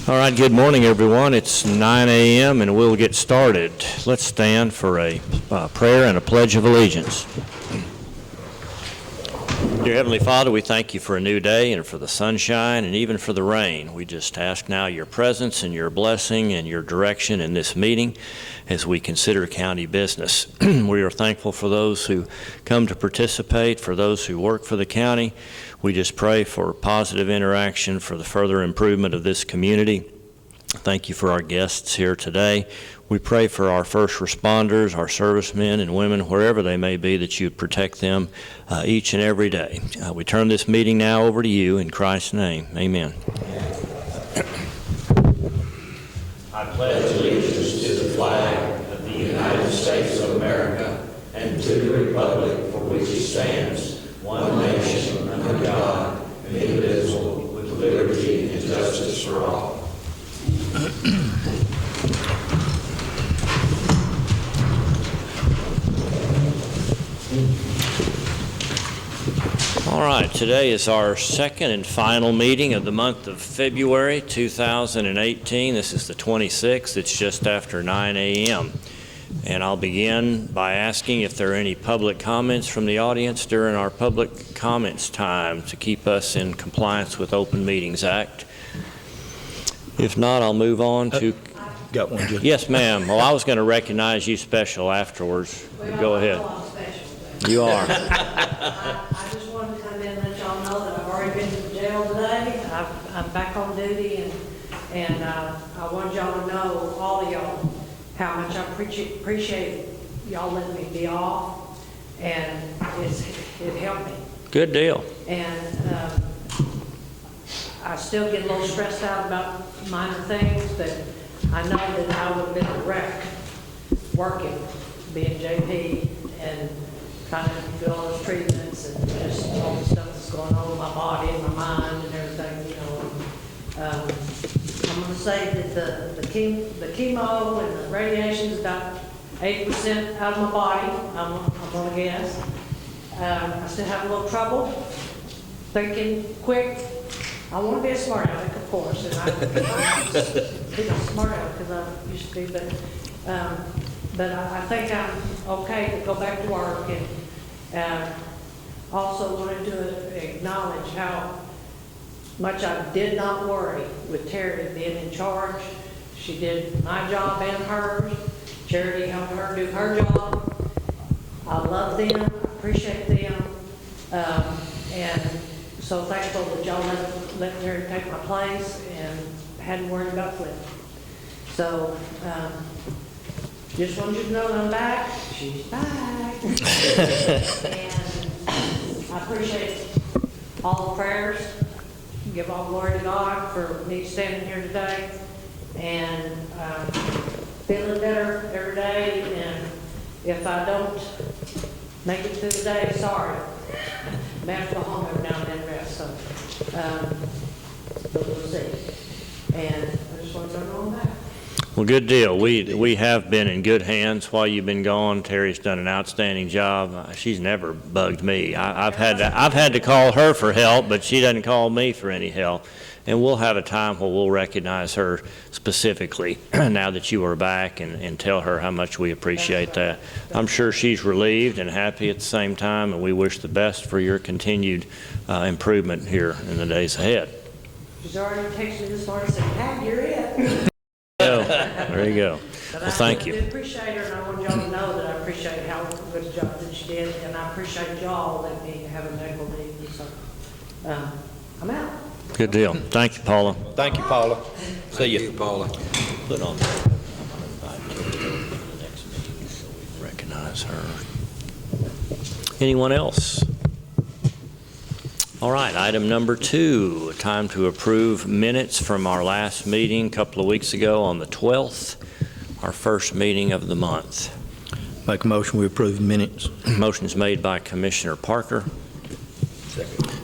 All right, good morning, everyone. It's 9 a.m. and we'll get started. Let's stand for a prayer and a pledge of allegiance. Dear Heavenly Father, we thank you for a new day and for the sunshine and even for the rain. We just ask now your presence and your blessing and your direction in this meeting as we consider county business. We are thankful for those who come to participate, for those who work for the county. We just pray for positive interaction for the further improvement of this community. Thank you for our guests here today. We pray for our first responders, our servicemen and women, wherever they may be, that you protect them each and every day. We turn this meeting now over to you in Christ's name. Amen. I pledge allegiance to the flag of the United States of America and to the republic for which it stands, one nation under God, indivisible, with liberty and justice for all. All right, today is our second and final meeting of the month of February 2018. This is the 26th. It's just after 9 a.m. And I'll begin by asking if there are any public comments from the audience during our public comments time to keep us in compliance with Open Meetings Act. If not, I'll move on to... Got one, Jim. Yes, ma'am. Well, I was going to recognize you special afterwards. Go ahead. You are. I just wanted to come in and let y'all know that I've already been to jail today. I'm back on duty, and I wanted y'all to know, all of y'all, how much I appreciate y'all letting me be off, and it helped me. Good deal. And I still get a little stressed out about minor things, but I know that I would have been a wreck working, being JP, and trying to do all those treatments and just all the stuff that's going on with my body and my mind and everything, you know. I'm going to say that the chemo and the radiation is about 80% out of my body, I'm going to guess. I still have a little trouble thinking quick. I want to be a smart aleck, of course, and I'm a smart aleck because I used to be, but I think I'm okay to go back to work, and also wanted to acknowledge how much I did not worry with Terry being in charge. She did my job and hers. Charity helped her do her job. I love them, appreciate them, and so thankful that y'all let Terry take my place and hadn't worried about Flip. So, just wanted you to know that I'm back. She's back. And I appreciate all the prayers. Give all glory to God for me standing here today. And feeling better every day. And if I don't make it through the day, sorry. I may have to go home every now and then and rest. So, but we'll see. And I just want to know I'm back. Well, good deal. We have been in good hands while you've been gone. Terry's done an outstanding job. She's never bugged me. I've had to call her for help, but she doesn't call me for any help. And we'll have a time where we'll recognize her specifically now that you are back and tell her how much we appreciate that. I'm sure she's relieved and happy at the same time, and we wish the best for your continued improvement here in the days ahead. She's already texted me this morning and said, "Hey, you're it." There you go. Well, thank you. I appreciate her, and I want y'all to know that I appreciate how good a job that she did, and I appreciate y'all letting me have a medical leave. So, I'm out. Good deal. Thank you, Paula. Thank you, Paula. See you. Thank you, Paula. Put on there. I'm going to invite Terry over to the next meeting so we recognize her. Anyone else? All right, item number 2, time to approve minutes from our last meeting a couple of weeks ago on the 12th, our first meeting of the month. Make a motion we approve minutes. Motion is made by Commissioner Parker.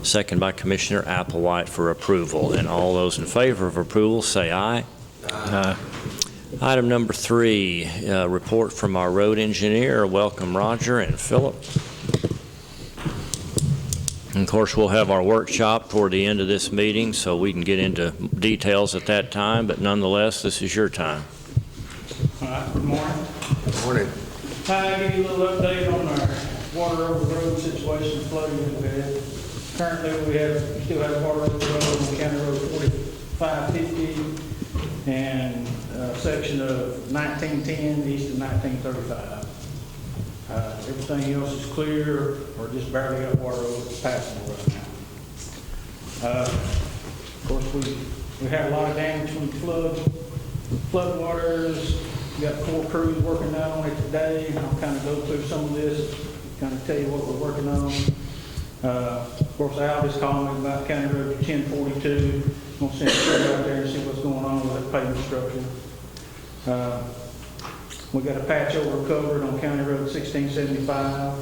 Second by Commissioner Applewhite for approval. And all those in favor of approval say aye. Aye. Item number 3, report from our road engineer. Welcome, Roger and Philip. And of course, we'll have our workshop toward the end of this meeting, so we can get into details at that time, but nonetheless, this is your time. All right, good morning. Good morning. I'll give you a little update on our water over the road situation, flooding in the bed. Currently, we still have water over the road on County Road 4550 and a section of 1910 east of 1935. Everything else is clear or just barely got water over passing right now. Of course, we had a lot of damage from flood waters. We got 4 crews working out on it today. I'll kind of go through some of this, kind of tell you what we're working on. Of course, Al just called me about County Road 1042. I'm going to send a crew out there and see what's going on with that pavement structure. We got a patch over covered on County Road 1675.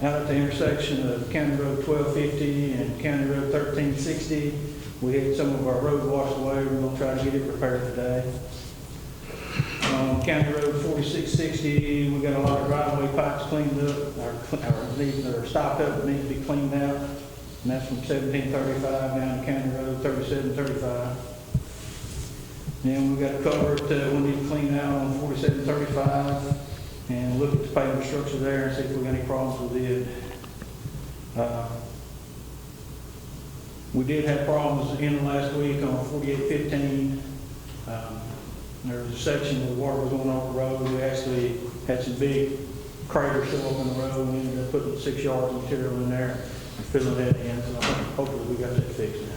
Out at the intersection of County Road 1250 and County Road 1360, we had some of our road washed away. We're going to try to get it repaired today. On County Road 4660, we got a lot of driveway pipes cleaned up, or stopped up, that need to be cleaned out. And that's from 1735 down to County Road 3735. Then we got a culvert we need to clean out on 4735 and look at the pavement structure there and see if we got any problems with it. We did have problems at the end of last week on 4815. There was a section where the water was going off the road. We actually had some big craters show up in the road. We ended up putting 6 yards of material in there and filling that in. So hopefully we got that fixed now.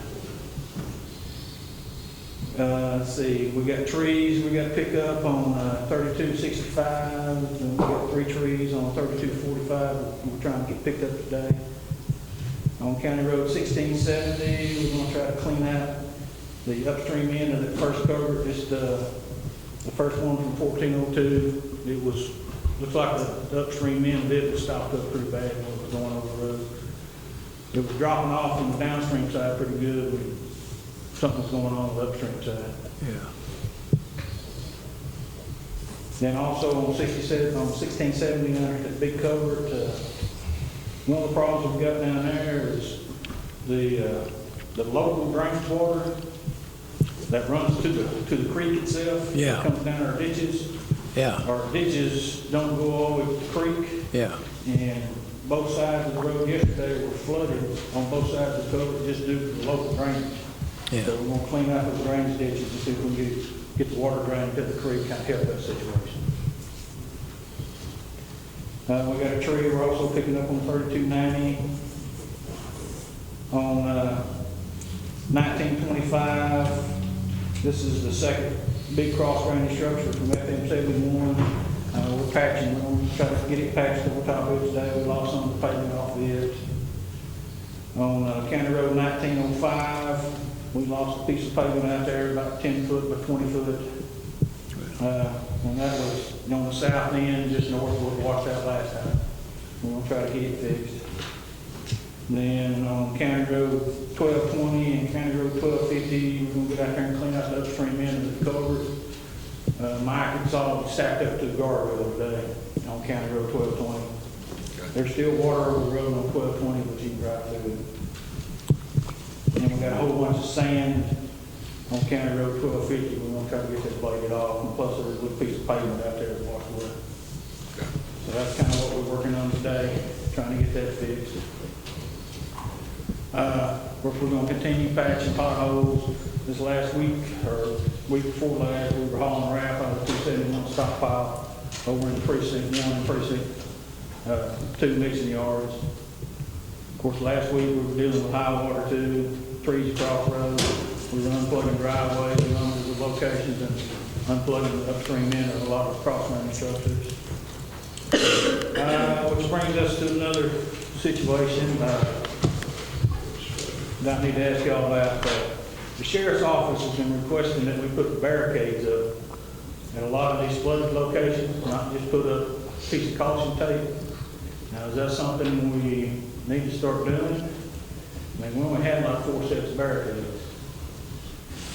Let's see, we got trees we got to pick up on 3265. And we got 3 trees on 3245. We're trying to get picked up today. On County Road 1670, we're going to try to clean out the upstream end of the first culvert, just the first one from 1402. It looks like the upstream end of it was stopped up pretty bad when it was going over the road. It was dropping off on the downstream side pretty good. Something was going on the upstream side. Yeah. Then also on 1670, under that big culvert, one of the problems we've got down there is the local drainage water that runs to the creek itself. Yeah. It comes down our ditches. Yeah. Our ditches don't go all the way to the creek. Yeah. And both sides of the road yesterday were flooded on both sides of the culvert just due to the local drainage. Yeah. So we're going to clean out those drainage ditches and see if we can get the water drained to the creek, kind of help that situation. We got a tree we're also picking up on 3290. On 1925, this is the second big cross drainage structure from FM 71. We're patching. We're going to try to get it patched over top of it today. We lost some of the pavement off of it. On County Road 1905, we lost a piece of pavement out there about 10 foot by 20 foot. And that was on the south end, just north of what we washed out last time. We're going to try to get it fixed. Then on County Road 1220 and County Road 1250, we're going to get out there and clean out the upstream end of the culvert. Mike and Solid stacked up to the guardrail today on County Road 1220. There's still water over the road on 1220, but you can drive through it. And we got a whole bunch of sand on County Road 1250. We're going to try to get that bladed off. And plus, there's a little piece of pavement out there to wash away. So that's kind of what we're working on today, trying to get that fixed. We're going to continue patching potholes. This last week, or week before last, we were hauling wrap out of the 271 stockpile over in Precinct 1 and Precinct 2 mixing yards. Of course, last week we were dealing with high water too, trees across roads. We were unplugging driveways and numbers of locations and unplugging the upstream end of a lot of cross-running structures. Which brings us to another situation that I need to ask y'all about. The Sheriff's Office has been requesting that we put the barricades up at a lot of these flooded locations, not just put a piece of caution tape. Now, is that something we need to start doing? I mean, we only had like 4 sets of barricades.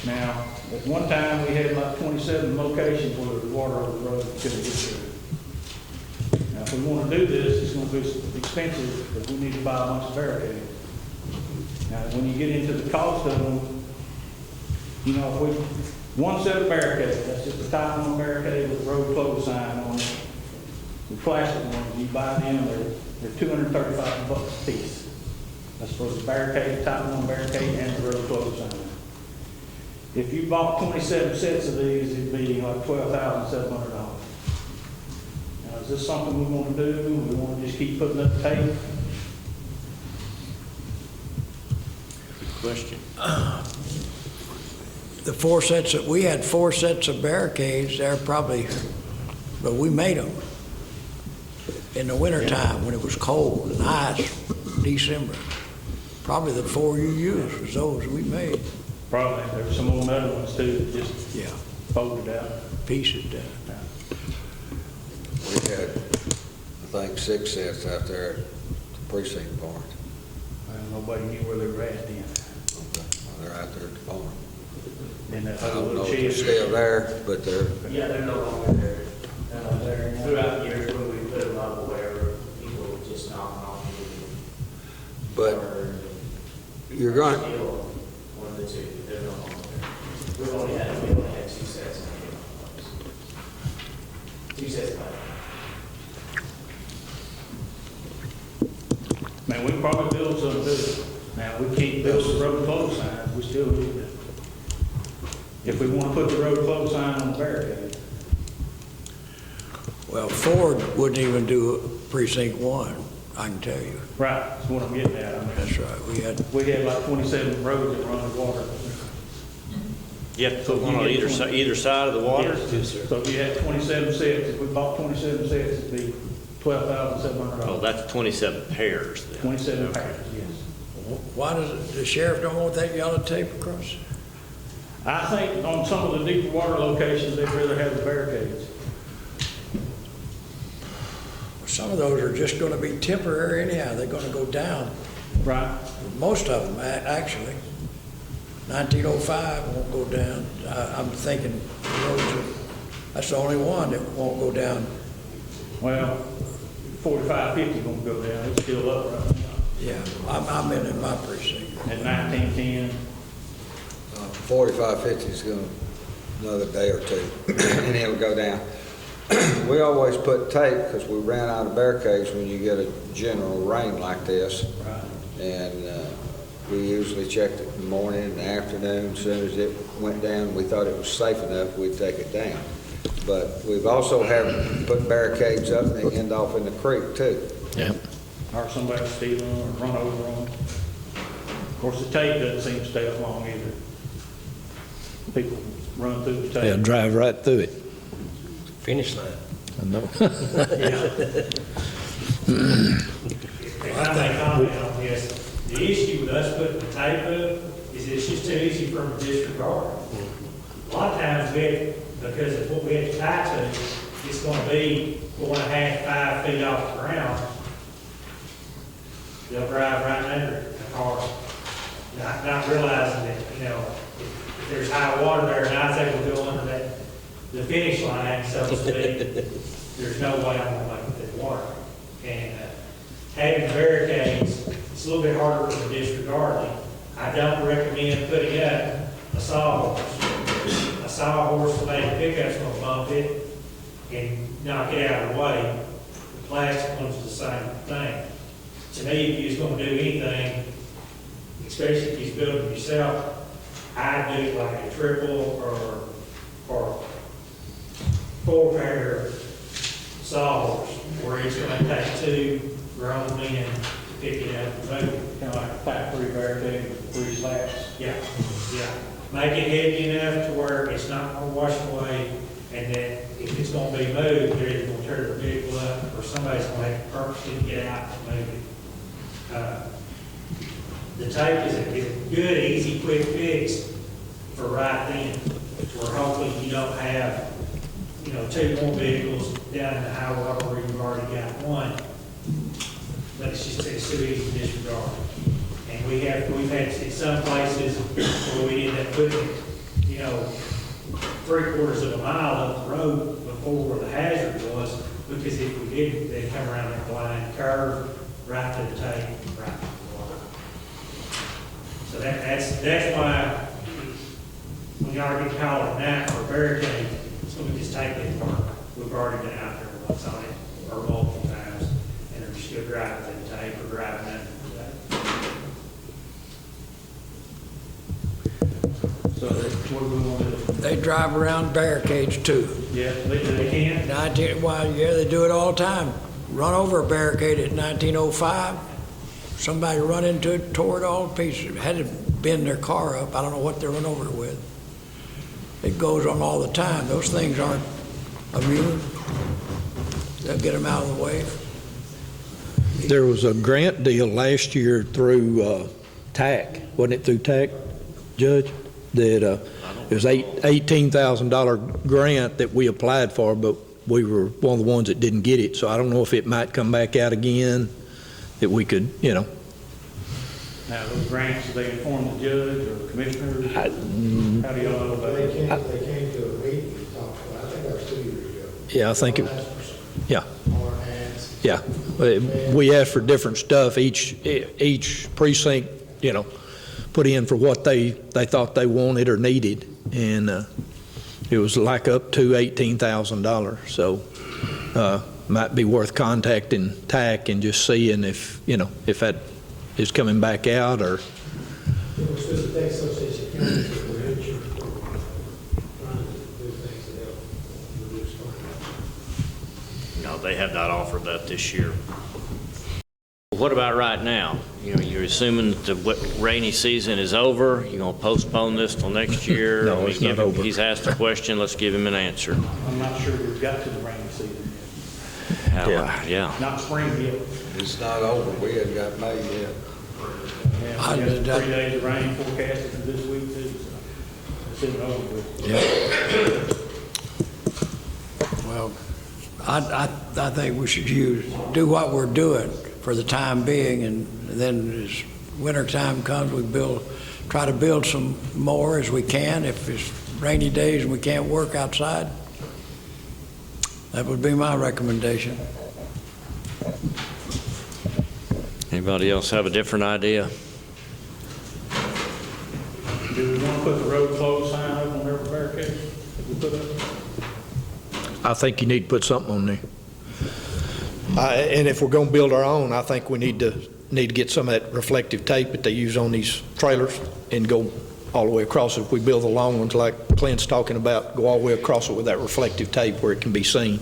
Now, at one time, we had like 27 locations where the water over the road couldn't get through. Now, if we want to do this, it's going to be expensive, but we need to buy a bunch of barricades. Now, when you get into the cost of them, you know, if we, one set of barricades, that's just a type on barricade with road close sign on it. The plastic ones, you buy them, they're $235 a piece. That's for the barricade, type on barricade, and the road close sign. If you bought 27 sets of these, it'd be like $12,700. Now, is this something we want to do? We want to just keep putting up tape? Question. The four sets, we had 4 sets of barricades there probably, but we made them in the wintertime when it was cold and ice, December. Probably the 4 you used was those we made. Probably. There were some more metal ones too that just Yeah, folded out. pieces down. We had, I think, 6 sets out there at the precinct part. Well, nobody knew where they were at then. They're out there at the farm. In that I don't know little if they're shed. still there, but they're, Yeah, they're no longer there. Throughout the years when we put them up, whatever, people would just knock them off. but you're going, One of the two, they're no longer there. We only had 2 sets. 2 sets of Man, we can probably build some too. Now, we can't build the road close signs, we still need that. If we want to put the road close sign on the barricade. Well, Ford wouldn't even do precinct 1, I can tell you. Right, that's what I'm getting at. I mean, That's right, we had like 27 roads that run with water. You have to put one on either side of the water? Yes, so if you had 27 sets, if we bought 27 sets, it'd be $12,700. Oh, that's 27 pairs then. 27 Okay. pairs, yes. Why does the sheriff don't want that yellow tape across? I think on some of the deeper water locations, they'd rather have the barricades. Some of those are just gonna be temporary anyhow, they're gonna go down. Right. Most of them, actually. 1905 won't go down. I'm thinking that's the only one that won't go down. Well, 4550 gonna go down, it's still up right now. Yeah, I'm in my precinct. At 1910, 4550 is going another day or two, and it'll go down. We always put tape because we ran out of barricades when you get a general rain like this. right. And we usually checked it in the morning and the afternoon. As soon as it went down, we thought it was safe enough, we'd take it down. But we've also had put barricades up and they end off in the creek too. Yeah. Or somebody steal them or run over them. Of course, the tape doesn't seem to stay up long either. People run through the They'll tape. drive right through it. Finish line. I know. If I may comment on this, the issue with us putting the tape up is it's just too easy for them to disregard. A lot of times because of what we have to tie to, it's gonna be 4.5, 5 feet off the ground. They'll drive right under it, the car, not realizing that, if there's high water there and I was able to go under the finish line, so to speak, there's no way I'm gonna make it through water. And having barricades, it's a little bit harder for the disregarding. I don't recommend putting up a sawhorse. A sawhorse, somebody pickup's gonna bump it and knock it out of the way. The plastic one's the same thing. To me, if you was gonna do anything, especially if you're building yourself, I'd do it like a triple or 4-pair sawhorse, where it's gonna take 2 grown men to pick it up and move it. Kind of like a factory barricade with 3 slats. Yeah, yeah. Make it heavy enough to where it's not gonna wash away, and that if it's gonna be moved, they're either gonna tear the vehicle up, or somebody's gonna have to purposely get out and move it. The tape is a good, easy, quick fix for right then. We're hoping you don't have, 2 more vehicles down in the highway where you've already got one. But it's too easy to disregard. And we've had in some places where we ended up putting, 3/4 of a mile up the road before where the hazard was, because if we didn't, they'd come around that blind curve right to the tank, right to the water. So that's why when y'all get called now for a barricade, so we just take it to work. We've already been out there once on it, or multiple times, and they're still driving to the tank or driving under the tank. So what do we want to do? They drive around barricades too. Yeah, they can. Yeah, they do it all the time. Run over a barricade at 1905. Somebody run into it, tore it all to pieces. Had to bend their car up. I don't know what they run over it with. It goes on all the time. Those things aren't immune. They'll get them out of the way. There was a grant deal last year through TAC, wasn't it through TAC, Judge? That it was $18,000 grant that we applied for, but we were one of the ones that didn't get it. So I don't know if it might come back out again, that we could, you know. Now, those grants, they inform the judge or the commissioner? How do y'all know about it? They came to a meeting and talked about, I think that was 2 years ago. Yeah, I think it, yeah. Or ads. Yeah, we asked for different stuff. Each precinct, you know, put in for what they thought they wanted or needed, and it was like up to $18,000. So might be worth contacting TAC and just seeing if, you know, if that is coming back out or. It was supposed to take Association County for the insurance program, trying to do things that help reduce crime. No, they have not offered that this year. What about right now? You know, you're assuming that the rainy season is over. You're going to postpone this till next year? No, it's not over. He's asked a question. Let's give him an answer. I'm not sure we've got to the rainy season yet. Yeah. Not spring yet. It's not over, we haven't got May yet. Yeah, we got 3 days of rain forecasted for this week too, so it's isn't over with. Well, I think we should do what we're doing for the time being, and then as winter time comes, we try to build some more as we can. If it's rainy days and we can't work outside, that would be my recommendation. Anybody else have a different idea? Do we want to put the road closed sign up on every barricade that we put up? I think you need to put something on there. And if we're going to build our own, I think we need to get some of that reflective tape that they use on these trailers and go all the way across it. If we build the long ones like Clint's talking about, go all the way across it with that reflective tape where it can be seen.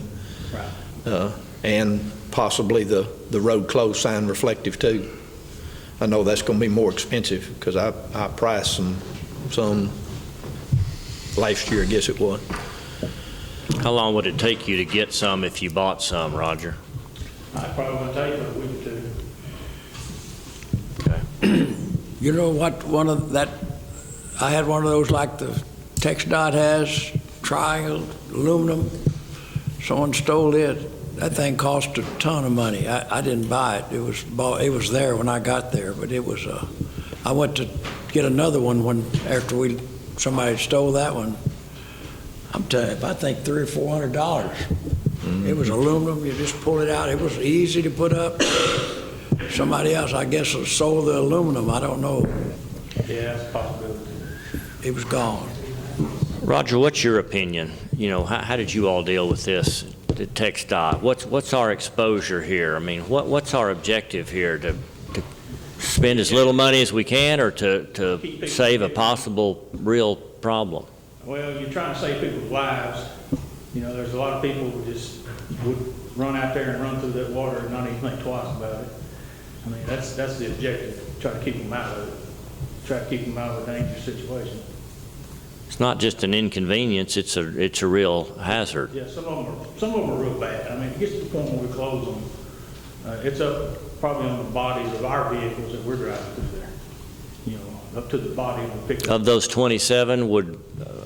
Right. And possibly the road closed sign reflective too. I know that's going to be more expensive because I priced some last year, I guess it was. How long would it take you to get some if you bought some, Roger? I probably want to take a week or two. Okay. You know what, I had one of those like the TxDOT has, triangle, aluminum. Someone stole it. That thing cost a ton of money. I didn't buy it. It was there when I got there, but it was I went to get another one after somebody stole that one. I'm telling you, I think $300 or $400. Mm-hmm. It was aluminum. You just pull it out. It was easy to put up. Somebody else, I guess, sold the aluminum. I don't know. Yeah, that's a possibility. It was gone. Roger, what's your opinion? You know, how did you all deal with this at TxDOT? What's our exposure here? I mean, what's our objective here? To spend as little money as we can, or to save a possible real problem? Well, you're trying to save people's lives. You know, there's a lot of people who just would run out there and run through that water and not even think twice about it. I mean, that's the objective. Try to keep them out of it. Try to keep them out of a dangerous situation. It's not just an inconvenience, it's a real hazard. Yeah, some of them are real bad. I mean, it gets to the point where we close them. It's up probably on the bodies of our vehicles that we're driving through there. You know, up to the body of the pickup. Of those 27, would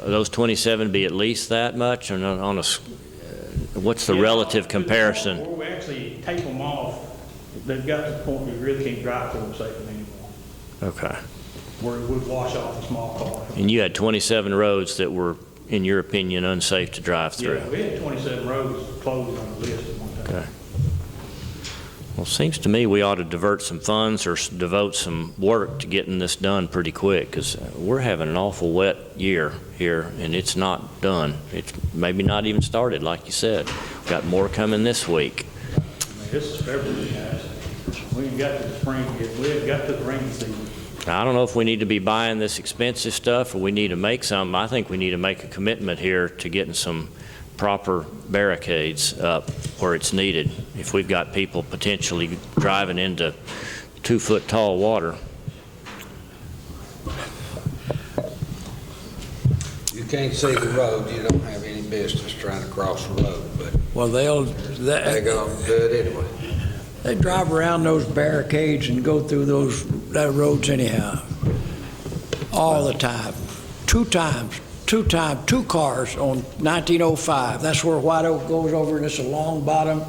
those 27 be at least that much? Or on a, what's the relative comparison? We actually take them off. They've got to the point where you really can't drive through them safely anymore. Okay. Where it would wash off a small car. And you had 27 roads that were, in your opinion, unsafe to drive through? Yeah, we had 27 roads closed on the list at one time. Okay. Well, it seems to me we ought to divert some funds or devote some work to getting this done pretty quick, because we're having an awful wet year here, and it's not done. It's maybe not even started, like you said. We've got more coming this week. I mean, this is February, guys. We ain't got to the spring yet. We haven't got to the rainy season. I don't know if we need to be buying this expensive stuff or we need to make some. I think we need to make a commitment here to getting some proper barricades up where it's needed. If we've got people potentially driving into 2-foot tall water. You can't see the road, you don't have any business trying to cross the road, but Well, they're they gonna do it anyway. drive around those barricades and go through those roads anyhow, all the time. Two cars on 1905. That's where White Oak goes over, and it's a long bottom.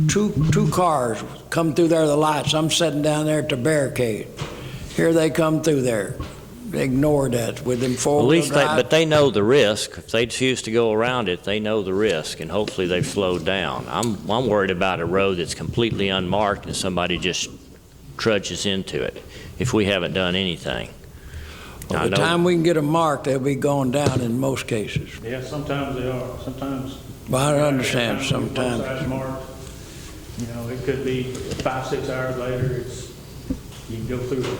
Two cars come through there, the lights. I'm sitting down there at the barricade. Here they come through there. They ignore that with them At four-wheel least drive. but they know the risk. If they choose to go around it, they know the risk, and hopefully they've slowed down. I'm worried about a road that's completely unmarked and somebody just trudges into it if we haven't done anything. By the time we can get them marked, they'll be going down in most cases. Yeah, sometimes they are. Sometimes. Well, I understand Both sometimes. sides marked. You know, it could be 5-6 hours later, you can go through it.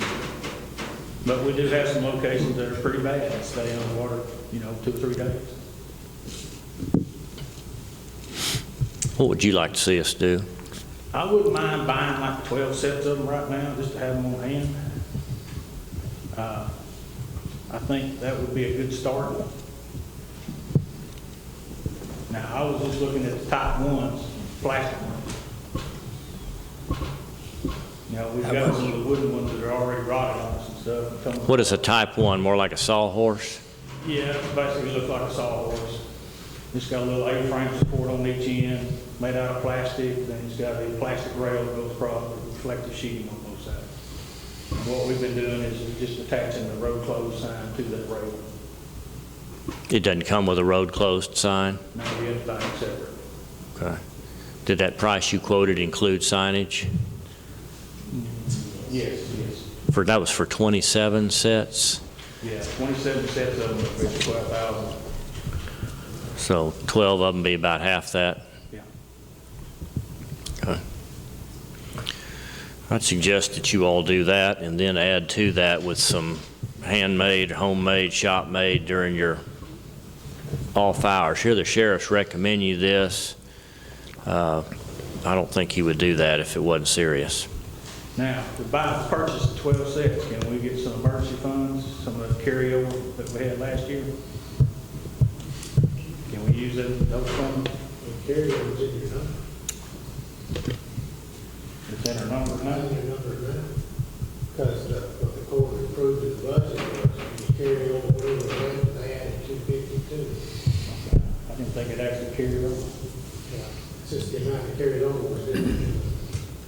But we do have some locations that are pretty bad, that stay underwater, 2 or 3 days. What would you like to see us do? I wouldn't mind buying like 12 sets of them right now, just to have them on hand. I think that would be a good start. Now, I was just looking at the top ones, plastic ones. We've got some of the wooden ones that are already rotted on us and stuff. What is a type 1? More like a sawhorse? Yeah, it basically looks like a sawhorse. It's got a little A-frame support on each end, made out of plastic. Then it's got a plastic rail that goes across with reflective sheeting on both sides. And what we've been doing is just attaching the road closed sign to that rail. It doesn't come with a road closed sign? Now we have to buy it separate. Okay. Did that price you quoted include signage? Yes. That was for 27 sets? Yeah, 27 sets of them, which is 12,000. So 12 of them be about half that? Yeah. Okay. I'd suggest that you all do that and then add to that with some handmade, homemade, shop-made during your off hours. Here, the sheriff's recommend you this. I don't think he would do that if it wasn't serious. Now, to purchase 12 sets, can we get some emergency funds, some of the carryover that we had last year? Can we use those funds? Carryovers in your number. It's in our number now? In your number now. Because what the court approved in the budget was you carry over whatever rate they added 252. I didn't think it actually carried over. Yeah. Since the amount that carried over was different than the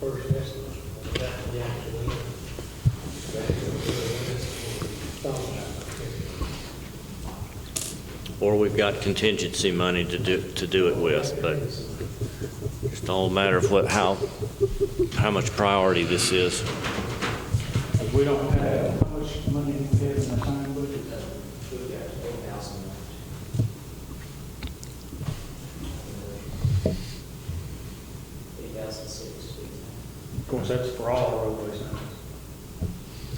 first estimate. That the actual end. The actual Or we've got contingency money to do it with, but it's all a matter of how much priority this is. If we don't have, how much money do we have in the sign budget? Of course, that's for all roadway signs.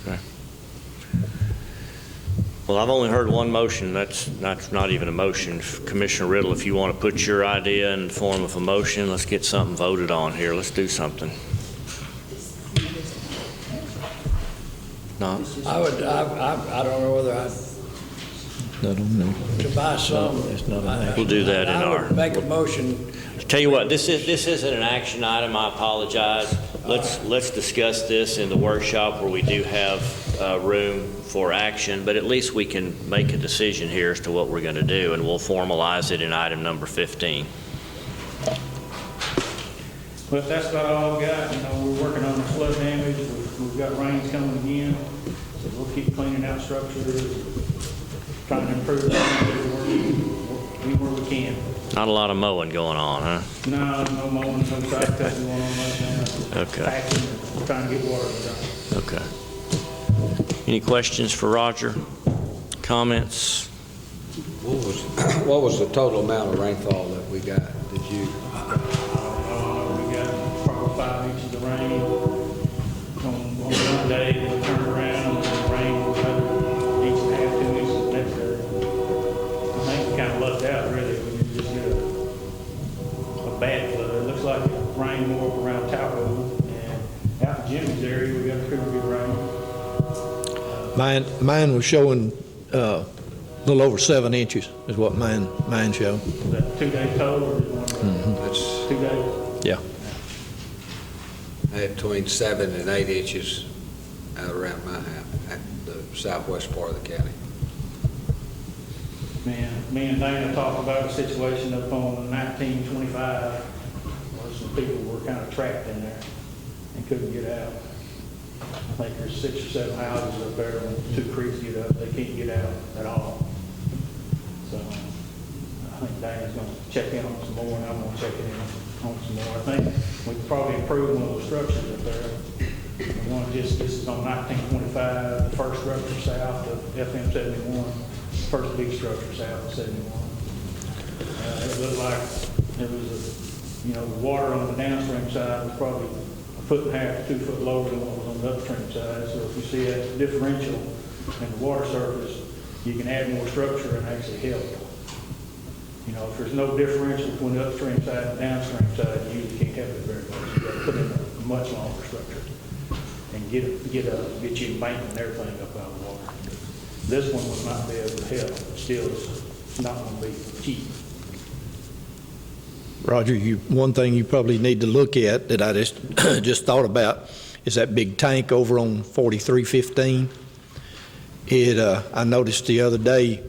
Okay. Well, I've only heard one motion. That's not even a motion. Commissioner Riddle, if you want to put your idea in the form of a motion, let's get something voted on here. Let's do something. No? I don't know whether to buy some. We'll do that in I our... would make a motion. Tell you what, this isn't an action item. I apologize. Let's discuss this in the workshop where we do have room for action, but at least we can make a decision here as to what we're going to do, and we'll formalize it in item number 15. But that's about all I've got. We're working on the flood damage. We've got rains coming again, so we'll keep cleaning out structures, trying to improve that where we can. Not a lot of mowing going on, huh? No mowing, no side cutting going on right now. Okay. packing, and trying to get water done. Okay. Any questions for Roger? Comments? What was the total amount of rainfall that we got? Did you? We got probably 5 inches of rain on one day, then turned around and the rain was another inch and a half, 2 inches the next day. I think we kind of lucked out really. We didn't just get a bad flood. It looks like it rained more up around Talco, and out in Jimmy's area, we got pretty good rain. Mine was showing a little over 7 inches is what mine showed. Was that 2 days total or just 1 day? That's 2 days? Yeah. I had between 7 and 8 inches out around my house, at the southwest part of the county. Me and Dana talked about the situation up on 1925, where some people were kind of trapped in there and couldn't get out. I think there's 6 or 7 houses up there, when 2 creeks get up, they can't get out at all. So I think Dana's gonna check in on some more, and I'm gonna check in on some more. I think we could probably improve one of those structures up there. The one this is on 1925, the first structure south of FM 71, first big structure south of 71. It looked like it was the water on the downstream side was probably 1.5 to 2 foot lower than what was on the upstream side. So if you see that differential in the water surface, you can add more structure and actually help. If there's no differential between the upstream side and the downstream side, you usually can't help it very much. You've got to put in a much longer structure and get you embankment and everything up out of the water. This one would not be able to help. Still, it's not going to be cheap. Roger, one thing you probably need to look at that I just thought about is that big tank over on 4315. I noticed the other day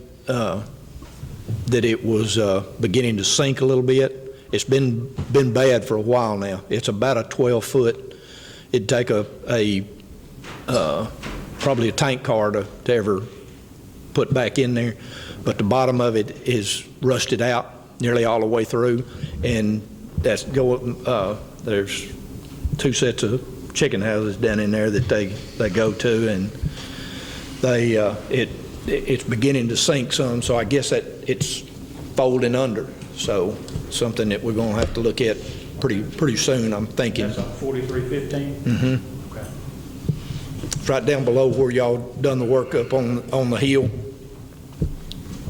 that it was beginning to sink a little bit. It's been bad for a while now. It's about a 12-foot. It'd take probably a tank car to ever put back in there, but the bottom of it is rusted out nearly all the way through, and there's 2 sets of chicken houses down in there that they go to, and it's beginning to sink some, so I guess that it's folding under. So something that we're going to have to look at pretty soon, I'm thinking. That's on 4315? Mm-hmm. Okay. It's right down below where y'all done the work up on the hill,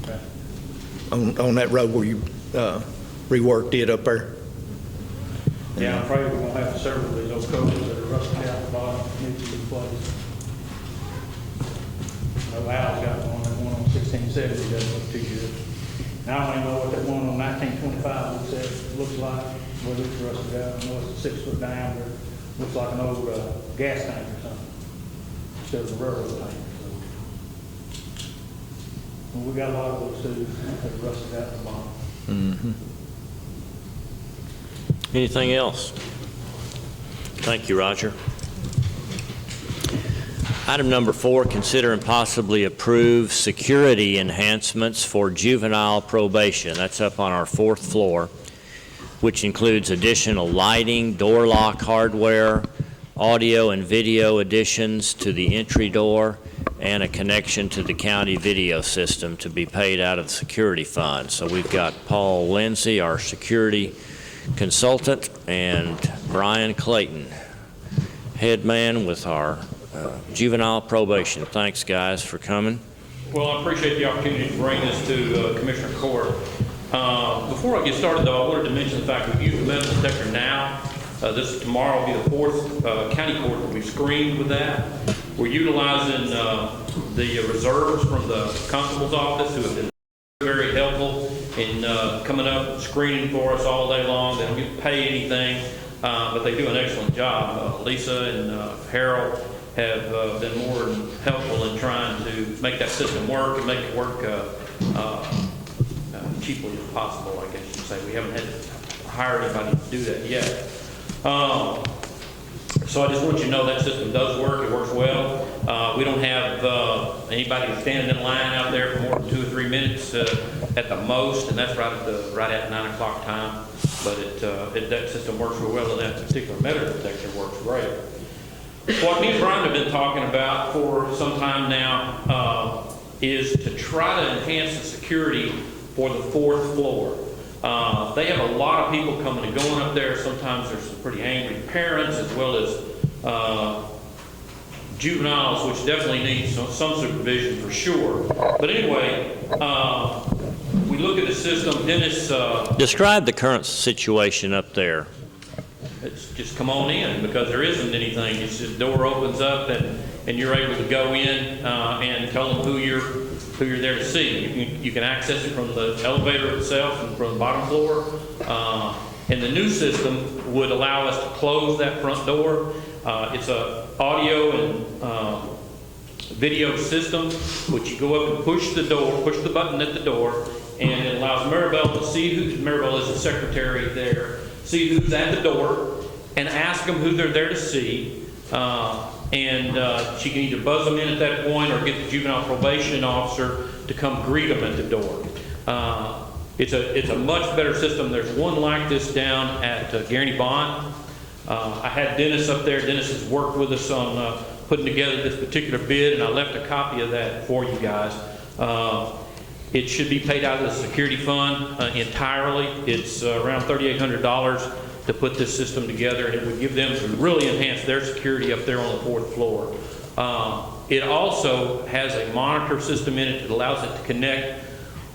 Okay. on that road where you reworked it up there. Yeah, I'm afraid we're going to have several of these old coaches that are rusting out the bottom, need to be replaced. Al's got one on 1670 doesn't look too good. And I don't even know what that one on 1925 looks like, whether it's rusted out. I know it's a 6-foot diameter, looks like an old gas tank or something, instead of a railroad tank. So, well, we got a lot of those too, that are rusted out at the bottom. Mm-hmm. Anything else? Thank you, Roger. Item number 4, consider and possibly approve security enhancements for juvenile probation. That's up on our 4th floor, which includes additional lighting, door lock hardware, audio and video additions to the entry door, and a connection to the county video system to be paid out of the security fund. So we've got Paul Lindsey, our security consultant, and Brian Clayton, head man with our juvenile probation. Thanks, guys, for coming. Well, I appreciate the opportunity to bring this to Commissioner Court. Before I get started, though, I wanted to mention the fact that we've used the metal detector now. Tomorrow will be the 4th county court that we've screened with that. We're utilizing the reserves from the constable's office, who have been very helpful in coming up and screening for us all day long. They don't get to pay anything, but they do an excellent job. Lisa and Harold have been more than helpful in trying to make that system work and make it work cheaply as possible, I guess you'd say. We haven't had to hire anybody to do that yet. So I just want you to know that system does work. It works well. We don't have anybody standing in line out there for more than 2 or 3 minutes at the most, and that's right at 9 o'clock time. that system works real well, and that particular metal detector works great. What me and Brian have been talking about for some time now is to try to enhance the security for the 4th floor. They have a lot of people coming and going up there. Sometimes there's some pretty angry parents as well as juveniles, which definitely need some supervision for sure. But anyway, we look at the system. Dennis... Describe the current situation up there. It's just come on in, because there isn't anything. It's just the door opens up and you're able to go in and tell them who you're there to see. You can access it from the elevator itself and from the bottom floor. And the new system would allow us to close that front door. It's a audio and video system, which you go up and push the button at the door, and it allows Maribel to see Maribel is the secretary there, see who's at the door, and ask them who they're there to see. And she can either buzz them in at that point or get the juvenile probation officer to come greet them at the door. It's a much better system. There's one like this down at Guaranty Bond. I had Dennis up there. Dennis has worked with us on putting together this particular bid, and I left a copy of that for you guys. It should be paid out of the security fund entirely. It's around $3,800 to put this system together, and it would give them to really enhance their security up there on the 4th floor. It also has a monitor system in it that allows it to connect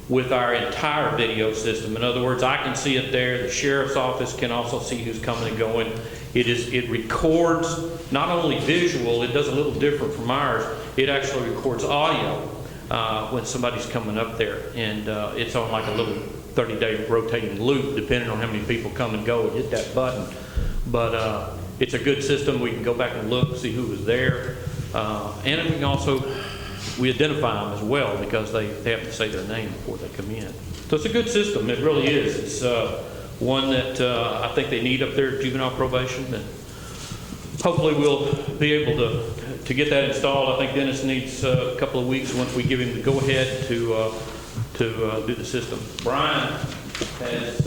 with our entire video system. In other words, I can see it there. The sheriff's office can also see who's coming and going. It records not only visual, it does a little different from ours. It actually records audio when somebody's coming up there. And it's on like a little 30-day rotating loop, depending on how many people come and go and hit that button. But it's a good system. We can go back and look, see who was there. And we can also, we identify them as well, because they have to say their name before they come in. So it's a good system. It really is. It's one that I think they need up there at juvenile probation. And hopefully we'll be able to get that installed. I think Dennis needs a couple of weeks once we give him the go-ahead to do the system. Brian has,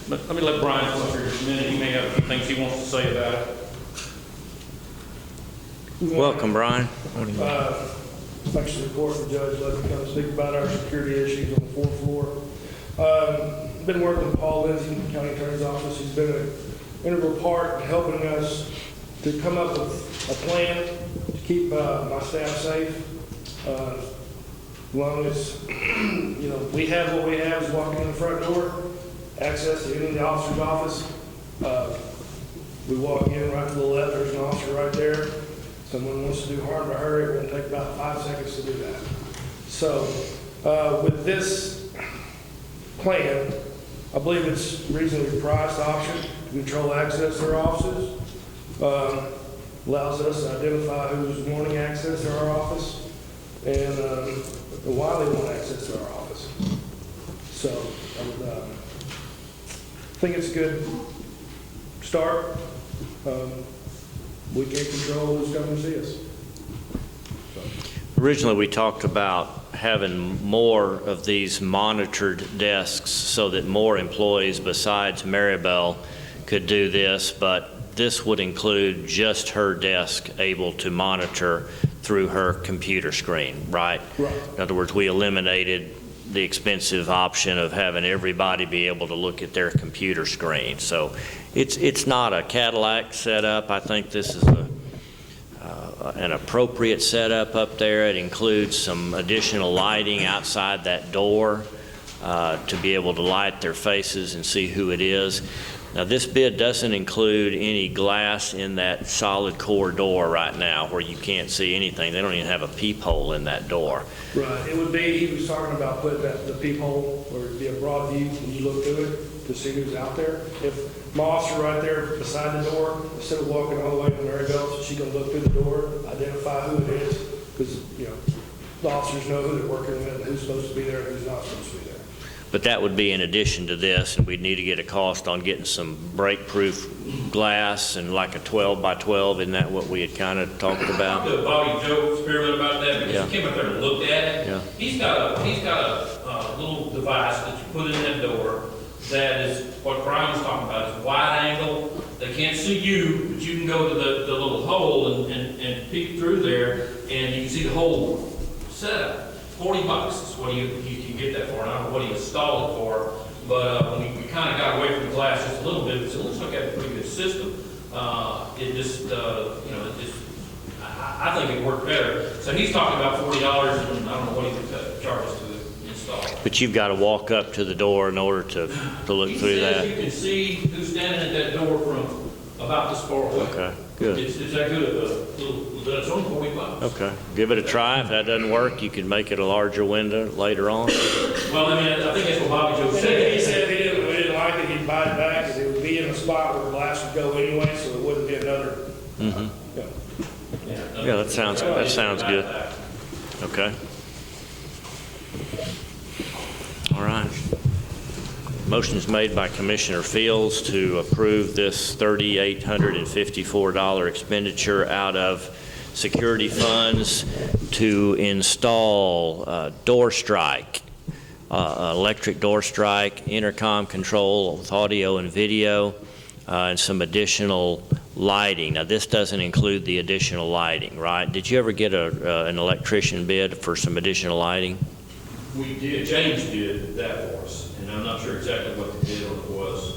let me let Brian come up here just a minute. He may have a few things he wants to say about it. Welcome, Brian. Thanks to the court and judge letting me come speak about our security issues on the 4th floor. Been working with Paul Lindsey, County Attorney's Office. He's been an integral part in helping us to come up with a plan to keep my staff safe. As long as, you know, we have what we have is walking in the front door, access to any of the officer's office. We walk in right to the left, there's an officer right there. Someone wants to do harm to her, it will take about 5 seconds to do that. So with this plan, I believe it's reasonably priced option to control access to our offices. Allows us to identify who's wanting access to our office and why they want access to our office. So I think it's a good start. We can't control who's coming to see us. Originally, we talked about having more of these monitored desks so that more employees besides Maribel could do this, but this would include just her desk able to monitor through her computer screen, right? Right. In other words, we eliminated the expensive option of having everybody be able to look at their computer screen. So it's not a Cadillac setup. I think this is an appropriate setup up there. It includes some additional lighting outside that door to be able to light their faces and see who it is. Now, this bid doesn't include any glass in that solid core door right now where you can't see anything. They don't even have a peephole in that door. Right. It would be, he was talking about putting the peephole, or it'd be a broad view when you look through it to see who's out there. If my officer right there beside the door, instead of walking all the way to Maribel, she can look through the door, identify who it is, because, you know, the officers know who they're working with, and who's supposed to be there and who's not supposed to be there. But that would be in addition to this, and we'd need to get a cost on getting some break-proof glass and like a 12 by 12. Isn't that what we had kind of talked about? The Bobby Joe experiment about that, because Yeah. he came up there and looked at it. Yeah. He's got a little device that you put in that door that is what Brian was talking about, is wide angle. They can't see you, but you can go to the little hole and peek through there, and you can see the whole setup. $40 is what you can get that for, and I don't know what he installed it for, but when we kind of got away from the glass just a little bit, it looks like that's a pretty good system. It just, I think it worked better. So he's talking about $40, and I don't know what he would charge us to install. But you've got to walk up to the door in order to look He through says that. you can see who's standing at that door from about this far away. Okay, good. It's that good, it's only $40. Okay, give it a try. If that doesn't work, you can make it a larger window later on. Well, I mean, I think that's what Bobby Joe And said. if he said if we didn't like it, he'd buy it back, and it would be in a spot where the glass would go anyway, so it wouldn't be another. Yeah, that sounds good. Okay. All right. Motion is made by Commissioner Fields to approve this $3,854 expenditure out of security funds to install door strike, electric door strike, intercom control with audio and video, and some additional lighting. Now, this doesn't include the additional lighting, right? Did you ever get an electrician bid for some additional lighting? We did, James did that for us, and I'm not sure exactly what the bid on it was.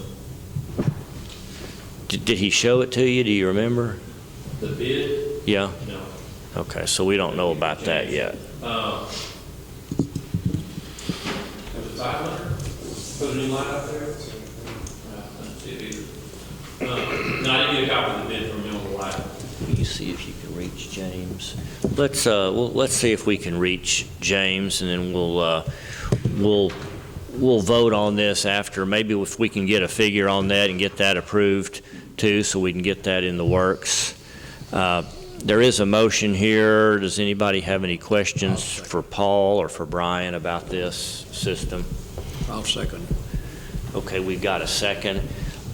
Did he show it to you? Do you remember? The bid? Yeah? No. Okay, so we don't know about that yet. Was it 500? Put a new light out there? Let's see if either. No, I didn't get a copy of the bid from him on the light. Can you see if you can reach James? Let's see if we can reach James, and then we'll vote on this after. Maybe if we can get a figure on that and get that approved too, so we can get that in the works. There is a motion here. Does anybody have any questions for Paul or for Brian about this system? I'll second. Okay, we've got a second.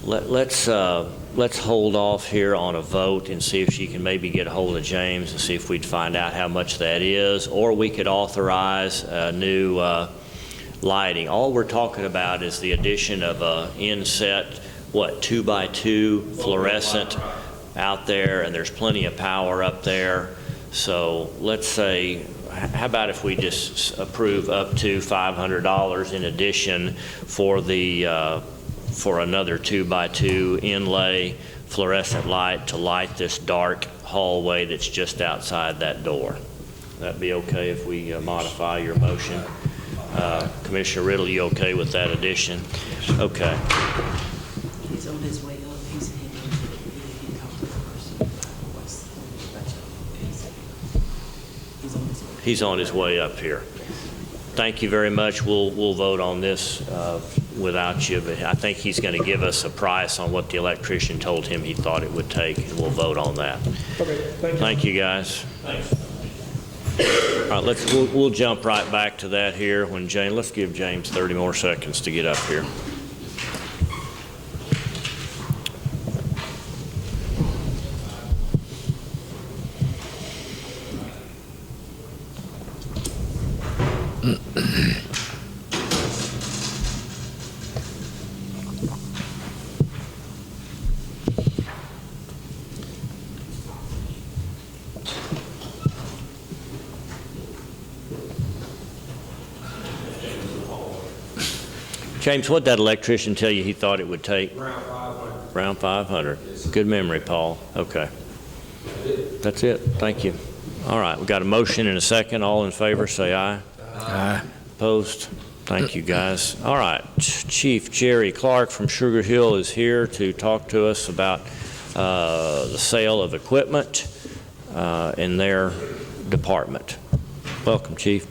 Let's hold off here on a vote and see if she can maybe get a hold of James and see if we'd find out how much that is, or we could authorize a new lighting. All we're talking about is the addition of a inset, 2x2 fluorescent out there, and there's plenty of power up there. So let's say, how about if we just approve up to $500 in addition for the for another 2x2 inlay fluorescent light to light this dark hallway that's just outside that door. That'd be okay if we modify your motion? Commissioner Riddle, you okay with that addition? Okay. He's on his way up. He's on his way up here. Thank you very much. We'll vote on this without you, but I think he's going to give us a price on what the electrician told him he thought it would take, and we'll vote on that. Okay, thank you. Thank you, guys. Thanks. All right, we'll jump right back to that here when let's give James 30 more seconds to get up here. James, what'd that electrician tell you he thought it would take? Around 500. Around 500. Good memory, Paul. Okay. That's it. Thank you. All right, we got a motion and a second. All in favor, say aye. Aye. Opposed? Thank you, guys. All right, Chief Jerry Clark from Sugar Hill is here to talk to us about the sale of equipment in their department. Welcome, Chief.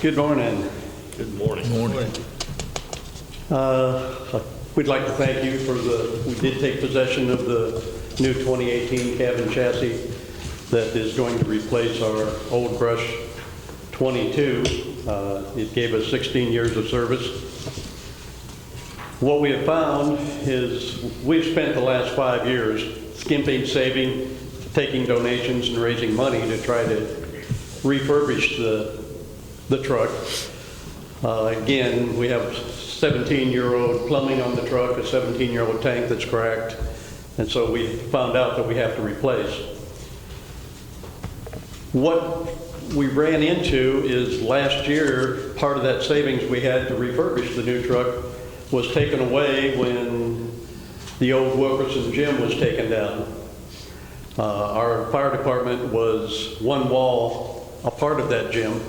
Good morning. Good morning. Morning. We'd like to thank you for we did take possession of the new 2018 cabin chassis that is going to replace our old brush 22. It gave us 16 years of service. What we have found is we've spent the last 5 years skimping, saving, taking donations, and raising money to try to refurbish the truck. Again, we have 17-year-old plumbing on the truck, a 17-year-old tank that's cracked, and so we found out that we have to replace. What we ran into is last year, part of that savings we had to refurbish the new truck was taken away when the old Wilkerson gym was taken down. Our fire department was one wall, a part of that gym.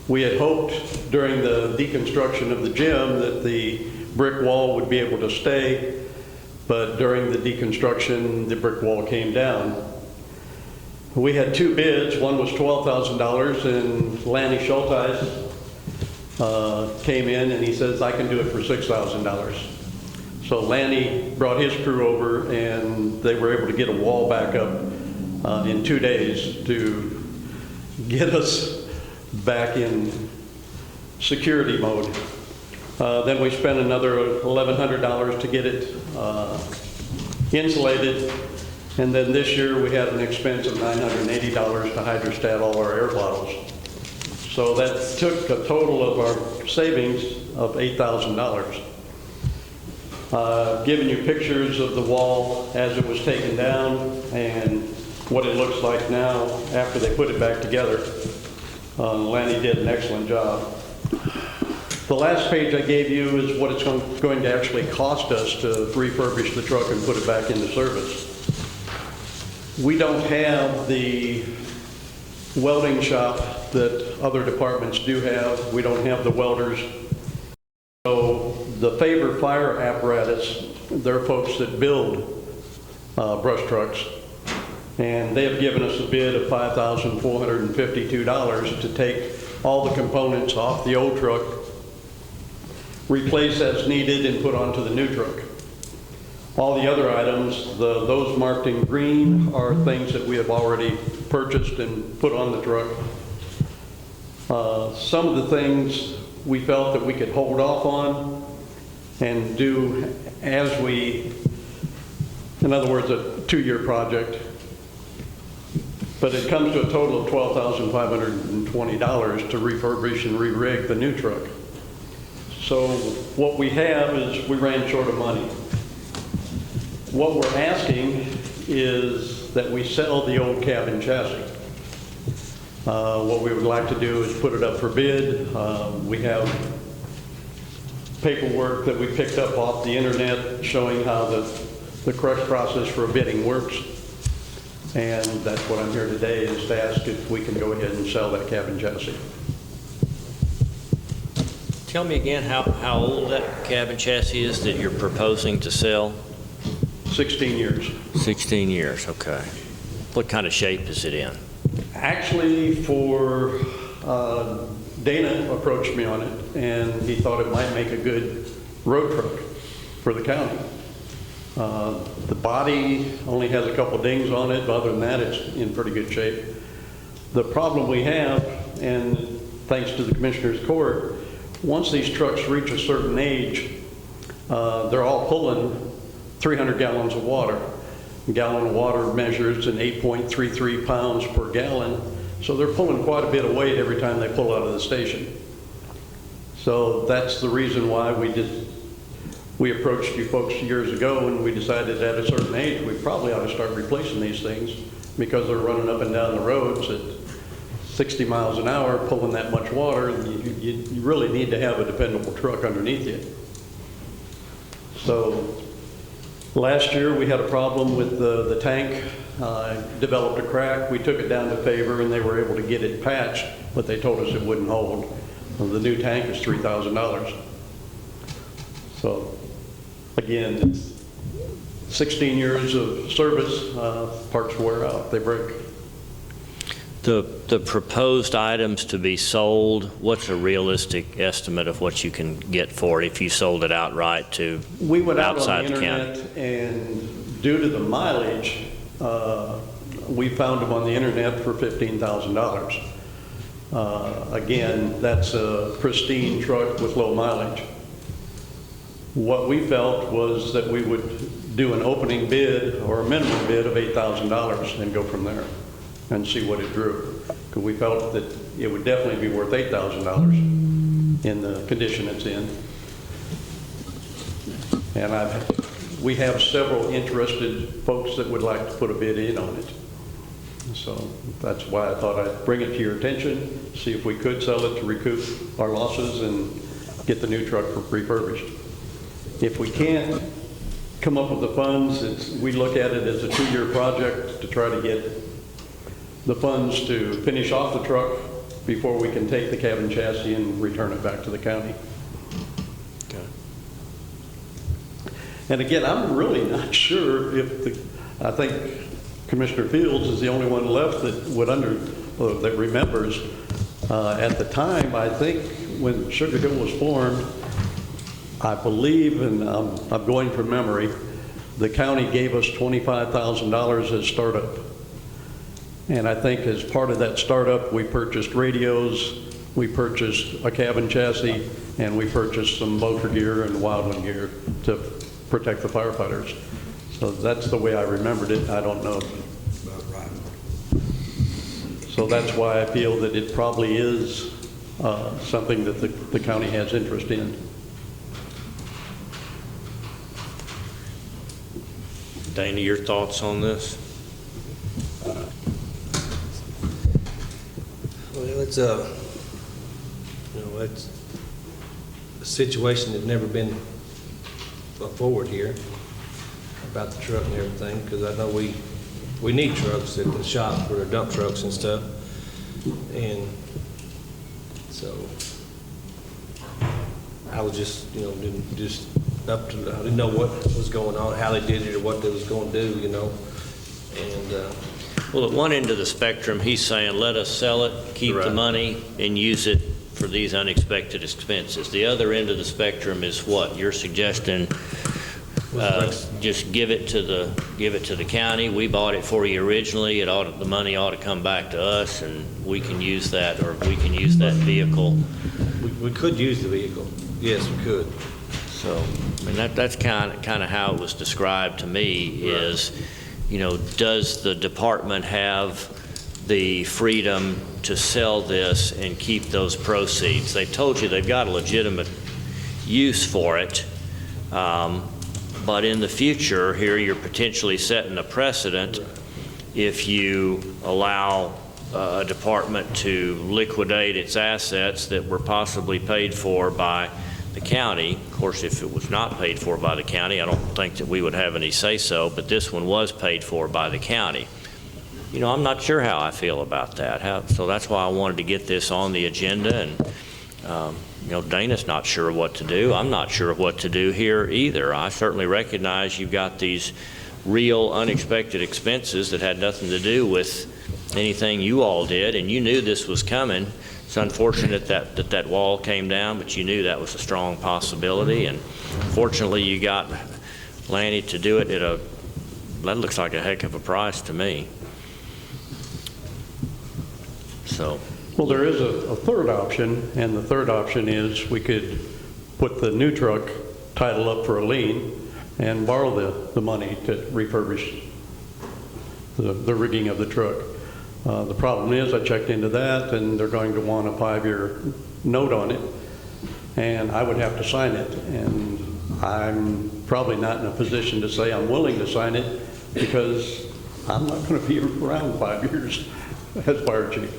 We had hoped during the deconstruction of the gym that the brick wall would be able to stay, but during the deconstruction, the brick wall came down. We had 2 bids. One was $12,000, and Lanny Schulteis came in and he says, I can do it for $6,000. So Lanny brought his crew over and they were able to get a wall back up in 2 days to get us back in security mode. Then we spent another $1,100 to get it insulated. And then this year we had an expense of $980 to hydrostat all our air bottles. So that took a total of our savings of $8,000. Giving you pictures of the wall as it was taken down and what it looks like now after they put it back together. Lanny did an excellent job. The last page I gave you is what it's going to actually cost us to refurbish the truck and put it back into service. We don't have the welding shop that other departments do have. We don't have the welders. So the Faber Fire Apparatus, they're folks that build brush trucks, and they have given us a bid of $5,452 to take all the components off the old truck, replace as needed, and put onto the new truck. All the other items, those marked in green, are things that we have already purchased and put on the truck. Some of the things we felt that we could hold off on and do as we, in other words, a 2-year project. But it comes to a total of $12,520 to refurbish and re-rig the new truck. So what we have is we ran short of money. What we're asking is that we sell the old cabin chassis. What we would like to do is put it up for bid. We have paperwork that we picked up off the internet showing how the correct process for bidding works. And that's what I'm here today, is to ask if we can go ahead and sell that cabin chassis. Tell me again how old that cabin chassis is that you're proposing to sell? 16 years. 16 years, okay. What kind of shape is it in? Actually, Dana approached me on it, and he thought it might make a good road truck for the county. The body only has a couple dings on it, but other than that, it's in pretty good shape. The problem we have, and thanks to the Commissioner's Court, once these trucks reach a certain age, they're all pulling 300 gallons of water. A gallon of water measures in 8.33 pounds per gallon, so they're pulling quite a bit of weight every time they pull out of the station. So that's the reason why we approached you folks years ago, and we decided at a certain age we probably ought to start replacing these things because they're running up and down the roads at 60 miles an hour, pulling that much water. You really need to have a dependable truck underneath you. So last year we had a problem with the tank, developed a crack. We took it down to Faber and they were able to get it patched, but they told us it wouldn't hold. The new tank is $3,000. So again, it's 16 years of service, parts wear out, they break. The proposed items to be sold, what's a realistic estimate of what you can get for it if you sold it outright to We went out outside on the the county? internet, and due to the mileage, we found them on the internet for $15,000. Again, that's a pristine truck with low mileage. What we felt was that we would do an opening bid or a minimum bid of $8,000 and go from there and see what it drew. Because we felt that it would definitely be worth $8,000 in the condition it's in. And we have several interested folks that would like to put a bid in on it. So that's why I thought I'd bring it to your attention, see if we could sell it to recoup our losses and get the new truck refurbished. If we can't come up with the funds, we look at it as a 2-year project to try to get the funds to finish off the truck before we can take the cabin chassis and return it back to the county. Okay. And again, I'm really not sure if I think Commissioner Fields is the only one left that that remembers. At the time, I think when Sugar Hill was formed, I believe, and I'm going from memory, the county gave us $25,000 as startup. And I think as part of that startup, we purchased radios, we purchased a cabin chassis, and we purchased some motor gear and wildland gear to protect the firefighters. So that's the way I remembered it. I don't know. So that's why I feel that it probably is something that the county has interest in. Dana, your thoughts on this? Well, it's it's a situation that's never been forward here about the truck and everything, because I know we need trucks at the shop for the dump trucks and stuff, and so I was just, I didn't know what was going on, how they did it, or what they was going to do, and Well, at one end of the spectrum, he's saying, let us sell it, keep the Right. money, and use it for these unexpected expenses. The other end of the spectrum is what? You're suggesting just give it to the county. We bought it for you originally. The money ought to come back to us, and we can use that, or we can use that vehicle. we could use the vehicle. Yes, we could. So, I mean, that's kind of how it was described to me. Right. Is, does the department have the freedom to sell this and keep those proceeds? They've told you they've got a legitimate use for it, but in the future, here you're potentially setting a precedent if you allow a department to liquidate its assets that were possibly paid for by the county. Of course, if it was not paid for by the county, I don't think that we would have any say-so, but this one was paid for by the county. I'm not sure how I feel about that. So that's why I wanted to get this on the agenda, and Dana's not sure what to do. I'm not sure what to do here either. I certainly recognize you've got these real unexpected expenses that had nothing to do with anything you all did, and you knew this was coming. It's unfortunate that wall came down, but you knew that was a strong possibility, and fortunately you got Lanny to do it that looks like a heck of a price to me. So. Well, there is a third option, and the third option is we could put the new truck title up for a lien and borrow the money to refurbish the rigging of the truck. The problem is I checked into that, and they're going to want a 5-year note on it, and I would have to sign it, and I'm probably not in a position to say I'm willing to sign it because I'm not going to be around 5 years as fire chief.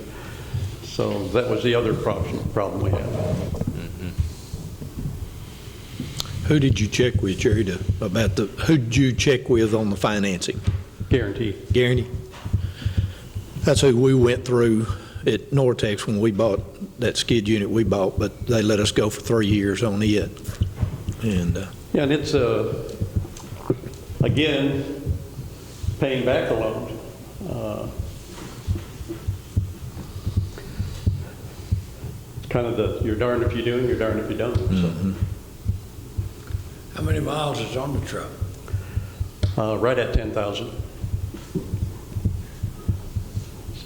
So that was the other problem we had. Mm-hmm. Who did you check with, Jerry, who did you check with on the financing? Guarantee. That's who we went through at Nortex when we bought that skid unit we bought, but they let us go for 3 years on it. And yeah, and it's again paying back the loan. Kind of you're darned if you do and you're darned if you don't. mm-hmm. How many miles is on the truck? So, right at 10,000.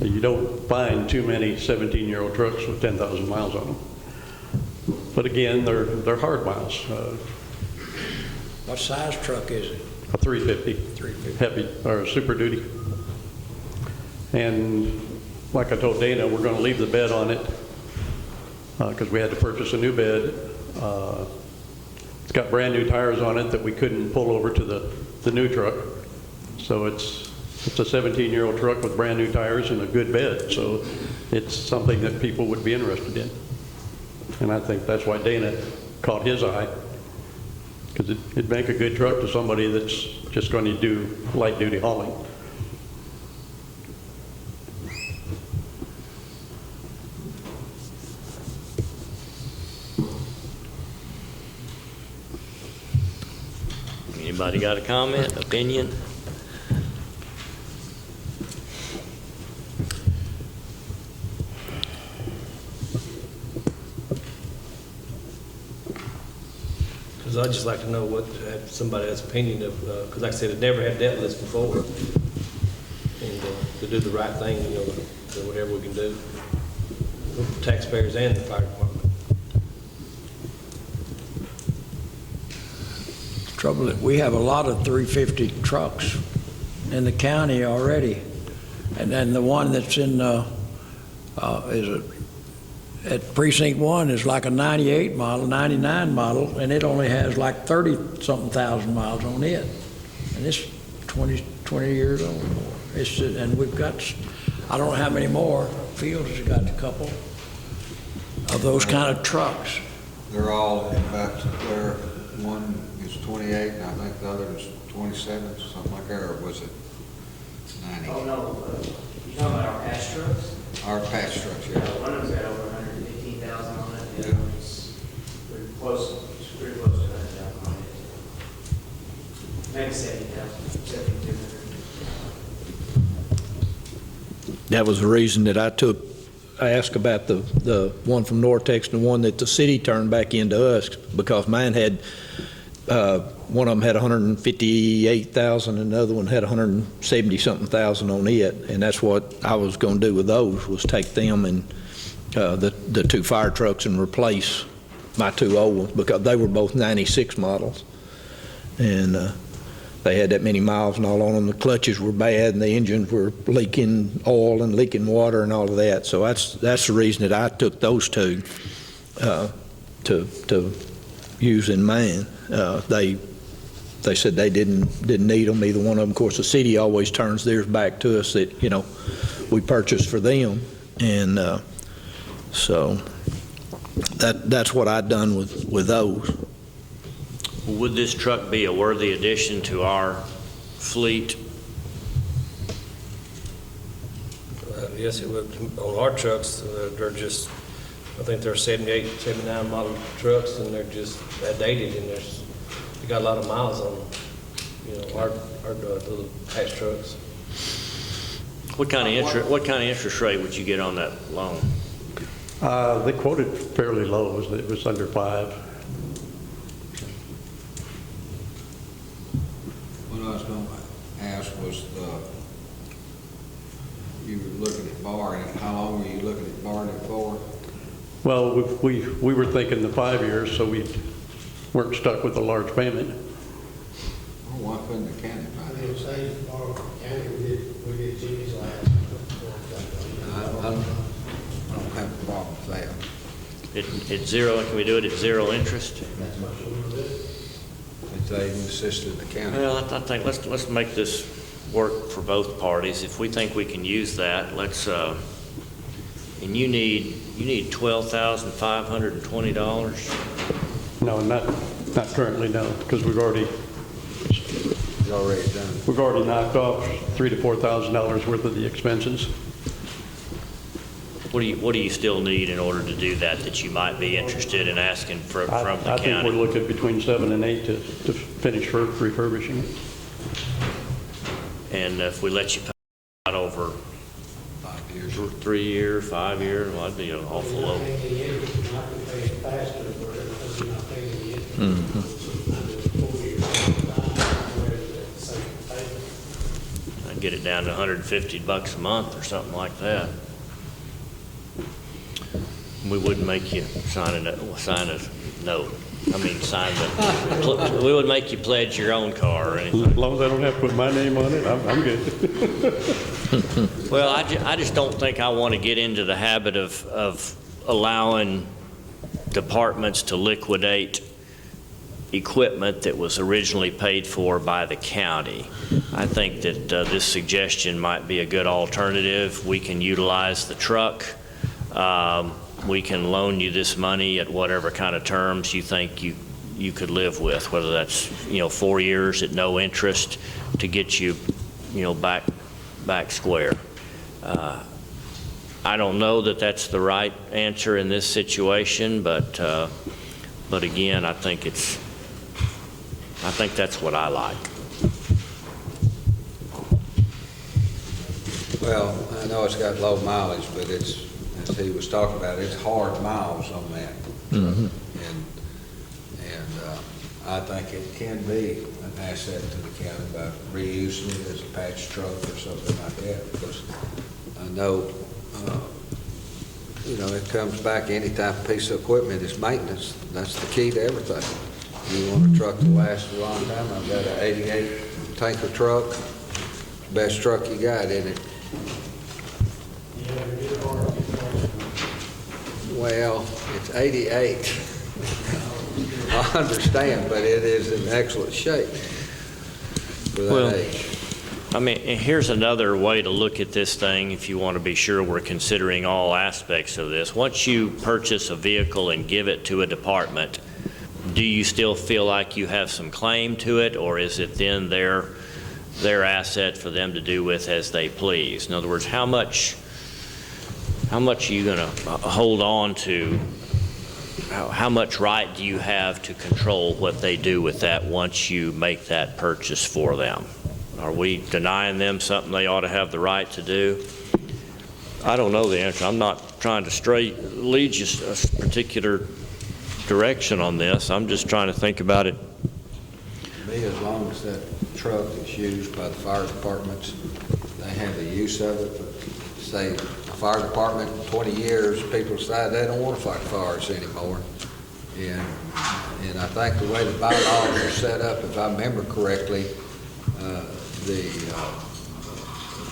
You don't find too many 17-year-old trucks with 10,000 miles on them. But again, they're hard miles. What size truck is it? A 350. 350. Heavy, or Super Duty. And like I told Dana, we're going to leave the bed on it because we had to purchase a new bed. It's got brand new tires on it that we couldn't pull over to the new truck. So it's a 17-year-old truck with brand new tires and a good bed. So it's something that people would be interested in. And I think that's why Dana caught his eye, because it'd make a good truck to somebody that's just going to do light-duty hauling. Anybody got a comment, opinion? Because I'd just like to know what somebody else's opinion of, because like I said, it never had dealt with this before. And to do the right thing, you know, do whatever we can do with the taxpayers and the fire department. Trouble is, we have a lot of 350 trucks in the county already. And then the one that's in, at Precinct 1 is like a 98 model, 99 model, and it only has like 30-something thousand miles on it. And it's 20 years old. And we've got, I don't know how many more. Fields has got a couple of those kind of trucks. They're all, in fact, one is 28, and I think the other is 27, something like that, or was it 90? Oh, no, you're talking about our patch trucks? Our patch trucks, yeah. One of them's got over 115,000 on it, the Yeah. other one's pretty close to 100,000 on it. Maybe 70,000, 7,200. That was the reason that I asked about the one from Nortex and the one that the city turned back into us, because mine had, one of them had 158,000 and the other one had 170-something thousand on it. And that's what I was going to do with those, was take them and the two fire trucks and replace my two old ones, because they were both 96 models. And they had that many miles and all on them. The clutches were bad and the engines were leaking oil and leaking water and all of that. So that's the reason that I took those two to use in mine. They said they didn't need them, either one of them. Of course, the city always turns theirs back to us that, you know, we purchased for them. And so that's what I'd done with those. Would this truck be a worthy addition to our fleet? Yes, it would. On our trucks, they're just, I think they're 78, 79 model trucks, and they're just outdated, and they got a lot of miles on them. You know, our little patch trucks. What kind of interest rate would you get on that loan? They quoted fairly low. It was under 5. What I was going to ask was, you were looking at borrowing it. How long were you looking at borrowing it for? Well, we were thinking the 5 years, so we weren't stuck with a large payment. Well, why couldn't the county I buy mean, it? say, our county, we did Jimmy's last. I don't have a problem with that. At zero, can we do it at zero interest? That's what we were doing. If they assisted the county. Well, I think let's make this work for both parties. If we think we can use that, let's. And you need $12,520. No, not currently, no, because we've already Done. We've already knocked off $3,000 to $4,000 worth of the expenses. What do you still need in order to do that you might be interested in asking from the county? I think we're looking between 7 and 8 to finish refurbishing it. And if we let you pay out over 5 years. 3 years, 5 years, well, that'd be an awful low. I think the interest, I could pay it faster, but we're not paying the interest. Mhm. Under 4 years, at the same payment. I get it down to $150 a month or something like that. We wouldn't make you sign a note. I mean, we would make you pledge your own car or anything. As long as I don't have to put my name on it, I'm good. Well, I just don't think I want to get into the habit of allowing departments to liquidate equipment that was originally paid for by the county. I think that this suggestion might be a good alternative. We can utilize the truck. We can loan you this money at whatever kind of terms you think you could live with, whether that's 4 years at no interest to get you back square. I don't know that that's the right answer in this situation, but again, I think that's what I like. Well, I know it's got low mileage, but it's, as he was talking about, it's hard miles on that. Mhm. And I think it can be an asset to the county by reusing it as a patch truck or something like that, because I know, it comes back any type of piece of equipment is maintenance. That's the key to everything. You want a truck to last a long time. I've got an 88 tanker truck, best truck you got, isn't it? Well, it's 88. I understand, but it is in excellent shape for that age. I mean, here's another way to look at this thing if you want to be sure we're considering all aspects of this. Once you purchase a vehicle and give it to a department, do you still feel like you have some claim to it, or is it then their asset for them to do with as they please? In other words, how much are you going to hold on to? How much right do you have to control what they do with that once you make that purchase for them? Are we denying them something they ought to have the right to do? I don't know the answer. I'm not trying to lead you a particular direction on this. I'm just trying to think about it. To me, as long as that truck is used by the fire departments, they have the use of it. But say a fire department in 20 years, people decide they don't want to fight fires anymore. And I think the way the bylaws are set up, if I remember correctly, the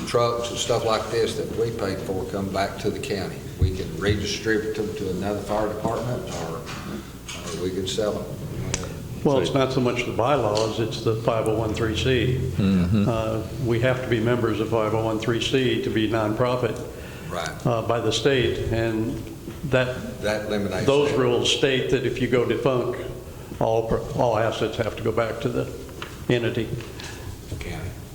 trucks and stuff like this that we paid for come back to the county. We can redistribute them to another fire department, or we can sell them. Well, it's not so much the bylaws, it's the 501(c)(3). Mhm. We have to be members of 501(c)(3) to be nonprofit Right. by the state, and that eliminates those that. rules state that if you go defunct, all assets have to go back to the entity.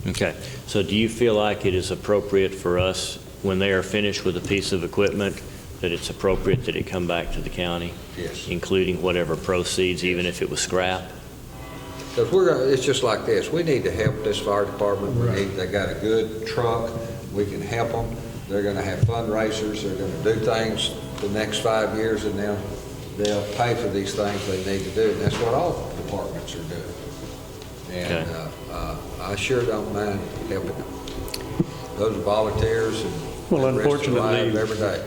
Okay. So do you feel like it is appropriate for us, when they are finished with a piece of equipment, that it's appropriate that it come back to the county? Yes. Including whatever proceeds, even if it was scrap? Because it's just like this. We need to help this fire department. They got a good truck. We can help them. They're going to have fundraisers. They're going to do things the next 5 years, and they'll pay for these things they need to do. And that's what all departments are doing. And I sure don't mind helping them. Those are volunteers, and Well, they risk their lives unfortunately, every day.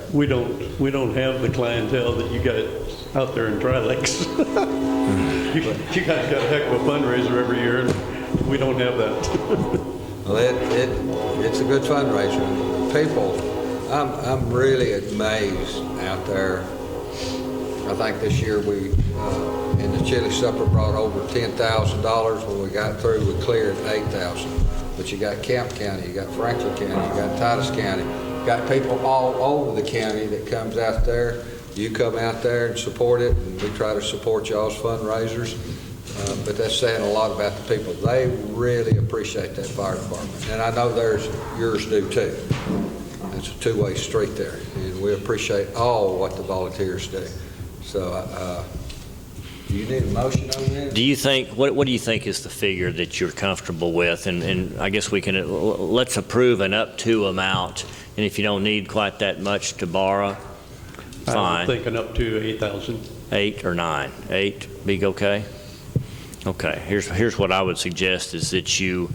we don't have the clientele that you got out there in Tri-Lakes. You guys got a heck of a fundraiser every year, and we don't have that. Well, it's a good fundraiser. People, I'm really amazed out there. I think this year we, in the chili supper, brought over $10,000. When we got through, we cleared $8,000. But you got Camp County, you got Franklin County, you got Titus County, you got people all over the county that comes out there. You come out there and support it, and we try to support y'all's fundraisers. But that's saying a lot about the people. They really appreciate that fire department. And I know yours do too. It's a two-way street there. And we appreciate all what the volunteers do. So, do you need a motion on that? Do you think, what do you think is the figure that you're comfortable with? And I guess we can, let's approve an up to amount. And if you don't need quite that much to borrow, fine. I'm thinking up to 8,000. 8 or 9? 8, be okay? Okay, here's what I would suggest is that you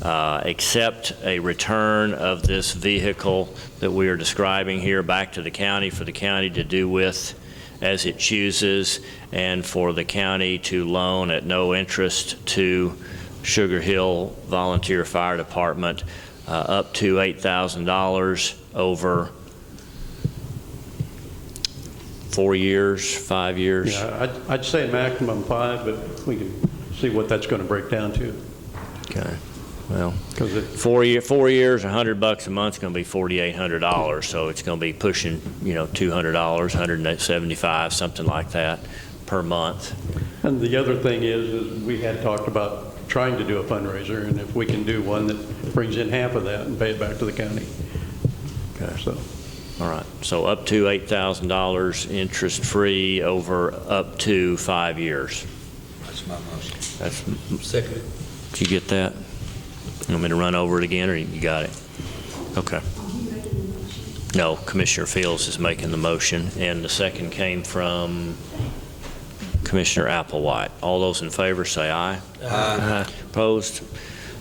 accept a return of this vehicle that we are describing here back to the county for the county to do with as it chooses, and for the county to loan at no interest to Sugar Hill Volunteer Fire Department up to $8,000 over 4 years, 5 years? Yeah, I'd say maximum 5, but we can see what that's going to break down to. Okay. Well, 'Cause 4 years, $100 a month is going to be $4,800. So it's going to be pushing, $200, $175, something like that per month. And the other thing is we had talked about trying to do a fundraiser, and if we can do one that brings in half of that and pay it back to the county. Okay. So, All right. So up to $8,000 interest-free over up to 5 years. That's my motion. That's, Second. did you get that? You want me to run over it again, or you got it? Okay. No, Commissioner Fields is making the motion, and the second came from Commissioner Applewhite. All those in favor say aye. Aye. Opposed?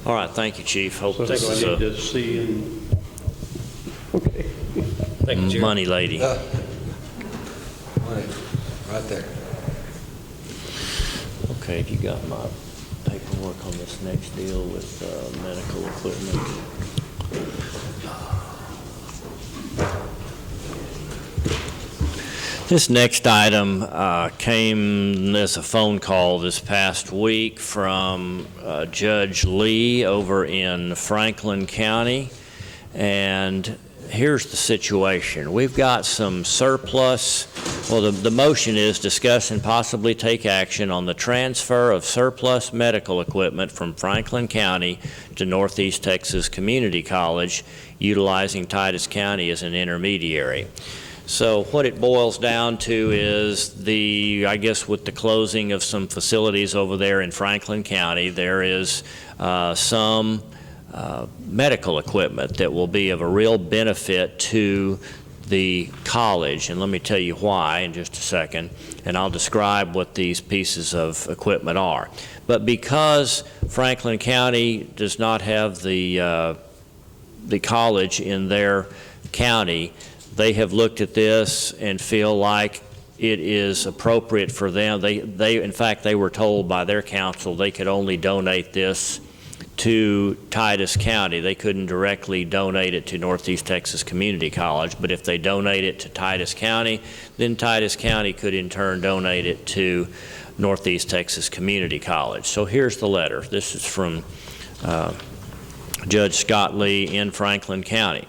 All right, thank you, Chief. Hope so this I is need a to see and, okay. money lady. Money, right there. Okay, have you got my paperwork on this next deal with medical equipment? This next item came as a phone call this past week from Judge Lee over in Franklin County. And here's the situation. We've got some surplus. Well, the motion is discuss and possibly take action on the transfer of surplus medical equipment from Franklin County to Northeast Texas Community College, utilizing Titus County as an intermediary. So what it boils down to is I guess with the closing of some facilities over there in Franklin County, there is some medical equipment that will be of a real benefit to the college, and let me tell you why in just a second, and I'll describe what these pieces of equipment are. But because Franklin County does not have the college in their county, they have looked at this and feel like it is appropriate for them. In fact, they were told by their counsel they could only donate this to Titus County. They couldn't directly donate it to Northeast Texas Community College, but if they donate it to Titus County, then Titus County could in turn donate it to Northeast Texas Community College. So here's the letter. This is from Judge Scott Lee in Franklin County.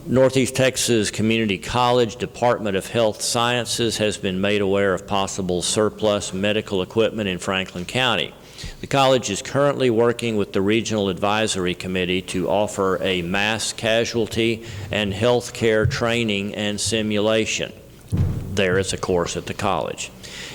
Northeast Texas Community College Department of Health Sciences has been made aware of possible surplus medical equipment in Franklin County. The college is currently working with the Regional Advisory Committee to offer a mass casualty and health care training and simulation. There is a course at the college.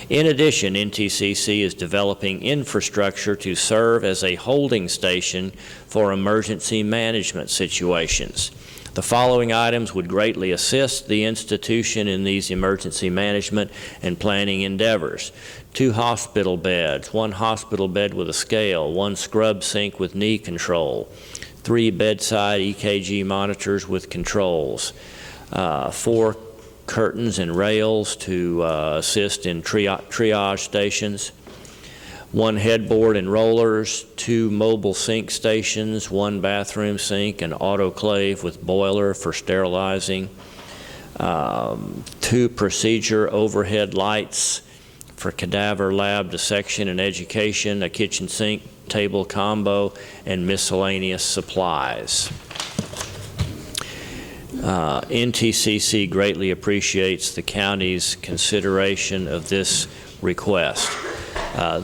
In addition, NTCC is developing infrastructure to serve as a holding station for emergency management situations. The following items would greatly assist the institution in these emergency management and planning endeavors. 2 hospital beds, 1 hospital bed with a scale, 1 scrub sink with knee control, 3 bedside EKG monitors with controls, 4 curtains and rails to assist in triage stations, 1 headboard and rollers, 2 mobile sink stations, 1 bathroom sink, an autoclave with boiler for sterilizing, 2 procedure overhead lights for cadaver lab dissection and education, a kitchen sink table combo, and miscellaneous supplies. NTCC greatly appreciates the county's consideration of this request.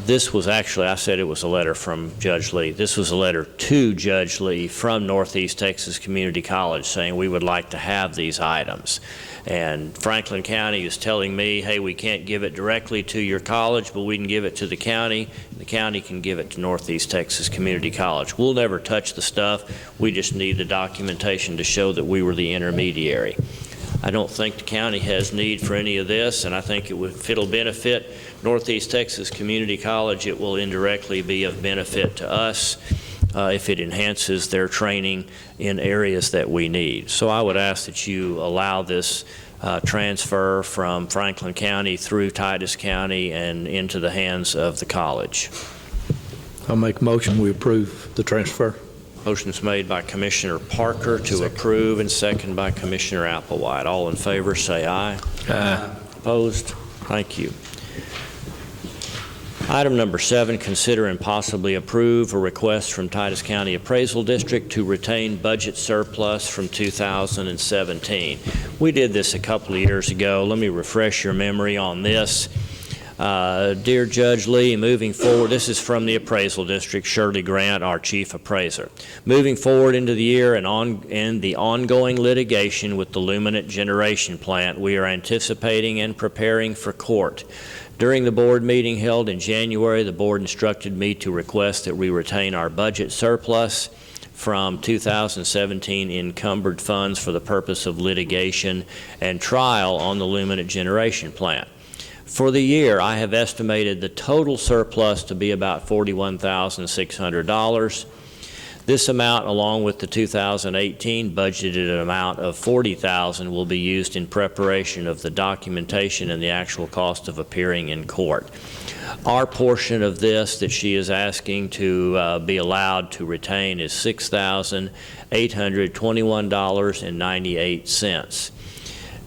This was actually, I said it was a letter from Judge Lee. This was a letter to Judge Lee from Northeast Texas Community College saying we would like to have these items. And Franklin County is telling me, hey, we can't give it directly to your college, but we can give it to the county. The county can give it to Northeast Texas Community College. We'll never touch the stuff. We just need the documentation to show that we were the intermediary. I don't think the county has need for any of this, and I think if it'll benefit Northeast Texas Community College, it will indirectly be of benefit to us. if it enhances their training in areas that we need. So I would ask that you allow this transfer from Franklin County through Titus County and into the hands of the college. I'll make a motion, we approve the transfer. Motion's made by Commissioner Parker to approve and second by Commissioner Applewhite. All in favor, say aye. Aye. Opposed? Thank you. Item number 7, consider and possibly approve a request from Titus County Appraisal District to retain budget surplus from 2017. We did this a couple of years ago. Let me refresh your memory on this. Dear Judge Lee, moving forward, this is from the Appraisal District, Shirley Grant, our Chief Appraiser. Moving forward into the year and the ongoing litigation with the Luminant Generation Plant, we are anticipating and preparing for court. During the board meeting held in January, the board instructed me to request that we retain our budget surplus from 2017 encumbered funds for the purpose of litigation and trial on the Luminant Generation Plant. For the year, I have estimated the total surplus to be about $41,600. This amount, along with the 2018 budgeted amount of $40,000, will be used in preparation of the documentation and the actual cost of appearing in court. Our portion of this that she is asking to be allowed to retain is $6,821.98.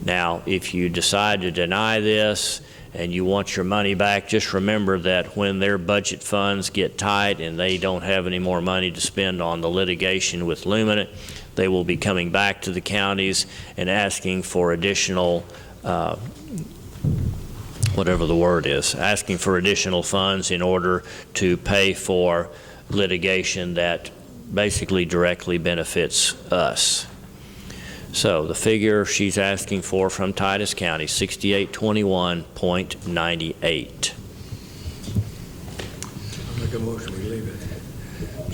Now, if you decide to deny this, and you want your money back, just remember that when their budget funds get tight and they don't have any more money to spend on the litigation with Luminant, they will be coming back to the counties and asking for additional, whatever the word is, asking for additional funds in order to pay for litigation that basically directly benefits us. So the figure she's asking for from Titus County, $6821.98. I'll make a motion, we leave it.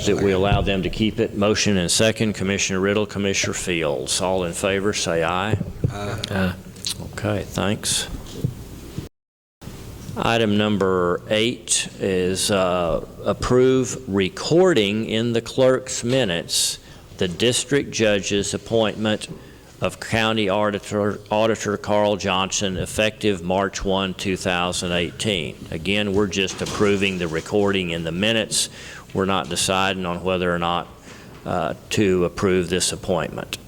That we allow them to keep it. Motion and second, Commissioner Riddle, Commissioner Fields. All in favor, say aye. Aye. Okay, thanks. Item number 8 is approve recording in the clerk's minutes the district judge's appointment of County Auditor Carl Johnson effective March 1, 2018. Again, we're just approving the recording in the minutes. We're not deciding on whether or not to approve this appointment.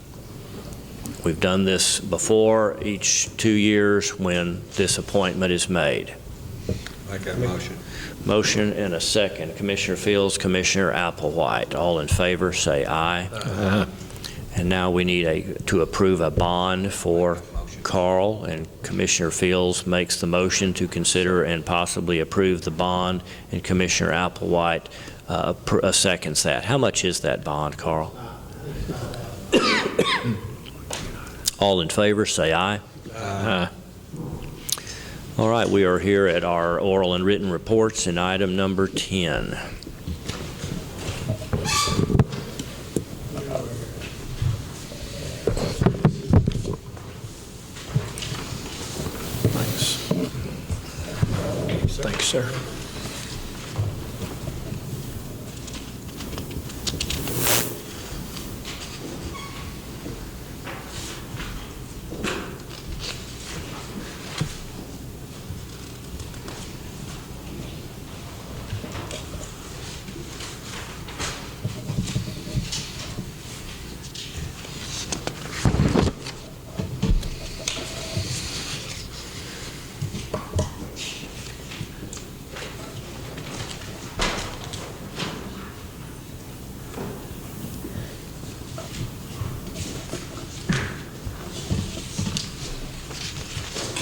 We've done this before each 2 years when this appointment is made. Make that motion. Motion and a second. Commissioner Fields, Commissioner Applewhite. All in favor, say aye. Aye. And now we need to approve a bond for Carl, and Commissioner Fields makes the motion to consider and possibly approve the bond, and Commissioner Applewhite seconds that. How much is that bond, Carl? All in favor, say aye. Aye. All right, we are here at our oral and written reports in item number 10. Thanks. Thanks, sir.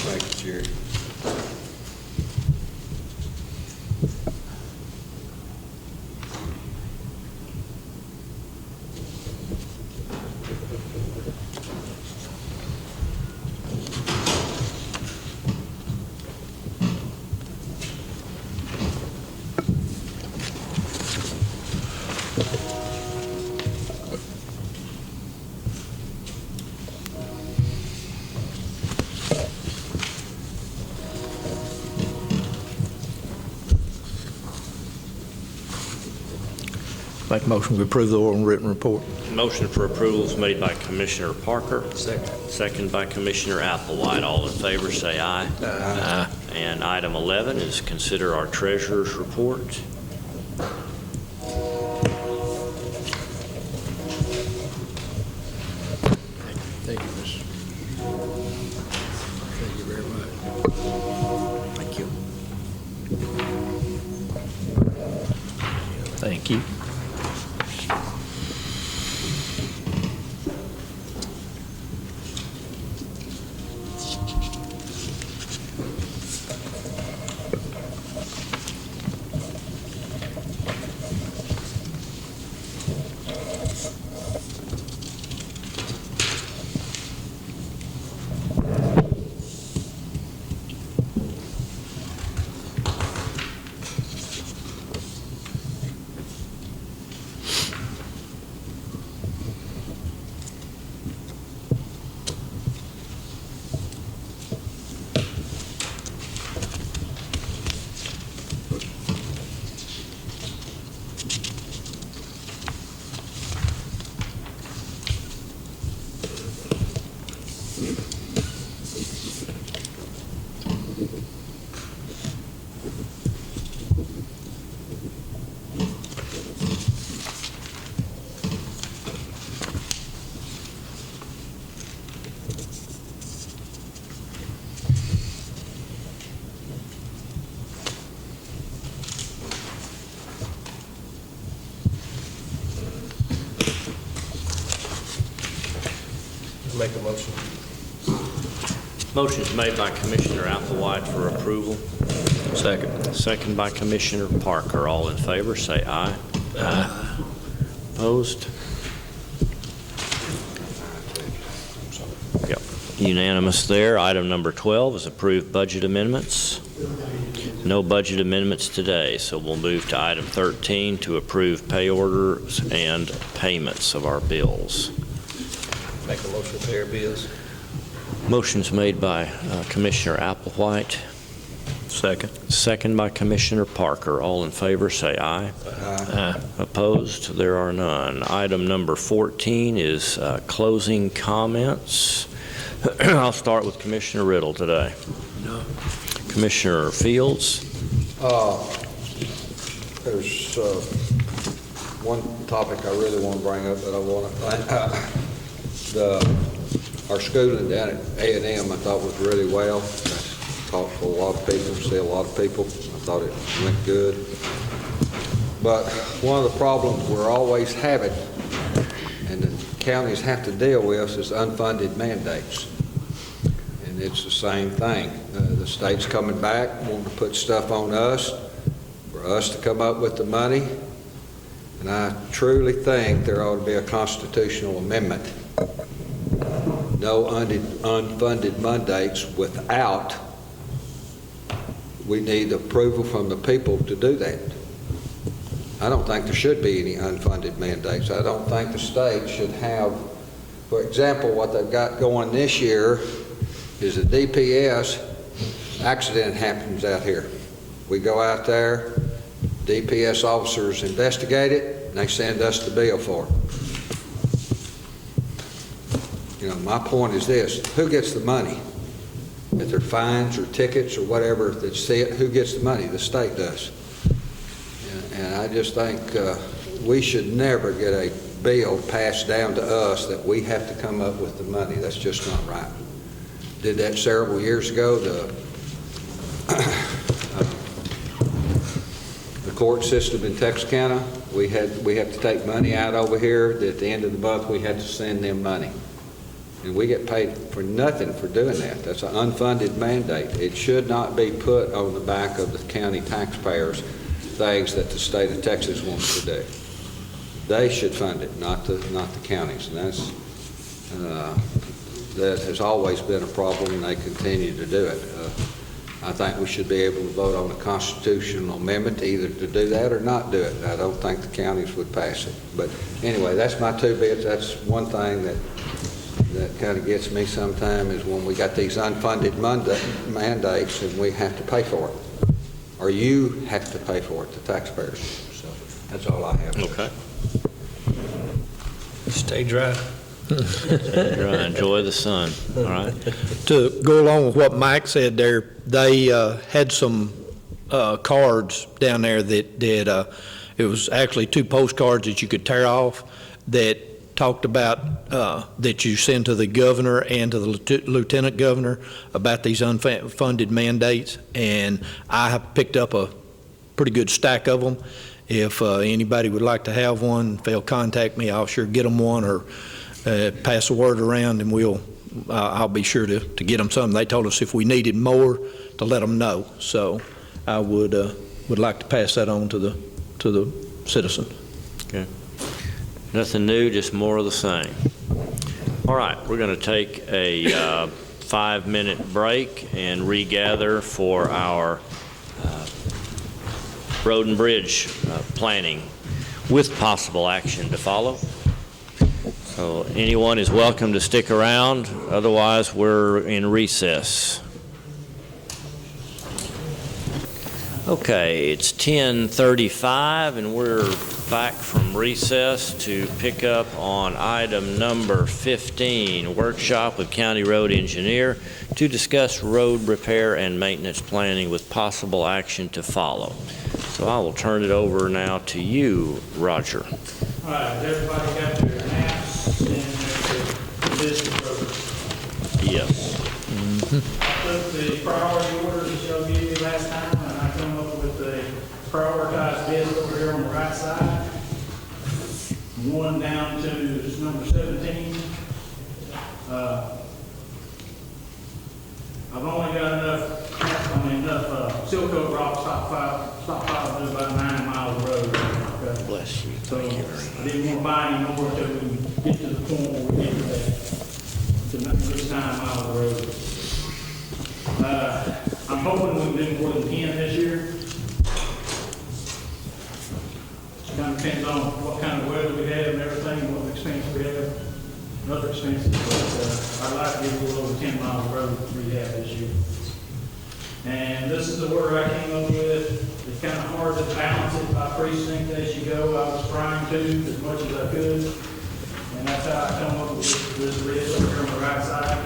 Thank you, Jerry. Make a motion to approve the oral and written report. Motion for approval is made by Commissioner Parker. Second by Commissioner Applewhite. All in favor, say aye. Aye. And item 11 is consider our treasurer's report. Thank you, miss. Thank you very much. Thank you. Thank you. Make a motion. Motion is made by Commissioner Applewhite for approval. Second. Second by Commissioner Parker. All in favor, say aye. Aye. Opposed? Yep. Unanimous there. Item number 12 is approved budget amendments. No budget amendments today, so we'll move to item 13 to approve pay orders and payments of our bills. Make a motion to pay our bills. Motion's made by Commissioner Applewhite. Second. Second by Commissioner Parker. All in favor, say aye. Aye. Opposed? There are none. Item number 14 is closing comments. I'll start with Commissioner Riddle today. No. Commissioner Fields. There's one topic I really want to bring up that I want to our schooling down at A&M I thought was really well. I talked to a lot of people, see a lot of people. I thought it went good. But one of the problems we're always having, and the counties have to deal with, is unfunded mandates. And it's the same thing. The state's coming back, wanting to put stuff on us, for us to come up with the money. And I truly think there ought to be a constitutional amendment. No unfunded mandates without, we need approval from the people to do that. I don't think there should be any unfunded mandates. I don't think the state should have, for example, what they've got going this year is a DPS accident happens out here. We go out there, DPS officers investigate it, and they send us the bill for it. You know, my point is this: who gets the money? If they're fines or tickets or whatever that's set, who gets the money? The state does. And I just think we should never get a bill passed down to us that we have to come up with the money. That's just not right. Did that several years ago. The court system in Titus County, we have to take money out over here. At the end of the month, we had to send them money. And we get paid for nothing for doing that. That's an unfunded mandate. It should not be put on the back of the county taxpayers, things that the state of Texas wants to do. They should fund it, not the counties. And that's, that has always been a problem, and they continue to do it. I think we should be able to vote on a constitutional amendment either to do that or not do it. I don't think the counties would pass it. But anyway, that's my two bits. That's one thing that kind of gets me sometime, is when we got these unfunded mandates and we have to pay for it. Or you have to pay for it, the taxpayers. So that's all I have. Okay. Stay dry. Enjoy the sun, all right? To go along with what Mike said there, they had some cards down there that it was actually 2 postcards that you could tear off that talked about, that you send to the governor and to the lieutenant governor about these unfunded mandates, and I have picked up a pretty good stack of them. If anybody would like to have one, if they'll contact me, I'll sure get them one, or pass the word around, and I'll be sure to get them some. They told us if we needed more, to let them know. So I would like to pass that on to the citizen. Okay. Nothing new, just more of the same. All right, we're going to take a 5-minute break and regather for our road and bridge planning with possible action to follow. So anyone is welcome to stick around. Otherwise, we're in recess. Okay, it's 10:35 and we're back from recess to pick up on item number 15, workshop with County Road Engineer to discuss road repair and maintenance planning with possible action to follow. So I will turn it over now to you, Roger. All right, has everybody got their maps and their position program? Yes. I took the priority orders that y'all gave me last time, and I come up with the prioritized bids over here on the right side. One down to number 17. I've only got enough seal coat rock stockpile to do about 9 miles of road. Okay? Bless you. So I didn't want to buy any more until we can get to the point where we get to that. To this 9 miles of road. I'm hoping we can do more than 10 this year. Kind of depends on what kind of weather we have and everything, what expense we have, and other expenses. But I'd like to get a little over 10 miles of road rehab this year. And this is the order I came up with. It's kind of hard to balance it by precinct as you go. I was trying to as much as I could. And that's how I come up with this list over here on the right side.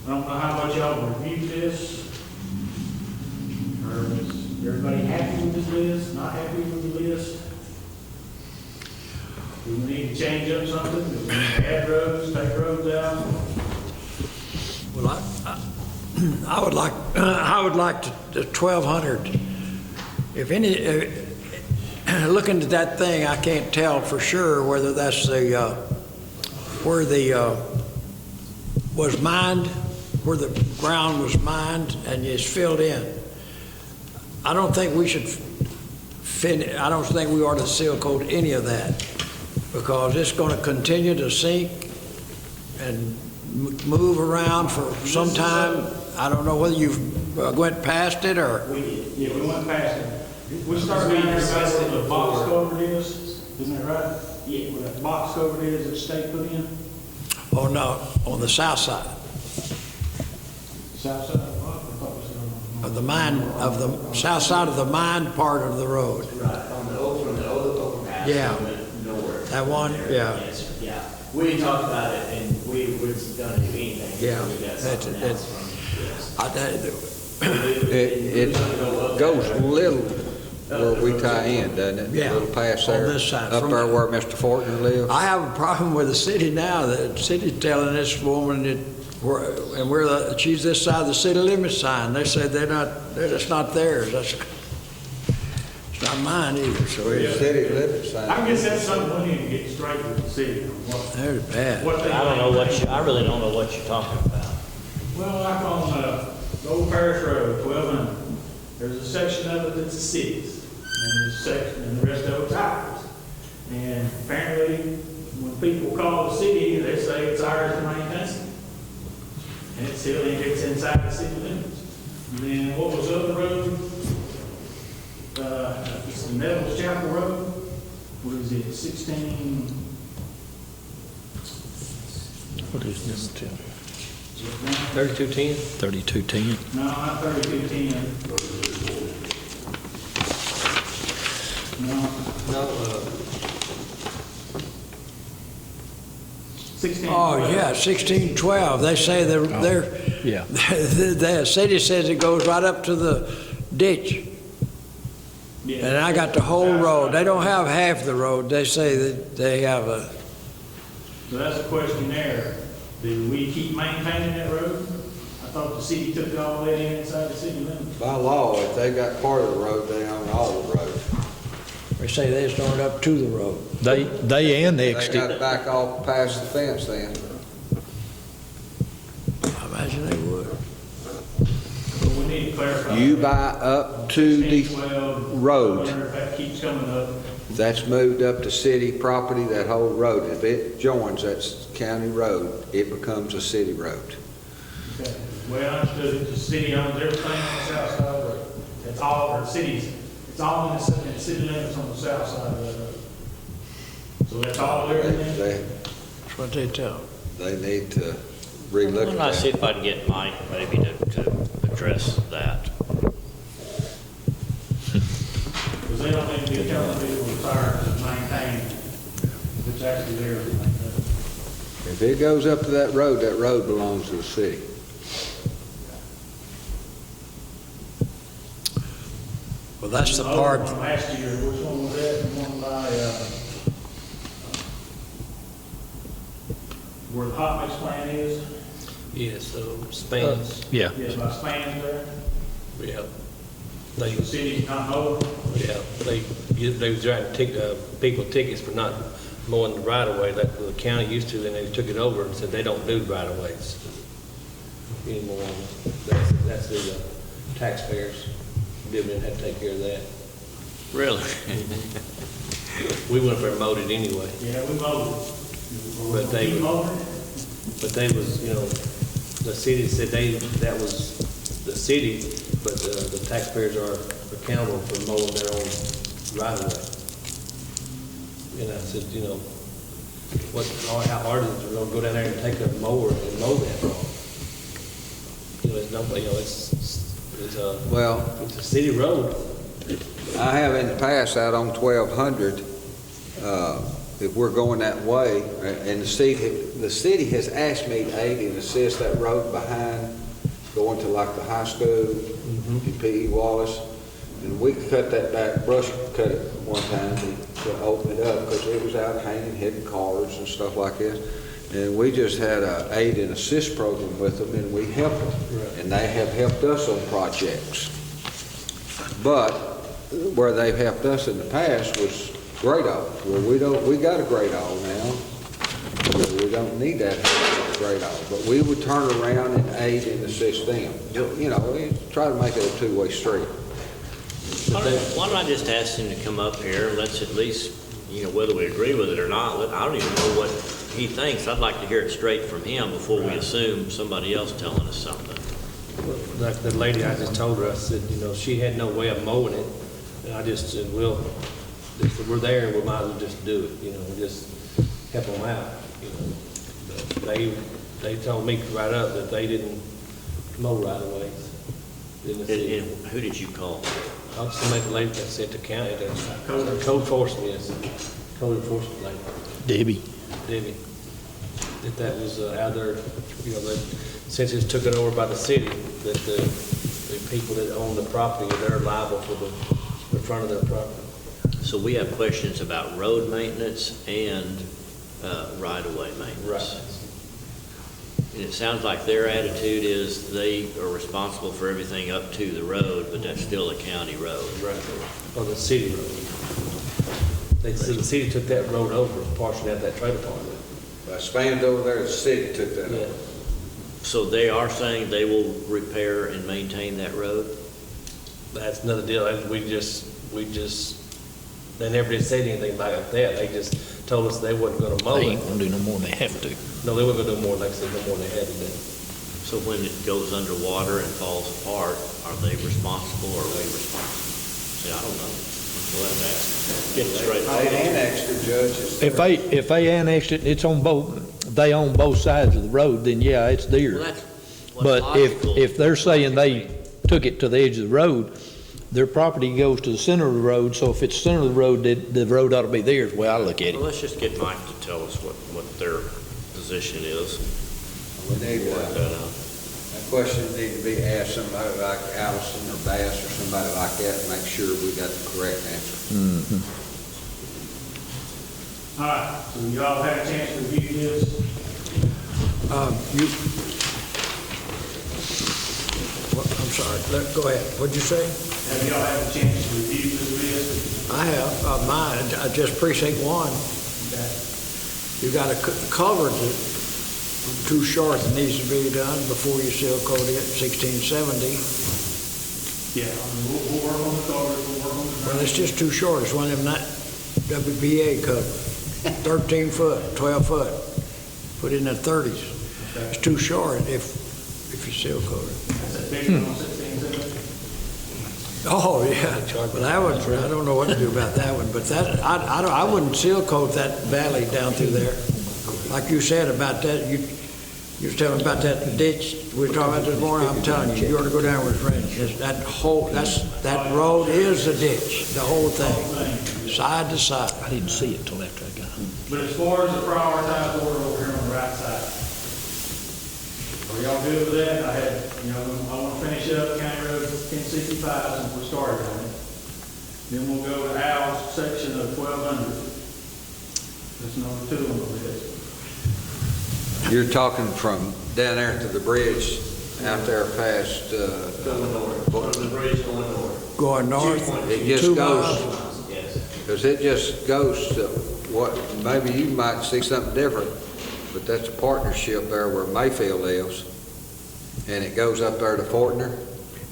I don't know how much y'all reviewed this. Or is everybody happy with this list? Not happy with the list? Do we need to change up something? Do we need to add roads, take roads out? Well, I would like the 1,200. If any, looking at that thing, I can't tell for sure whether that's where was mined, where the ground was mined and is filled in. I don't think we should I don't think we ought to seal coat any of that, because it's going to continue to sink and move around for some time. I don't know whether you've went past it or. We went past it. We started down there where the box culvert is, isn't that right? Yeah. Where that box culvert is that the state put in? Oh, no, on the south side. South side of what? I thought it was Of the mine, of the south side of the mine part of the road. Right, from the overpass. Yeah. Nowhere. That one, yeah. Yes, yeah. We talked about it and we weren't gonna do anything. Yeah. We got something else from, yes. It goes a little where we tie in, doesn't it? Yeah, A little past on there, this side. up From there the- where Mr. Fortner lives. I have a problem with the city now. The city's telling this woman that she's this side of the city limit sign. They say that's not theirs. It's not mine either. So The city limit sign. I guess that's something we need to get straight with the city. on what- they're bad. what they I don't know think. I really don't know what you're talking about. Well, like on the Old Parish Road, 1200, there's a section of it that's the city's, and there's a section, and the rest of it's ours. And apparently, when people call the city, they say it's ours to maintain. And it still gets inside the city limits. And then what was the other road? It's the Neville's Chapel Road. What is it, 16? What is number 10? 3210? 3210. No, not 3210. No. No, 16. Oh, yeah, 1612. They say they're, Yeah. the city says it goes right up to the ditch. Yeah. And I got the whole road. They don't have half the road. They say that they have a, So that's the question there. Do we keep maintaining that road? I thought the city took it all the way in inside the city limits. By law, if they got part of the road, they own all the road. they say they just own it up to the road. They They annexed got it. to back off past the fence then. I imagine they would. But we need to clarify. You buy up to the 1612, road. I wonder if that keeps coming up. That's moved up to city property, that whole road. If it joins that county road, it becomes a city road. Okay. Well, I understood it, the city owns everything on the south side of the road. It's all, or cities, it's all in the city limits on the south side of the road. So that's all there is. That's what they tell. They need to Why relook don't I at see that. if I can get Mike maybe to address that? Because they don't need to be telling people to fire to maintain, it's actually theirs to maintain. If it goes up to that road belongs to the city. Well, that's the other part, one last year, which one was that? The one by, where the hot mix plant is? yeah, so spans, Yeah. Yes, by Spans there. yeah. The They, city's not mowing. yeah, they was writing people tickets for not mowing the right of way that the county used to, and they took it over and said they don't do right of ways anymore. That's the taxpayers' dividend, have to take care of that. Really? We went up there and mowed it anyway, Yeah, we mowed it. But they Keep would- mowing it? but they was, the city said that was the city, but the taxpayers are accountable for mowing their own right of way. And I said, how hard is it to go down there and take a mower and mow that wrong? It's nobody, Well, it's a city road. I have in the past out on 1200, if we're going that way, and the city has asked me to aid and assist that road behind, going to like the high school, P.E. Wallace, and we could cut that back, brush cut it one time to open it up, because it was out hanging, hitting cars and stuff like this. And we just had a aid and assist program with them, and we helped them. Right. And they have helped us on projects. But where they've helped us in the past was Grado. Well, we got a Grado now. We don't need that Grado. But we would turn around and aid and assist them. We try to make it a two-way street. Why don't I just ask him to come up here, and let's at least, whether we agree with it or not, I don't even know what he thinks. I'd like to hear it straight from him before we assume somebody else telling us something. Like the lady, I just told her, I said, she had no way of mowing it. And I just said, if we're there, we might as well just do it, just help them out, But they told me right up that they didn't mow right of ways. And who did you call? I'll just make the lady that said the county, code enforcement, yes, code enforcement lady, Debbie. Debbie, that was out there, that since it's took it over by the city, that the people that own the property, they're liable for the front of their property. So we have questions about road maintenance and right-of-way maintenance. Right. And it sounds like their attitude is they are responsible for everything up to the road, but that's still a county road. Right. Or the city road. They said the city took that road over, partially out that trailer park. Spanned over there, the city took that Yeah. over. So they are saying they will repair and maintain that road? That's another deal. They never did say anything like that. They just told us they wasn't gonna mow They it. ain't gonna do no more than they have to. No, they weren't gonna do more, like I said, no more than they had to do. So when it goes underwater and falls apart, are they responsible or are we responsible? See, I don't know. We'll have to ask. Get it straight. They annexed the judges. If they annexed it, it's on they own both sides of the road, then yeah, it's Well, theirs. that's what's But logical. if they're saying they took it to the edge of the road, their property goes to the center of the road, so if it's center of the road, the road ought to be theirs, the way I look at Well, it. let's just get Mike to tell us what their position is. We need, Work that out. that question need to be asked somebody like Allison or Bass or somebody like that, to make sure we got the correct answer. All right, so y'all had a chance to review this? I'm sorry, go ahead. What'd you say? Have y'all had a chance to review this list? I have, mine, just precinct 1. Okay. You got a culvert that's too short that needs to be done before you seal coat it, 1670. Yeah, I mean, we'll work on the covers, we'll work on the. Well, it's just too short. It's one of them not WBA covers. 13 foot, 12 foot. Put it in the 30s. It's too short if you seal coat it. That's a big one on 1670. Oh, yeah. Well, that one, I don't know what to do about that one, but that, I wouldn't seal coat that valley down through there. Like you said about that, you were telling about that ditch we were talking about this morning. I'm telling you, you ought to go down with friends. That road is a ditch, the whole thing, side to side. I didn't see it till after I got home. But as far as the prioritized order over here on the right side, are y'all good with that? I want to finish up County Road 1065 since we started on it. Then we'll go to Al's section of 1200. That's number 2 on the list. You're talking from down there to the bridge, out there past, Going north, from the bridge going north. Going north, it just 2 goes, miles. Yes. because it just goes to what, maybe you might see something different, but that's a partnership there where Mayfield lives, and it goes up there to Fortner,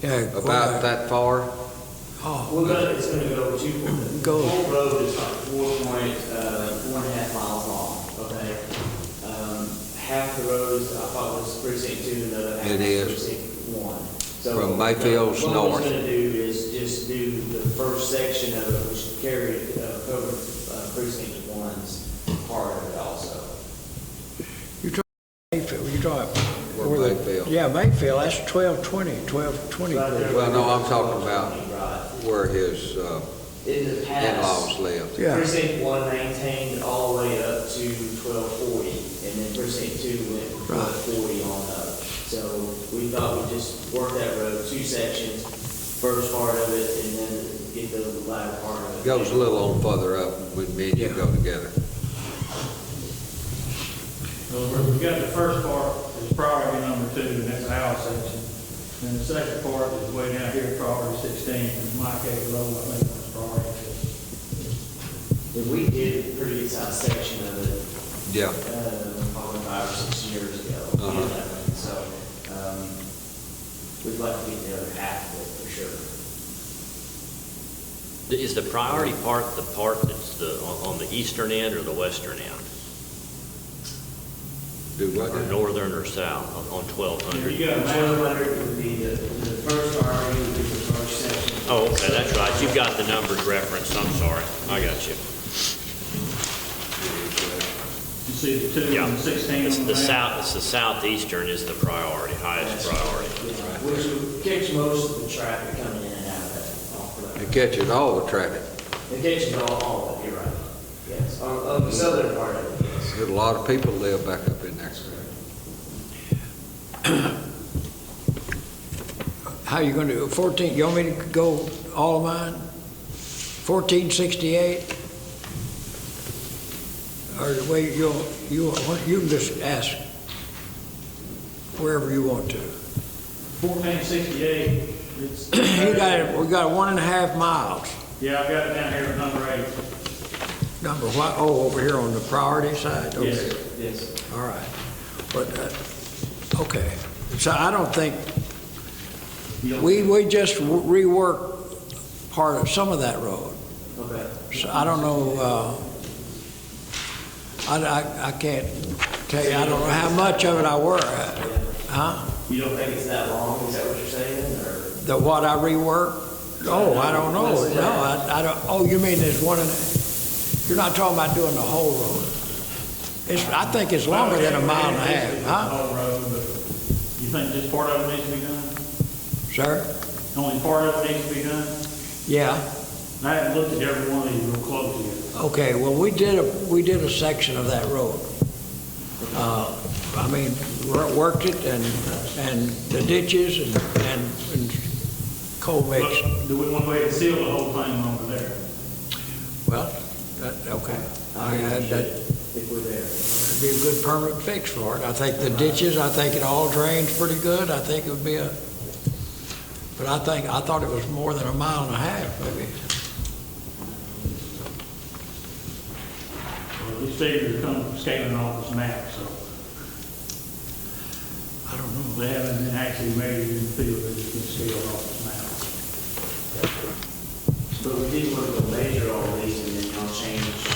Yeah, about that far. Oh, It's gonna go to, the Go. whole road is like 4.5 miles long, okay? Half the road is, I thought was precinct 2, and the other half It is is. precinct 1. So, From Mayfield's What north. we're gonna do is just do the first section of it, which carried, covered precinct 1's part of it also. Mayfield, you talking? Where Mayfield. Yeah, Mayfield, that's 1220. Right there. Well, no, I'm talking about Right. where his In the past. in-laws lived. Yeah. Precinct 1 maintained all the way up to 1240, and then precinct 2 went from Right. 1240 on up. So we thought we'd just work that road, 2 sections, first part of it, and then get the latter part of it. Goes a little on further up when me and you go together. So we've got the first part is priority number 2, and that's our section. And the second part is way down here, priority 16, and Mike A. Lowe, I think, was priority. And we did a pretty good sized section of it, Yeah. probably 5 or 6 years ago. Uh-huh. So, we'd like to get the other half of it for sure. Is the priority part the part that's on the eastern end or the western end? Do what? Or northern or south on 1200? You got a map. 1200 would be the first priority, would be the first section. Oh, okay, that's right. You've got the numbers referenced. I'm sorry. I got you. You see the 2 Yeah. and 16 It's on the the map? south, it's the southeastern is the priority, highest priority. Yeah, which would catch most of the traffic coming in and out of that, off of that. It catches all the traffic. It catches all of it, you're right. Yes, on the southern part of it, yes. There's a lot of people live back up in there. How you gonna do, 14, you want me to go all of mine? 1468? Or the way you can just ask wherever you want to. 1468, it's. You got it, we got 1.5 miles. Yeah, I've got it down here at number 8. Number what, oh, over here on the priority side? Okay. Yes. Yes. All right, but, okay, so I don't think, we just reworked part of, some of that road. Okay. So I don't know, I can't tell you, I don't know how much of it I work, huh? You don't think it's that long, is that what you're saying, or? The what I reworked? Oh, I don't know, no, I don't, oh, you mean there's you're not talking about doing the whole road? I think it's longer than 1.5 miles, The huh? whole road, but you think just part of it needs to be done? Sir? Only part of it needs to be done? Yeah, I haven't looked at every one of these real close yet. okay, well, we did a section of that road. I mean, worked it and the ditches and coal mix. But do we want to go ahead and seal the whole thing over there? Well, okay. That'd If we're there. be a good permanent fix for it. I think the ditches, I think it all drains pretty good. I think it would be but I thought it was more than a mile and a half, maybe. Well, these figures come scaling off this map, so I don't know. they haven't been actually measured in the field, they just been scaled off this map. But we did want to go measure all these and then y'all change,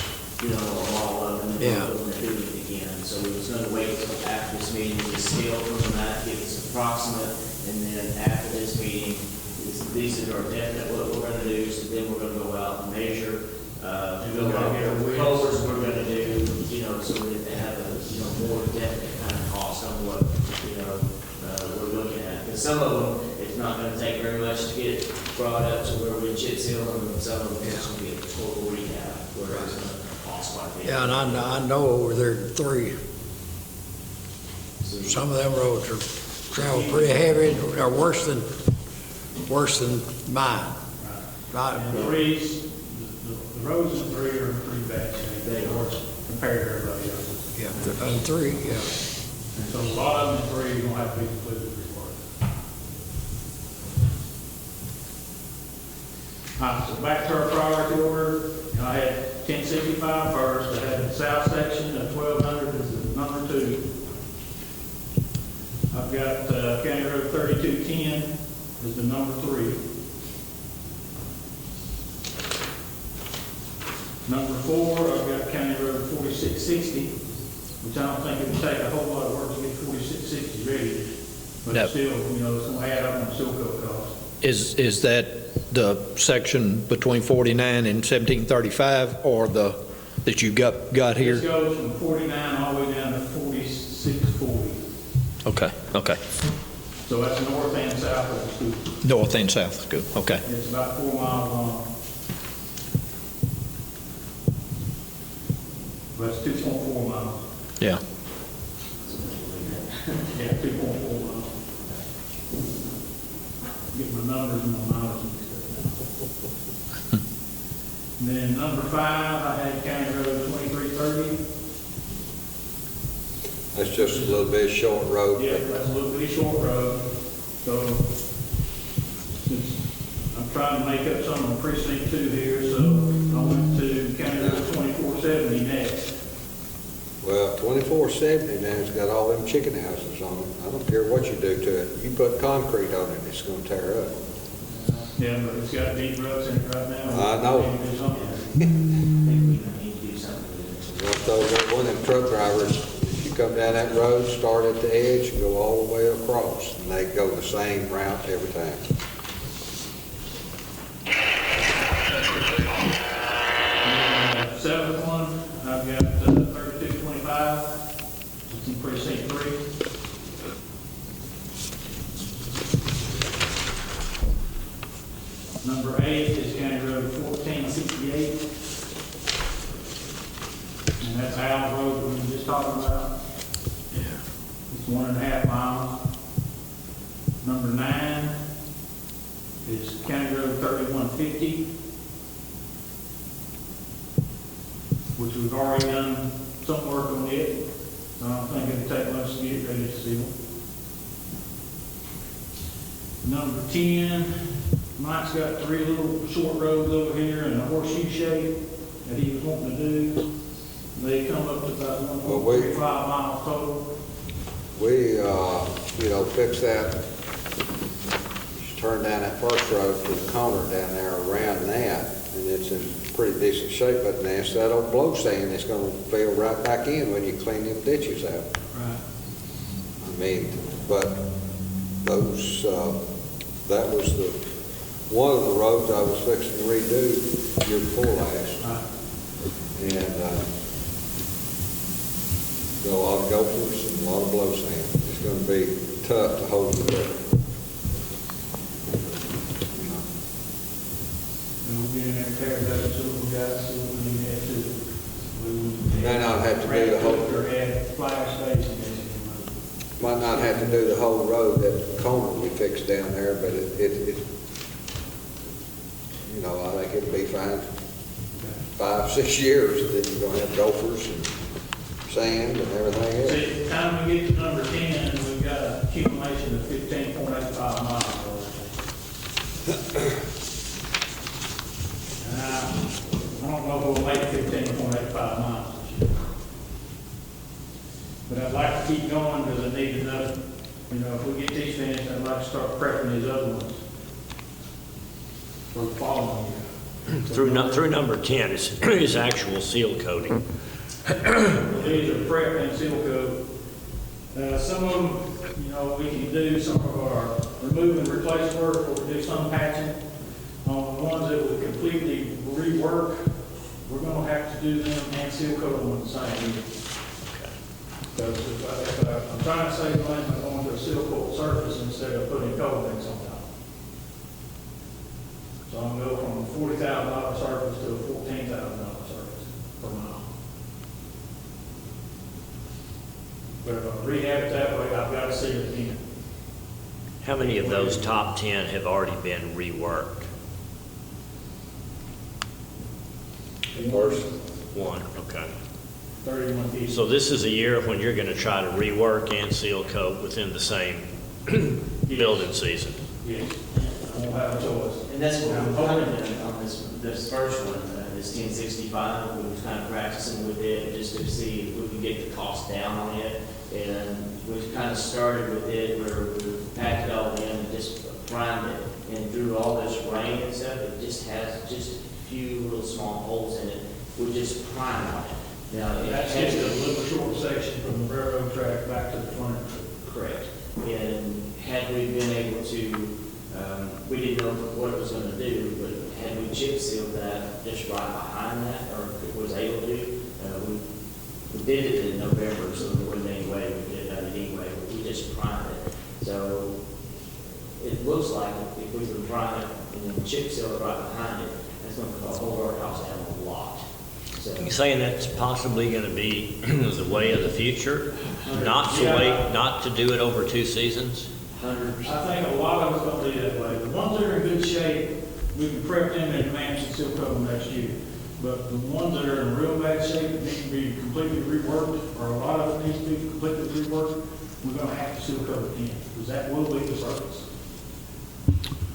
all of them. Yeah. And we're going to do it again. So we was going to wait until after this meeting to scale from that, give us approximate, and then after this meeting, these are our definite what we're going to do. So then we're going to go out and measure, we're gonna get a width. colors we're going to do, so that they have a, more definite kind of cost on what, we're looking at. Because some of them, it's not going to take very much to get brought up to where we chip seal them, and some of them just going to get a total rehab, where it's going to cost quite a bit. Yeah, and I know over there three, some of them roads are travel pretty heavy, or worse than mine. And the threes, the roads in three are in pretty bad shape, they are compared to everybody else. Yeah, and three, yeah. And so a lot of them in three are going to have to be completely reworked. All right, so back to our priority order. I had 1065 first. I had the south section of 1200 as the number 2. I've got County Road 3210 as the number 3. Number 4, I've got County Road 4660, which I don't think it would take a whole lot of work to get 4660 ready. But No. still, it's going to add up on the seal coat cost. Is that the section between 49 and 1735, or that you got here? This goes from 49 all the way down to 4640. Okay. So that's north and south of the school. North and south, good, okay. It's about 4 miles long. But it's 2.4 miles. Yeah. Yeah, 2.4 miles. Get my numbers and my miles mixed up. And then number 5, I had County Road 2330. That's just a little bit short road. Yeah, that's a little bitty short road. So, since I'm trying to make up some of the precinct 2 here, so I went to County Road 2470 next. Well, 2470 now has got all them chicken houses on it. I don't care what you do to it. You put concrete on it, it's gonna tear up. Yeah, but it's got deep ruts in it right now. I know. We need to do something. I think we need to do something with it. One of them truck drivers, you come down that road, start at the edge, and go all the way across, and they go the same route every time. And the 7th one, I've got 3225. It's in precinct 3. Number 8 is County Road 1468. And that's Al Road that we were just talking about. Yeah. It's 1.5 miles. Number 9 is County Road 3150, which we've already done some work on it. I don't think it'll take much to get it ready to seal. Number 10, Mike's got 3 little short roads over here in a horseshoe shape that he was wanting to do. They come up to about 1.35 miles total. We, fix that. You turn down that first road to the corner down there around that, and it's in pretty decent shape, but now that old blow sand, it's gonna fill right back in when you clean them ditches out. Right. I mean, but those, that was one of the roads I was fixing to redo year before last. Right. And, a lot of gophers and a lot of blow sand. It's gonna be tough to hold it up. not have to do the whole road, that corner we fixed down there, but it you know, I think it'll be fine 5, 6 years, then you're gonna have gophers and sand and everything else. See, by the time we get to number 10, we've got an accumulation of 15.85 miles. I don't know if we'll make 15.85 miles this year. But I'd like to keep going because I need to know, you know, if we get these finished, I'd like to start prepping these other ones for the following year. Through number 10 is actual seal coating. These are prep and seal coat. Some of them, you know, we can do some of our remove and replace work, or do some patching. On the ones that we completely rework, we're gonna have to do them and seal coat them on the same year. Because if I'm trying to save money, I'm going to a seal coat surface instead of putting coat mix on top. So I'm gonna go from a $40,000 surface to a $14,000 surface per mile. But if I rehab it that way, I've got to seal it again. How many of those top 10 have already been reworked? First, One, okay. 31 feet. So this is a year when you're going to try to rework and seal coat within the same building season. Yes, I won't have a choice. And that's what we're kind of doing on this first one, this 1065. We was kind of practicing with it just to see if we could get the cost down on it. And we kind of started with it where we packed it all in and just primed it. And through all this rain and stuff, it just has just a few little small holes in it. We just prime on it. Now, That's just a little short section from the railroad track back to the front. Correct. And had we been able to, we didn't know what it was going to do, but had we chip sealed that just right behind that, or was able to, we did it in November, so there wasn't any way we could have done it anyway, but we just primed it. So it looks like if we would prime it and then chip seal it right behind it, that's going to hold our cost down a lot. So, You're saying that's possibly going to be the way of the future? Not to do it over 2 seasons? 100%. I think a lot of it's going to be that way. The ones that are in good shape, we can prep them in advance and seal coat them next year. But the ones that are in real bad shape that need to be completely reworked, or a lot of it needs to be completely reworked, we're going to have to seal coat again, because that will be the surface.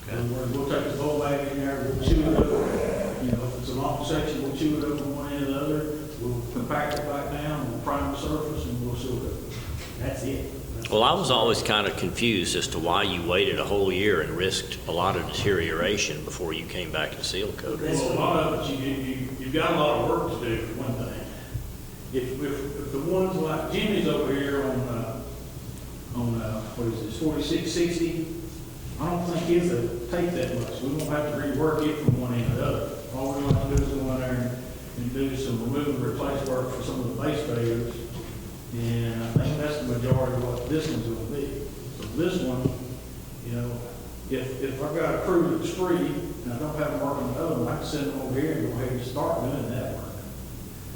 In other words, we'll take the bowl bag in there, we'll chew it over. You know, if it's a long section, we'll chew it over one end or the other. We'll compact it back down, we'll prime the surface, and we'll seal it. That's it. Well, I was always kind of confused as to why you waited a whole year and risked a lot of deterioration before you came back and seal coated. Well, a lot of it, you've got a lot of work to do, for one thing. If the ones like Jimmy's over here on what is this, 4660, I don't think it'll take that much. We won't have to rework it from one end to the other. All we're going to do is go in there and do some remove and replace work for some of the base failures. And I think that's the majority of what this one's going to be. So this one, you know, if I've got a crew that's free and I don't have them working the other one, I can send them over here and go ahead and start doing that work.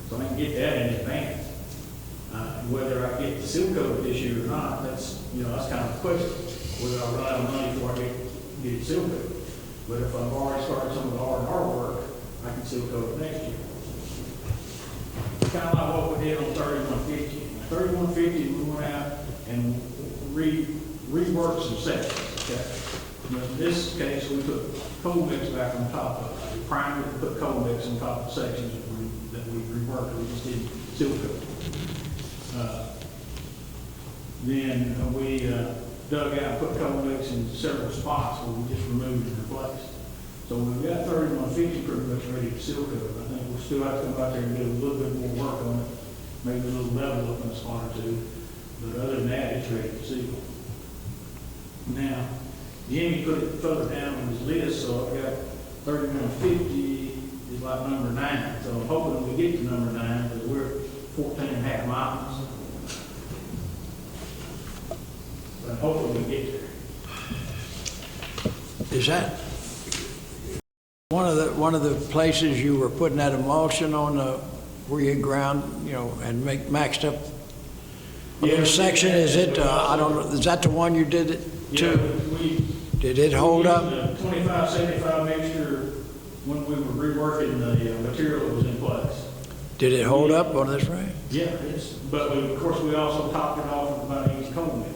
So I can get that in advance. Whether I get the seal coat this year or not, that's, you know, that's kind of a question. Whether I run out of money before I get it seal coat. But if I've already started some of the R&R work, I can seal coat it next year. Kind of like what we did on 3150. 3150, we went out and reworked some sections, okay? But in this case, we put coal mix back on top of it. We primed it and put coal mix on top of sections that we reworked. We just didn't seal coat. Then we dug out and put coal mix in several spots where we just removed and replaced. So we've got 3150 pretty much ready to seal coat. I think we'll still have to come out there and do a little bit more work on it. Maybe a little level up in a spot or two, but other than that, it's ready to seal. Now, Jimmy put it further down on his list, so I've got 3150 is like number 9. So I'm hoping we get to number 9, because we're 14.5 miles. But hopefully we get there. Is that one of the places you were putting that emulsion on where you ground, you know, and maxed up Little section, is it, I don't know, is that the one you did it Yeah, to? we. Did it hold up? We used a 25-75 mixture when we were reworking the material that was in place. Did it hold up on this rain? Yeah, but of course, we also topped it off with about an inch coal mix.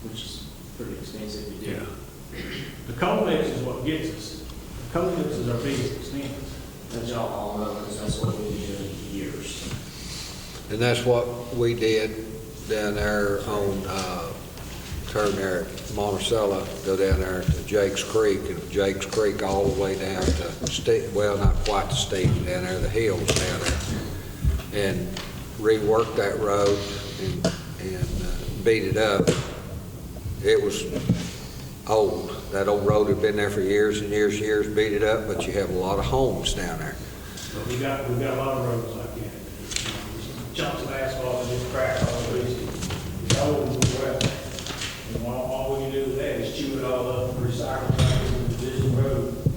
Which is pretty expensive to do. The coal mix is what gets us. The coal mix is our biggest expense. But y'all all know, because that's what we've been doing for years. And that's what we did down there on, turn there at Monticello, go down there to Jake's Creek, and Jake's Creek all the way down to, well, not quite to Steve, down there, the hills down there, and reworked that road and beat it up. It was old. That old road had been there for years and years and years, beat it up, but you have a lot of homes down there. But we got a lot of roads like that. Chunks of asphalt that just crack all the way. It's old and well. And all we can do with that is chew it all up and recycle it back into the division road.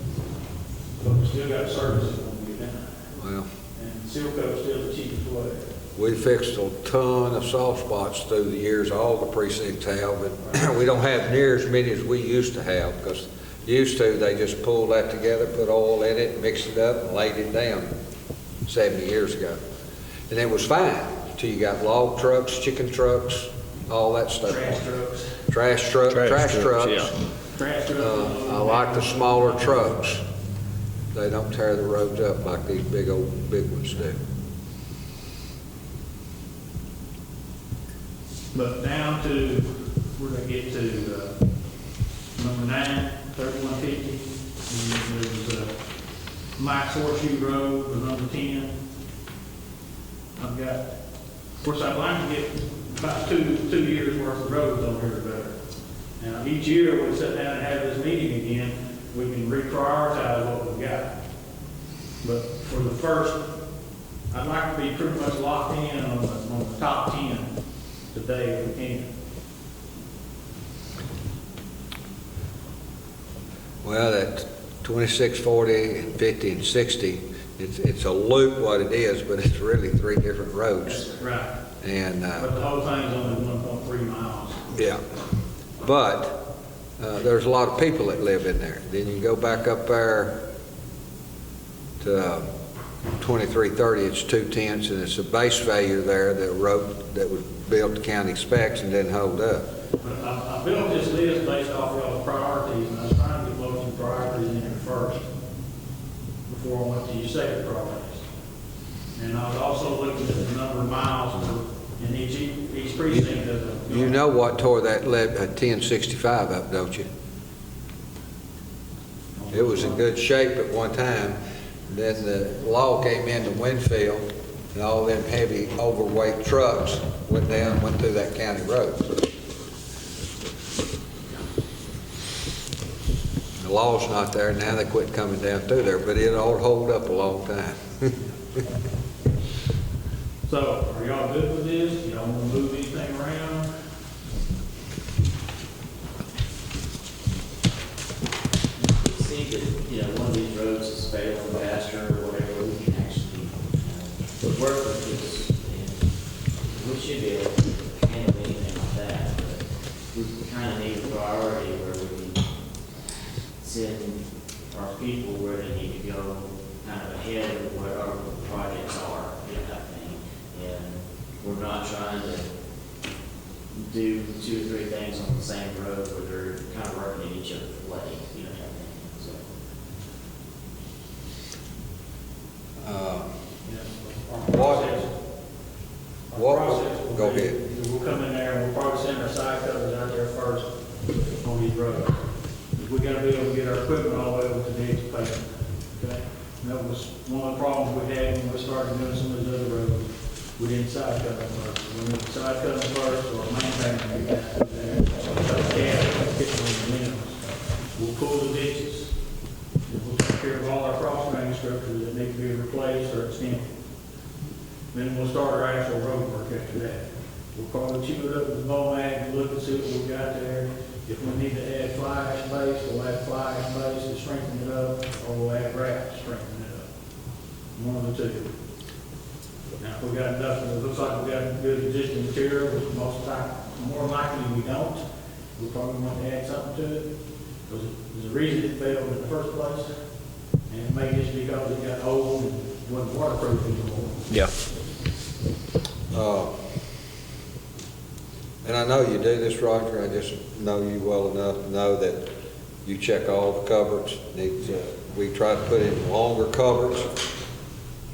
But we still got service when we get done. Well, And seal coat's still the cheapest way. we fixed a ton of soft spots through the years, all the precincts have, and we don't have near as many as we used to have, because used to, they just pulled that together, put oil in it, mixed it up, and laid it down 70 years ago. And it was fine, until you got log trucks, chicken trucks, all that stuff. Trash trucks. Trash trucks. Trash trucks. I like the smaller trucks. They don't tear the roads up like these big ones do. But down to, we're gonna get to, number 9, 3150. And there's, Mike's Horseshoe Road for number 10. I've got, of course, I'd like to get about two years worth of roads on here better. Now, each year when we sit down and have this meeting again, we can reprioritize what we've got. But for the first, I'd like to be pretty much locked in on the top 10 today if we can. Well, that 26, 40, and 50, and 60, it's a loop what it is, but it's really 3 different roads. Right. And, But the whole thing's only 1.3 miles. yeah. But there's a lot of people that live in there. Then you go back up there to 2330, it's 2/10, and it's a base failure there, the road that was built to county specs and didn't hold up. But I built this list based off of all the priorities, and I was trying to get most of the priorities in here first before I went to your second priorities. And I was also looking at the number of miles in each precinct of the. You know what tore that 1065 up, don't you? It was in good shape at one time. Then the law came into Winfield, and all them heavy overweight trucks went through that county road. The law's not there, now they quit coming down through there, but it'll hold up a long time. So, are y'all good with this? Y'all want to move anything around? See that, one of these roads is failing faster or whatever, we can actually, work with this. And we should be able to handle anything like that, but we kind of need a priority where we can send our people where they need to go, kind of ahead of what our projects are, that thing. And we're not trying to do 2 or 3 things on the same road where they're kind of working in each other's way, that thing. So. Go ahead. We'll come in there and we'll probably send our side cutters out there first on these roads. We gotta be able to get our equipment all the way over to the edge of pavement, okay? And that was one of the problems we had when we started doing some of those other roads. We didn't side cut them first. We went side cut them first, or maintain them, we got to do that. We'll pull the ditches. We'll take care of all our cross drain structures that need to be replaced or extended. Then we'll start our actual road work after that. We'll probably chew it up with the ball mag and look and see what we've got there. If we need to add fly ash base, we'll add fly ash base to strengthen it up, or we'll add grass to strengthen it up. One of the two. Now, if we got enough, it looks like we got good existing material, which most of the time, more likely we don't. We probably want to add something to it. There's a reason it failed in the first place. And it may just be because it got old and wasn't waterproof anymore. Yeah. And I know you do this, Roger, I just know you well enough to know that you check all the cupboards. We try to put in longer cupboards.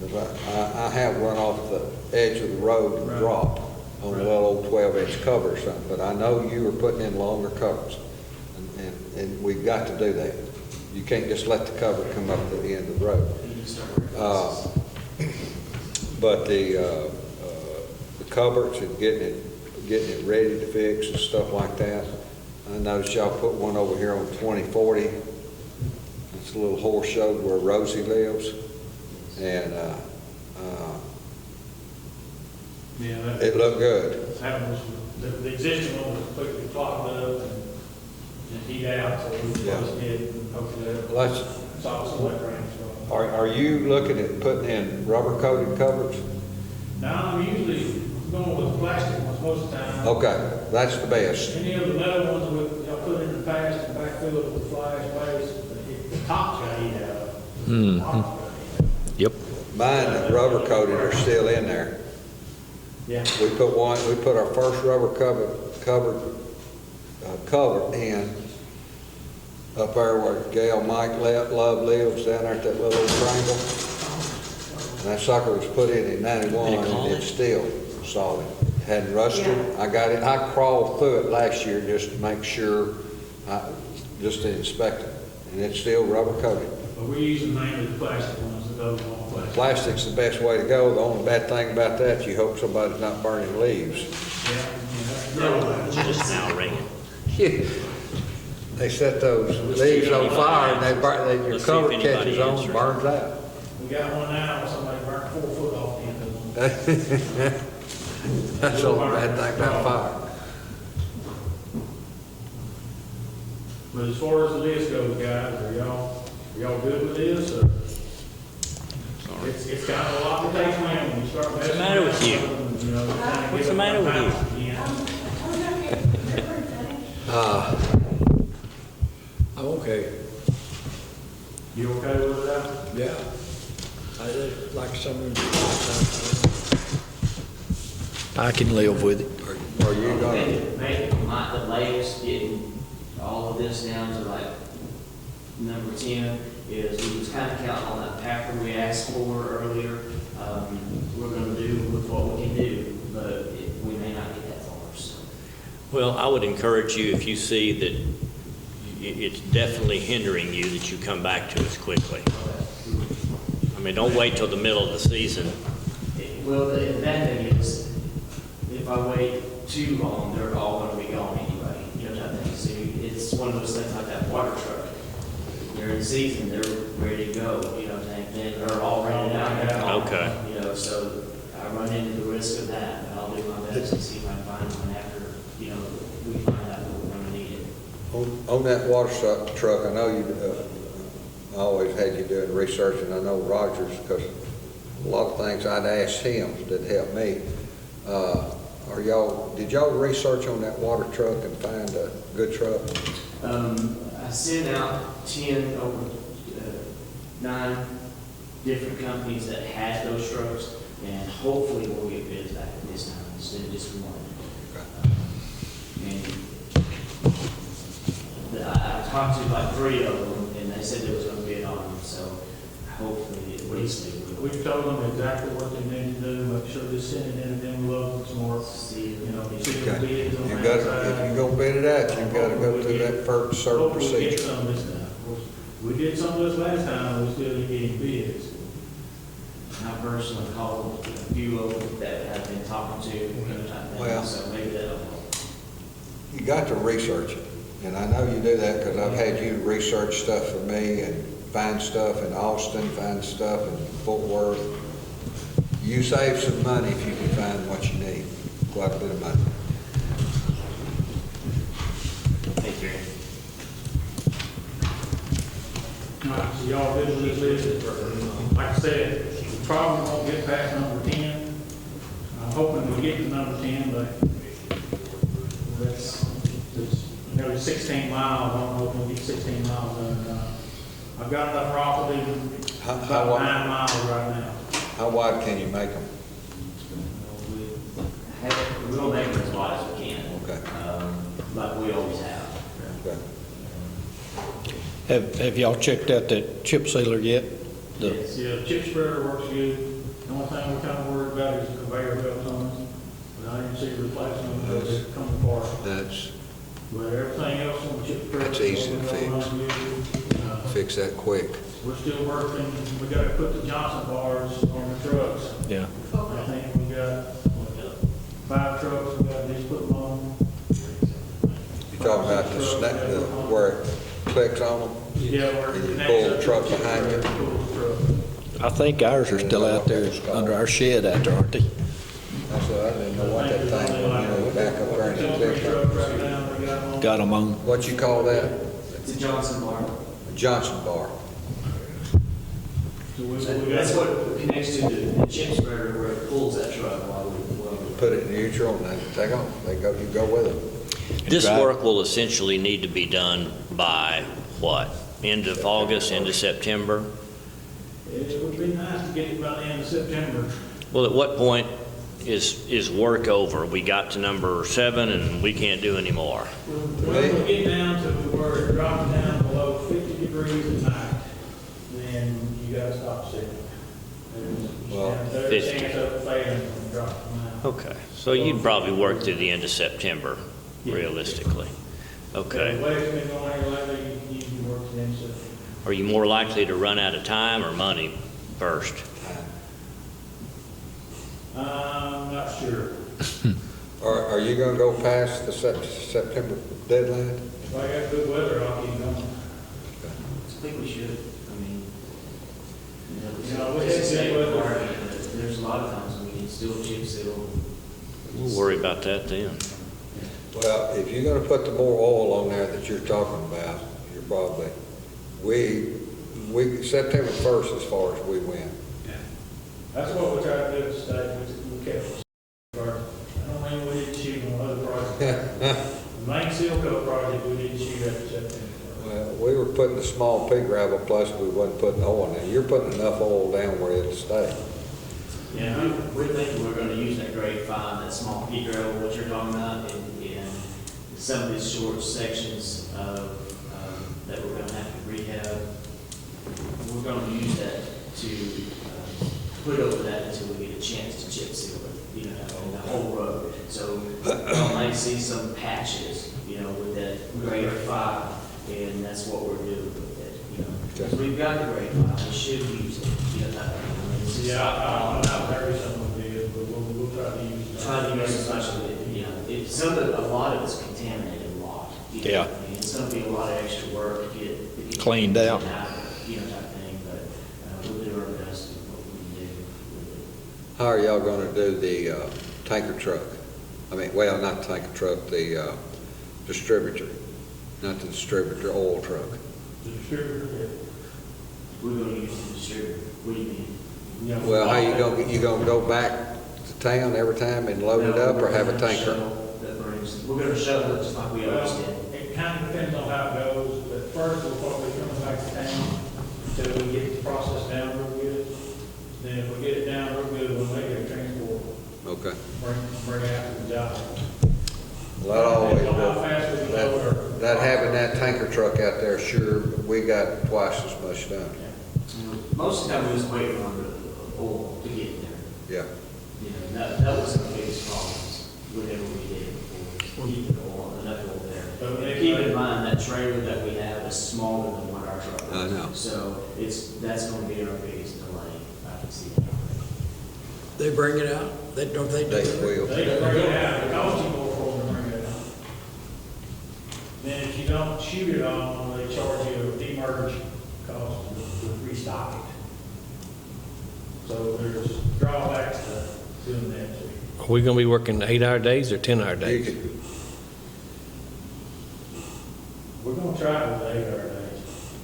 'Cause I have run off the edge of the road and dropped on a little old 12-inch cover or something, but I know you were putting in longer covers. And we've got to do that. You can't just let the cover come up to the end of the road. But the cupboards and getting it ready to fix and stuff like that. I noticed y'all put one over here on 2040. It's a little horse show where Rosie lives. And it looked good. That was, the existing one was completely clogged up and heat out, so we just did and hooked it up. Well, Saw some wet rain. are you looking at putting in rubber coated cupboards? No, I'm usually going with the plastic ones most of the time. Okay, that's the best. Any of the metal ones y'all put in the past and backfill it with flash base, the tops got heat out. Yep. Mine that rubber coated are still in there. Yeah. We put our first rubber cover in up there where Gail Mike Love lives, down there at that little triangle. And that sucker was put in 91 and it's still solid. Hadn't rusted. Yeah. I got it. I crawled through it last year just to make sure, just to inspect it. And it's still rubber coated. But we're using mainly the plastic ones that goes on plastic. Plastic's the best way to go. The only bad thing about that, you hope somebody's not burning leaves. It's just now ringing. They set those leaves on fire and your Let's see cover if anybody catches on answers. and burns out. We got one now, somebody burnt 4 foot off the end of them. That's the only bad thing about fire. But as far as the list goes, guys, are y'all good with this, or? It's kind of a lot to take in when you start messing. What's the matter with you? What's the matter with you? I'm okay. You okay with that? Yeah. I did like some of I can live with it. Are you gonna? Maybe the latest getting all of this down to like number 10 is we was kind of counting on that packer we asked for earlier. We're going to do with what we can do, but we may not get that far. So. Well, I would encourage you, if you see that it's definitely hindering you, that you come back to us quickly. I mean, don't wait till the middle of the season. Well, the bad thing is, if I wait too long, they're all going to be gone anyway. You know what I mean? So it's one of those things like that water truck. During the season, they're ready to go. You know what I'm saying? Then they're all rented out. Okay. You know, so I run into the risk of that, but I'll do my best to see if I can find one after, you know, we find out that we're going to need it. On that water truck, I know you, I always had you doing research, and I know Rogers, because a lot of things I'd ask him that helped me. Did y'all research on that water truck and find a good truck? I sent out 10 over 9 different companies that had those trucks, and hopefully we'll get bids back this time instead of just one. And I talked to like 3 of them, and they said there was going to bid on them, so hopefully at least they will. We've told them exactly what they need to do, make sure they send it in an envelope that's more, See, you know, see the Okay. bids on You that gotta, side. if you're gonna bid it out, you've gotta go through that first certain Hopefully we get procedure. some this time. We did some of this last time, we still didn't get any bids. I personally called a few of them that I've been talking to, you know, type thing, Well- so maybe that'll help. You got to research it, and I know you do that because I've had you research stuff for me and find stuff in Austin, find stuff in Fort Worth. You save some money if you can find what you need, quite a bit of money. Thank you. All right, so y'all good with this list? Like I said, we probably won't get past number 10. I'm hoping we get to number 10, but that's nearly 16 miles. I don't know if we'll get 16 miles done. I've got enough property, about 9 miles right now. How wide can you make them? We'll make it as wide as we can. Okay. Like we always have. Okay. Have y'all checked out that chip sealer yet? Yes, yeah, the chip spreader works good. The only thing we're kind of worried about is the conveyor belts on it. But I didn't see the replacement of it coming apart. That's, But everything else on the chip spreader. That's easy to fix. Fix that quick. We're still working, we got to put the Johnson bars on the trucks. Yeah. I think we got 5 trucks, we got to just put them on. You talking about the snap, where it clicks on them? Yeah, we're. And you pull the truck behind you? I think ours are still out there under our shed out there, aren't they? That's what I didn't know what that thing, back up there and it clicks on. Got them on. What you call that? It's a Johnson bar. A Johnson bar. That's what connects to the chip spreader where it pulls that truck while we. Put it in neutral and then take off. You go with it. This work will essentially need to be done by what? End of August, end of September? It would be nice to get it by the end of September. Well, at what point is work over? We got to number 7 and we can't do any more. When we get down to where it drops down below 50 degrees at night, then you gotta stop sitting. There's a chance of failing when it drops down. Okay, so you'd probably work through the end of September, realistically. Okay. The way it's been going here lately, you usually work to the end of September. Are you more likely to run out of time or money first? I'm not sure. Are you gonna go past the September deadline? If I got good weather, I'll keep going. I think we should. I mean, We had good weather. There's a lot of times we can still chip seal. We'll worry about that then. Well, if you're gonna put the more oil on there that you're talking about, you're probably, September 1st as far as we went. That's what we tried to do at the state. We kept it. I don't mean we didn't shoot on other projects. The main seal coat project, we didn't shoot at September. Well, we were putting a small pea gravel, plus we wasn't putting oil in there. You're putting enough oil down where it'll stay. Yeah, we're thinking we're gonna use that grade 5, that small pea gravel, what you're talking about, in some of these short sections of, that we're gonna have to rehab. We're gonna use that to, put over that until we get a chance to chip seal it, on the whole road. So, I might see some patches, with that grade 5, and that's what we're doing with it, Because we've got the grade 5, we should use it, I'm not very some of it, but we'll try to use it. Try to use as much of it, a lot of it's contaminated water. Yeah. I mean, it's gonna be a lot of extra work to get Cleaned out. type thing, but we'll do our best with what we can do with it. How are y'all gonna do the tanker truck? Not tanker truck, the distributor, not the distributor, oil truck. The distributor, yeah. We're gonna use the distributor. What do you mean? Well, how you gonna go back to town every time and load it up, or have a tanker? We're gonna shuttle it just like we always did. It kind of depends on how it goes, but first we'll probably come back to town until we get the process down real good. Then if we get it down real good, we'll make it a transport, Okay. bring it out to the job. Well, that always, Depends on how fast we can load our- that having that tanker truck out there, sure, we got twice as much done. Most of the time we was waiting on the oil to get there. Yeah. That was the biggest problems whenever we did it before. Keeping enough oil there. But keep in mind that trailer that we have is smaller than what our truck is. I know. So that's going to be our biggest delay. I can see that. They bring it out? Don't they do They it? will. They can bring it out, it costs you more for them to bring it out. Then if you don't shoot it on, they charge you a demerge cost to restock it. So there's drawbacks to doing that too. Are we gonna be working 8-hour days or 10-hour You days? could, We're gonna try it with 8 hour days.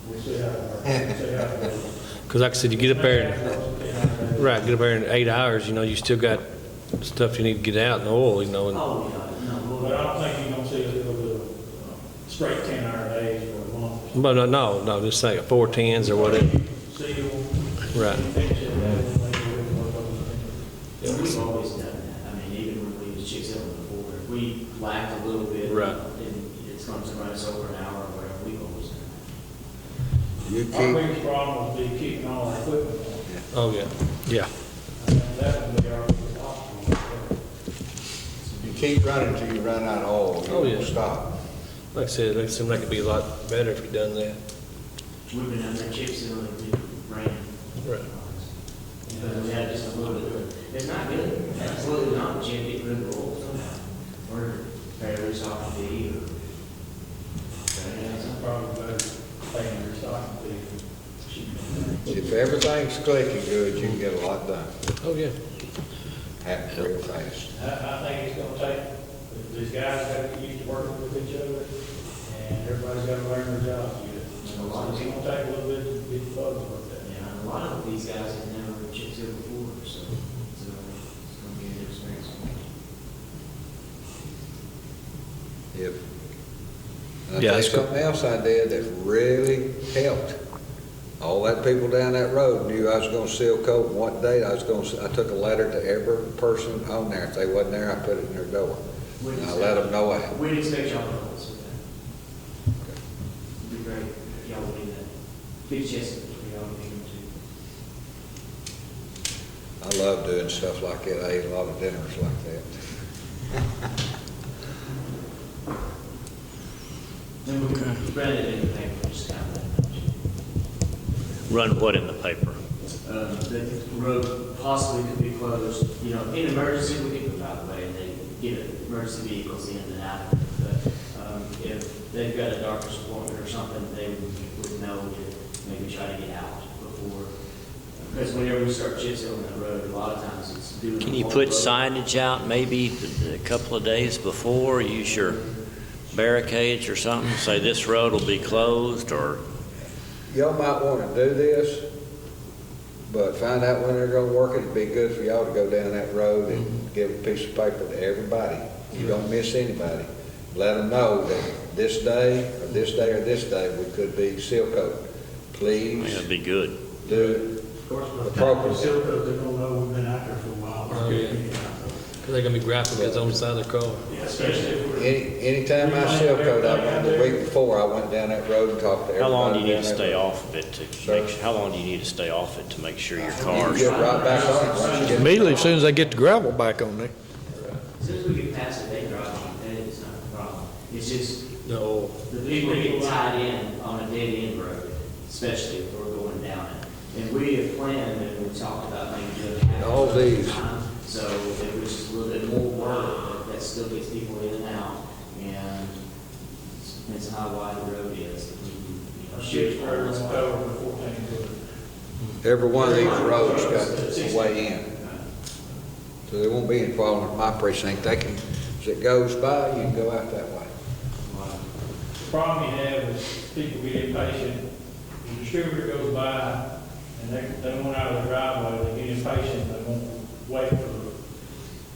We'll see how it works. We'll see how it goes. Because like I said, you get up there, and, right, get up there in 8 hours, you still got stuff you need to get out and oil, you know, and Oh, yeah, no, But I don't think you're gonna see us go to straight 10-hour days for a month. but no, just say 410s or whatever. Seal. Right. Finish it, and then we work on the and we've always done that. I mean, even when we was Chicks Hill before, if we lacked a little bit. Right. And it's going to run us over an hour or whatever, we've always done that. You Our keep, biggest problem would be keeping all our equipment on. Oh, yeah. Yeah. And that would be our biggest obstacle. you keep running till you run out of oil. You Oh, don't yeah. stop. Like I said, it seemed like it'd be a lot better if you done that. We've been out there Chicks Hill and we ran. Right. But we had just a little bit of, it's not good, absolutely not, but you have to get rid of the oil somehow. Or fairly soft to be, or. It's probably better paying your stocking fee. If everything's clicking good, you can get a lot done. Oh, yeah. Happen real fast. I think it's gonna take, these guys gotta get used to working with each other, and everybody's gotta learn their jobs. And a lot of It's people, gonna take a little bit to get the bugs worked out. yeah, and a lot of these guys have never Chicks Hill before, so it's gonna be a new experience. If, and I'll Yeah, tell you it's good. something else I did that really helped. All that people down that road knew I was gonna seal coat, and what date I took a letter to every person on there. If they wasn't there, I put it in their door. And I let them know I. We'd expect y'all to help us with that. It'd be great if y'all would do that. Big chest for y'all to be able to. I love doing stuff like that. I eat a lot of dinners like that. Then we can run it in the paper, just kind of. Run what in the paper? The road possibly could be closed, you know, in emergency, we could go out the way and they get emergency vehicles in and out. But if they've got a doctor's appointment or something, they would know to maybe try to get out before. Because whenever we start chip sealing that road, a lot of times it's doing. Can you put signage out maybe a couple of days before? Use your barricades or something? Say this road will be closed, or Y'all might wanna do this, but find out when they're gonna work it. It'd be good for y'all to go down that road and give a piece of paper to everybody. You don't miss anybody. Let them know that this day, or this day, or this day, we could be seal coat. Please that'd be good. do Of course, the proper. Still, because they're gonna know we've been out there for a while. Oh, yeah. They're gonna be graphic because on the side of their car. Yeah, especially if we're. Anytime I seal coat, I went the week before, I went down that road and talked to everybody. How long do you need to down that stay road. off of it to make, how long do you need to stay off it to make sure your car's? You get right back on it once you get. Immediately, as soon as they get the gravel back on there. As soon as we get past it, they drive on, and it's not a problem. It's just No. the people get tied in on a dead end road, especially if we're going down it. And we have planned and we talked about maybe doing half. All these. So if it was just a little bit more work, that still gets people in and out, and depends on how wide the road is. Shit's where it's over the 14 foot. Every one of these roads got a way in. So there won't be any problem with my precinct. They can, as it goes by, you can go out that way. The problem you have is people get impatient, the distributor goes by, and they want out of the driveway, they get impatient, they won't wait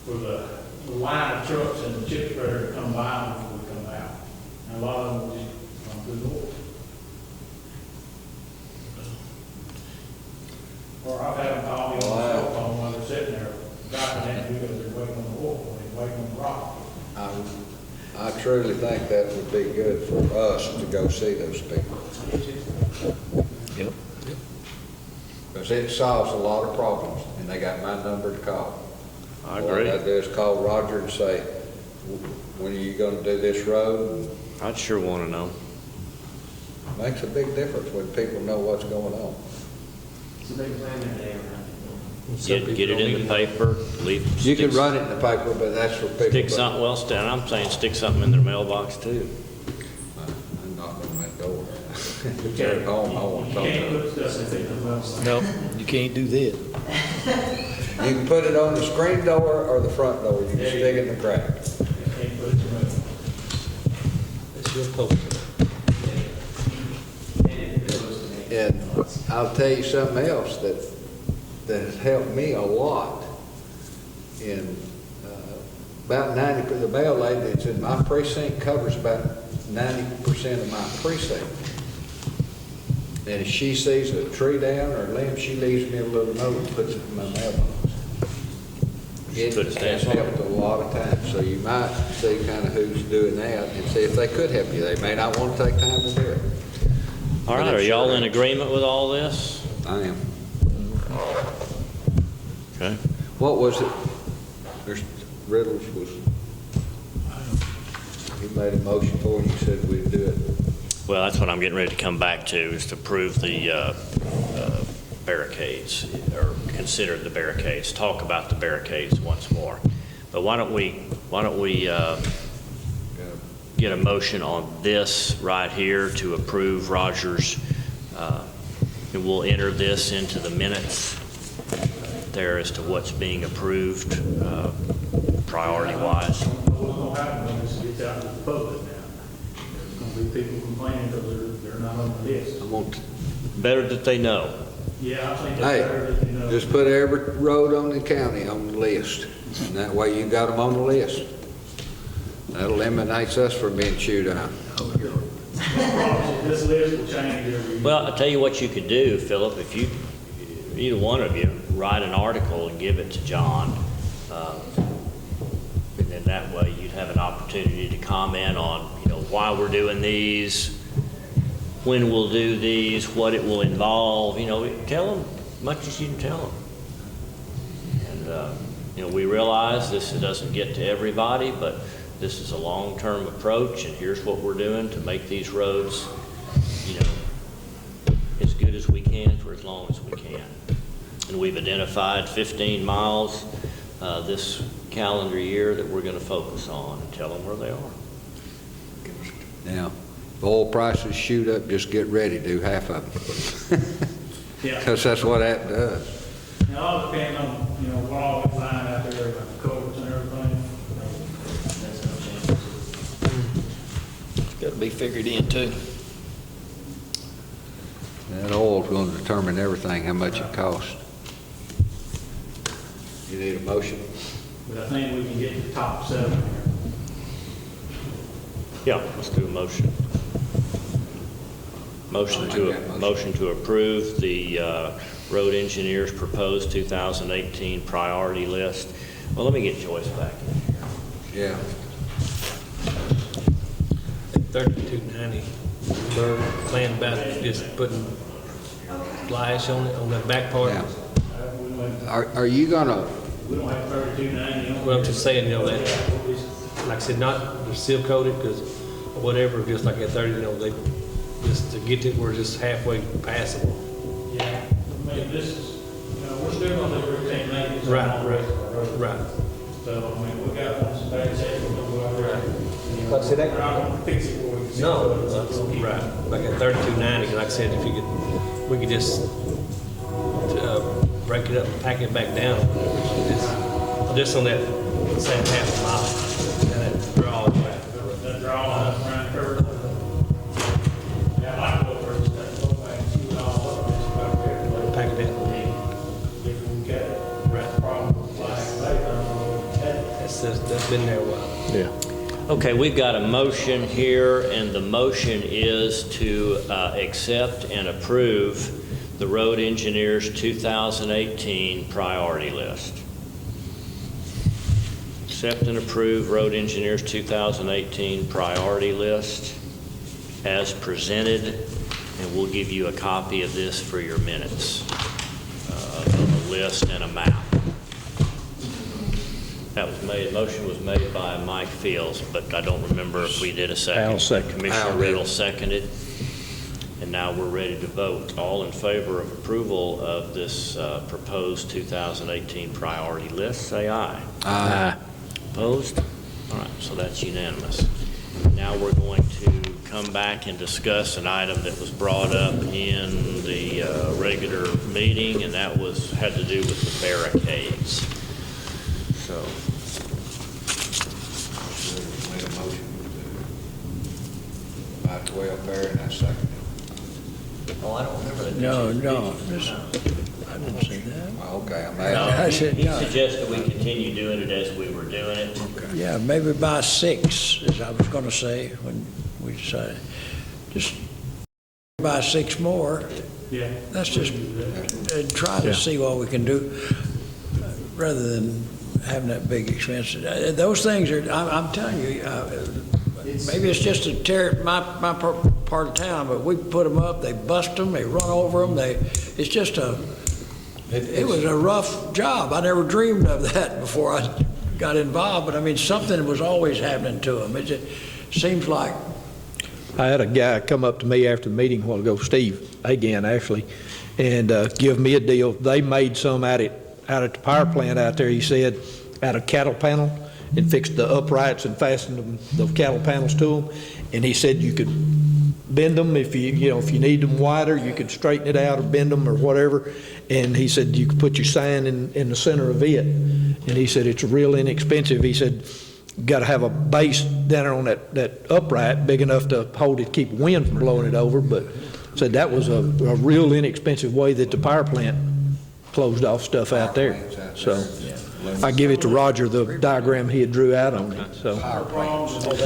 for the line of trucks and the chip spreader to come by before we come out. And a lot of them will just come through the door. Or I've had them call me on the cell phone while they're sitting there, driving in because they're waiting on the wall, they're waiting on the rock. I truly think that would be good for us to go see those people. Yep. Because it solves a lot of problems, and they got my number to call. I All agree. I do is call Roger and say, when are you gonna do this road? I'd sure want to know. Makes a big difference when people know what's going on. So they plan their day around it. Get it in the paper, leave. You can stick- run it in the paper, but that's for people. Stick something, well, I'm saying stick something in their mailbox too. I'm knocking on that door. If they're at home, I want to You talk to can't them. put stuff in the website. No, you can't do that. You can put it on the screen door or the front door. You can stick it in the crack. You can't put it in the It's your post. And I'll tell you something else that has helped me a lot in about 90%, the bail lady that's in my precinct covers about 90% of my precinct. And if she sees a tree down or a limb, she leaves me a little note and puts it in my mailbox. It has helped a lot of times, so you might see kind of who's doing that and see if they could help you. They may not want to take time to do it. All right, are y'all in agreement with all this? I am. Okay. What was it? Mr. Riddles was, he made a motion for it, you said we'd do it. Well, that's what I'm getting ready to come back to, is to approve the barricades, or consider the barricades, talk about the barricades once more. But why don't we get a motion on this right here to approve Roger's, and we'll enter this into the minutes there as to what's being approved, priority-wise. What's going to happen when this gets out to the public now? There's going to be people complaining because they're not on the list. Better that they know. Yeah, I think that's better that they know. Just put every road on the county on the list, and that way you got them on the list. That eliminates us from being chewed out. This list will change every year. Well, I'll tell you what you could do, Philip, if you, either one of you, write an article and give it to John, and then that way you'd have an opportunity to comment on, why we're doing these, when we'll do these, what it will involve, tell them as much as you can tell them. And, we realize this doesn't get to everybody, but this is a long-term approach, and here's what we're doing to make these roads, as good as we can for as long as we can. And we've identified 15 miles this calendar year that we're going to focus on, and tell them where they are. Now, if oil prices shoot up, just get ready, do half of them. Yeah. Because that's what that does. It all depends on, what all we find out there, about the culverts and everything. That's no change. Got to be figured in too. That oil's going to determine everything, how much it costs. You need a motion? But I think we can get to the top 7 here. Yeah, let's do a motion. Motion to approve the road engineer's proposed 2018 priority list. Well, let me get Joyce back in here. Yeah. 3290, they're planning about just putting fly ash on it, on the back part. Yeah. Are you gonna? We don't have 3290. Well, I'm just saying, that, like I said, not they're seal coated, because whatever, just like at 30, they just to get it, we're just halfway passable. Yeah, I mean, this is, we're still going to do routine maintenance. Right. So, I mean, we got some bad shape, we'll go out there. Like I said, We're not going to fix it for you. No, right. Like at 3290, like I said, if you could, we could just break it up and pack it back down. Just on that same half a mile. And that draw. That draw around the curve. Yeah, I like what we're just go back and see what all of this about there. Pack it down. If we get it. Right. Problem with flag, That's been there a while. Yeah. Okay, we've got a motion here, and the motion is to accept and approve the road engineer's 2018 priority list. Accept and approve road engineer's 2018 priority list as presented, and we'll give you a copy of this for your minutes, of a list and a map. That was made, motion was made by Mike Fields, but I don't remember if we did a second. I'll second. Commissioner Riddle seconded. And now we're ready to vote. All in favor of approval of this proposed 2018 priority list, say aye. Aye. Opposed? All right, so that's unanimous. Now we're going to come back and discuss an item that was brought up in the regular meeting, and that had to do with the barricades. So. Made a motion about 12 there, and I seconded it. Oh, I don't remember that. No, didn't see that. Okay, I'm No, I asking. said, he yeah. suggested we continue doing it as we were doing it. Yeah, maybe by 6, as I was gonna say, when we decided. Just by 6 more. Yeah. Let's just try to see what we can do, rather than having that big expense. Those things are, I'm telling you, maybe it's just a my part of town, but we put them up, they bust them, they run over them, it's just it was a rough job. I never dreamed of that before I got involved, but I mean, something was always happening to them. It just seems like. I had a guy come up to me after the meeting a while ago, Steve Hagan actually, and give me a deal. They made some out at the power plant out there, he said, out of cattle panel, and fixed the uprights and fastened the cattle panels to them. And he said you could bend them if you need them wider, you could straighten it out or bend them or whatever. And he said you could put your sign in the center of it. And he said it's real inexpensive. He said you got to have a base down there on that upright big enough to hold it, keep wind from blowing it over. But said that was a real inexpensive way that the power plant closed off stuff out there. So I give it to Roger, the diagram he had drew out on it. So Most of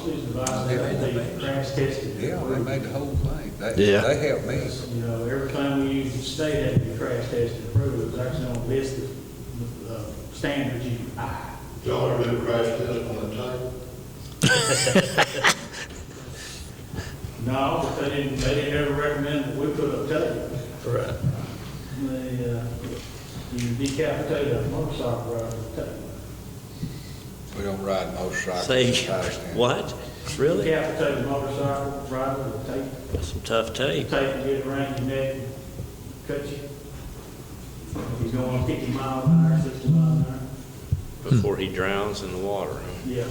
these devices, they crash tested. Yeah, they made the whole thing. Yeah. They helped me. You know, every time we use the state had to be crash tested approved. It's actually on a list of standards you can buy. Y'all ever been crash tested on the tape? No, but they didn't ever recommend that we put up tape. right. You decapitate a motorcycle rider with tape. We don't ride motorcycles. Say, Titus County. what? Really? Decapitate a motorcycle rider with tape. That's some tough tape. Tape to get around your neck and cut you. If he's going 50 miles an hour, 60 miles an hour. Before he drowns in the water. Yeah.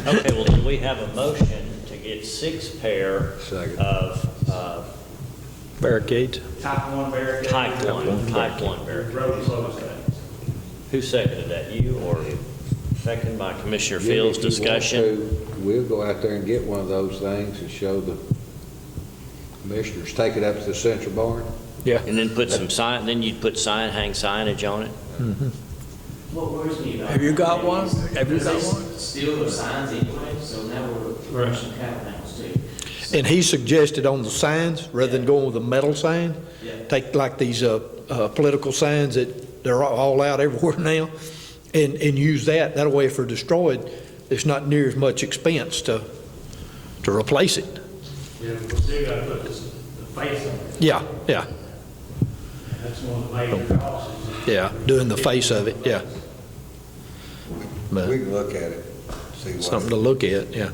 Okay, well, do we have a motion to get 6 pair Second. of Barricades. Type 1 barricade. Type 1 barricades? Road closed things. Who seconded that, you or second by Commissioner Yeah, Fields? if you want Discussion? to, we'll go out there and get one of those things and show the commissioners, take it up to the central barn. Yeah. And then put some sign, then you'd put hang signage on it? What worries me about. Have you got one? is- Have you got because one? they steal their signs anyway, so now we're rushing cattle panels too. And he suggested on the signs, rather than going with a metal sign, Yeah. take like these political signs that they're all out everywhere now, and use that. That way, if they're destroyed, it's not near as much expense to replace it. Yeah, we still got to put the face on it. Yeah, That's one of the major costs. yeah, doing the face of it, yeah. But We can look at it, see what. something to look at, yeah.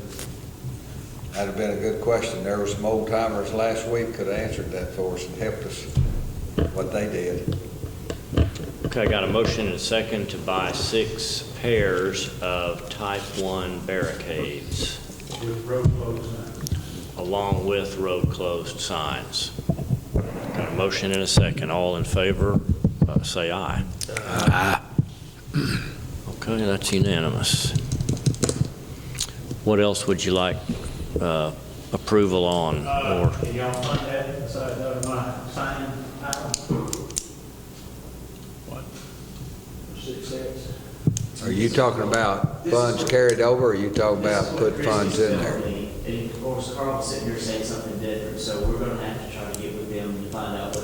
That'd have been a good question. There were some old timers last week could have answered that for us and helped us what they did. Okay, I got a motion and a second to buy 6 pairs of Type 1 barricades With road closed signs. along with road closed signs. Got a motion and a second. All in favor, say aye. Aye. Okay, that's unanimous. What else would you like approval on? Or Can y'all fund that besides out of my sign item? What? 6 sets. Are you talking about funds carried over, or are you talking about put funds in there? And of course, Carl's sitting here saying something different, so we're gonna have to try to get with them to find out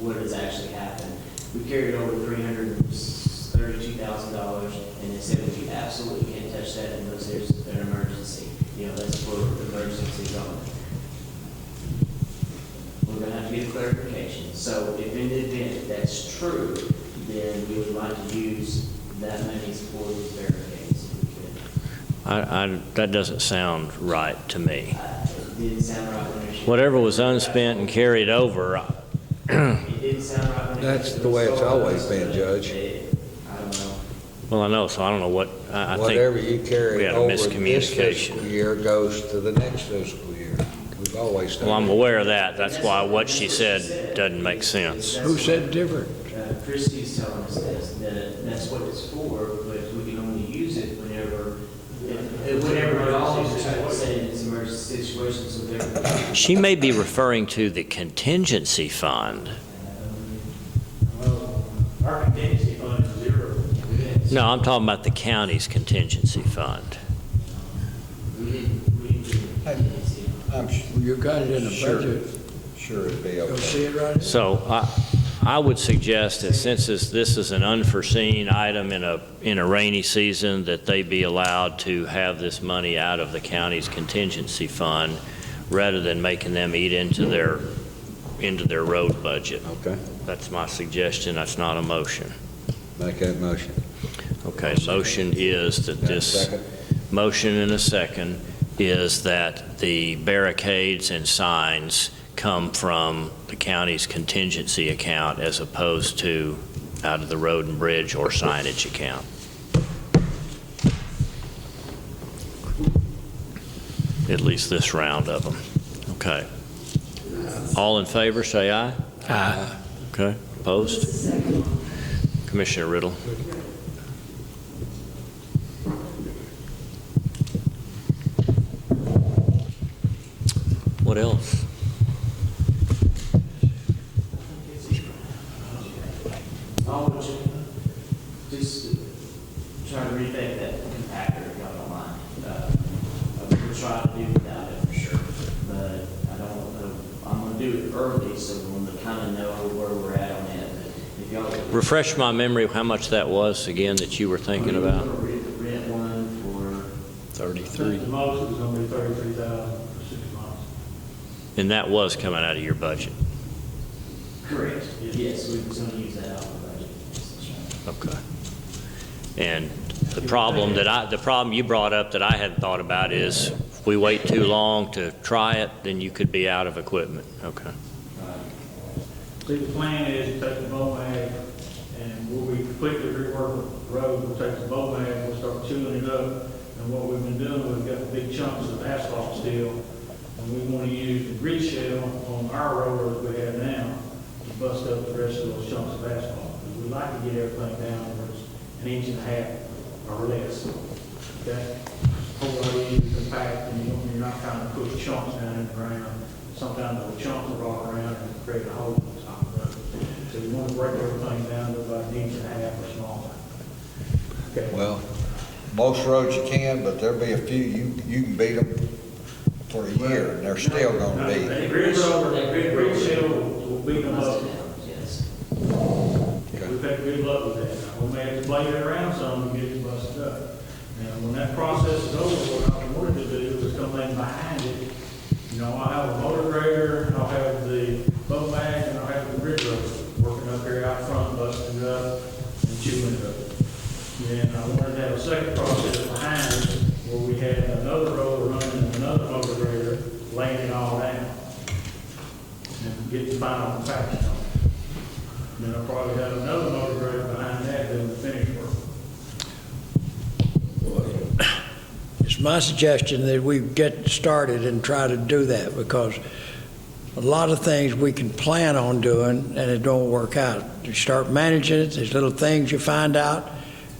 what has actually happened. We carried over $332,000, and they said we absolutely can't touch that unless there's an emergency. You know, that's for emergencies only. We're gonna have to get clarification. So if in the event that's true, then we would like to use that money for these barricades. If we could. that doesn't sound right to me. It didn't sound right when it. Whatever was unspent and carried over, It didn't sound right when it. That's the way it's always been, Judge. I don't know. well, I know, so I don't know what, I Whatever think you carry we had a over this miscommunication. fiscal year goes to the next fiscal year. We've always done Well, I'm that. aware of that. That's why what she said doesn't make sense. Who said different? Christie's telling us this, that that's what it's for, but we can only use it whenever it all is saying it's an emergency situation. situation, so they're, She may be referring to the contingency fund. Well, our contingency fund is zero. No, I'm talking about the county's contingency fund. You got it in the Sure. budget. Sure it'd be You'll okay. see it right here. So I would suggest that since this is an unforeseen item in a rainy season, that they be allowed to have this money out of the county's contingency fund rather than making them eat into their road budget. Okay, That's my suggestion. That's not a motion. make that motion. Okay, motion is that this, Second. motion and a second is that the barricades and signs come from the county's contingency account as opposed to out of the road and bridge or signage account. At least this round of them. Okay. All in favor, say aye. Aye. Okay, opposed? Commissioner Riddle. What else? just trying to rethink that compactor, if y'all don't mind. We're trying to do without it for sure, but I don't know, I'm gonna do it early, so when we kind of know where we're at on it. If y'all Refresh my memory of how much that was again that you were thinking about. Rent one for 33. The most is gonna be 33,000 for 6 months. And that was coming out of your budget. correct. Yes, we was gonna use that out of the budget. Yes, that's right. Okay. And the problem you brought up that I hadn't thought about is if we wait too long to try it, then you could be out of equipment. Okay. See, the plan is to take the bow mag, and when we completely rework the road, we'll take the bow mag, we'll start chewing it up. And what we've been doing, we've got big chunks of asphalt still, and we want to use the grid shell on our rollers we have now to bust up the rest of those chunks of asphalt. And we'd like to get everything down where it's an inch and a half or less. Okay? Whole lot easier to compact, and you're not trying to push chunks down in the ground. Sometimes those chunks will rock around and create a hole in the top of the road. So we want to break everything down to about an inch and a half or smaller. Okay. Well, most roads you can, but there'll be a few, you can beat them for a year, and they're still gonna be. That grid roller, that grid shell will beat them up. Yes. We've had good luck with that. Now, we may have to blade it around some and get it busted up. Now, when that process is over, what I wanted to do was come in behind it. You know, I'll have a motor grader, I'll have the bow mag, and I'll have the grid roller working up here out front, busting it up and chewing it up. Then I wanted to have a second process behind it where we had another roller running and another motor grader laying it all down and get the final compaction on it. Then I'll probably have another motor grader behind that doing the finish work. It's my suggestion that we get started and try to do that, because a lot of things we can plan on doing and it don't work out. You start managing it, there's little things you find out.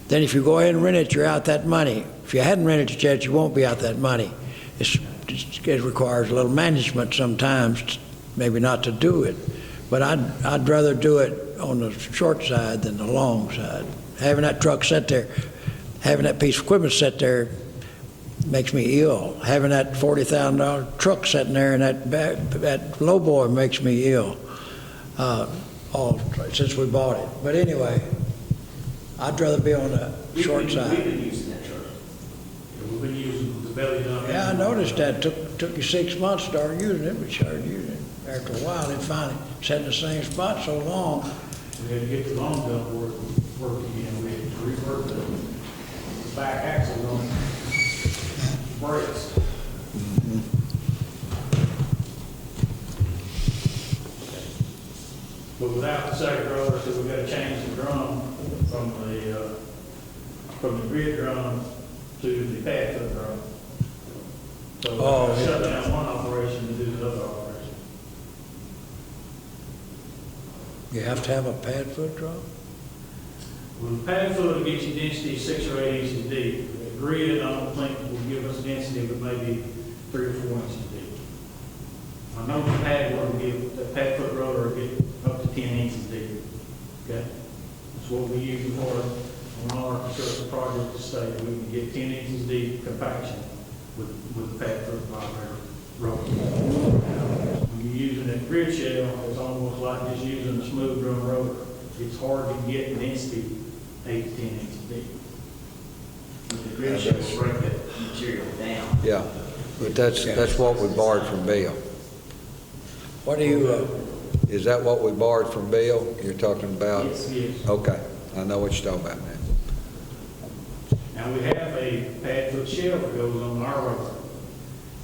Then if you go ahead and rent it, you're out that money. If you hadn't rented it yet, you won't be out that money. It requires a little management sometimes, maybe not to do it. But I'd rather do it on the short side than the long side. Having that truck sit there, having that piece of equipment sit there makes me ill. Having that $40,000 truck sitting there and that low boy makes me ill, since we bought it. But anyway, I'd rather be on the short We've side. been using that truck. We've been using the belly dump. Yeah, I noticed that. Took you 6 months to start using it, but you started using it. After a while, it finally sat in the same spot so long. We had to get the long dump work again. We had to rework the back axle on brakes. But without the second roller, so we got to change the drum from the grid drum to the pad foot drum. So we shut down one operation to do the other operation. You have to have a pad foot drum? Well, the pad foot will get you density 6 or 8 inches deep. The grid, I don't think will give us density, but maybe 3 or 4 inches deep. I know the pad will get, the pad foot roller will get up to 10 inches deep, okay? That's what we use for, on all our construction projects to state, we can get 10 inches deep compaction with the pad foot roller. When you're using a grid shell, it's almost like just using a smooth drum roller. It's hard to get density 8 to 10 inches deep. With the grid shell will break the material down. Yeah, but that's what we borrowed from Bill. What do you, Is that what we borrowed from Bill you're talking about? Yes. Okay, I know what you're talking about now. Now, we have a pad foot shell that goes on our roller.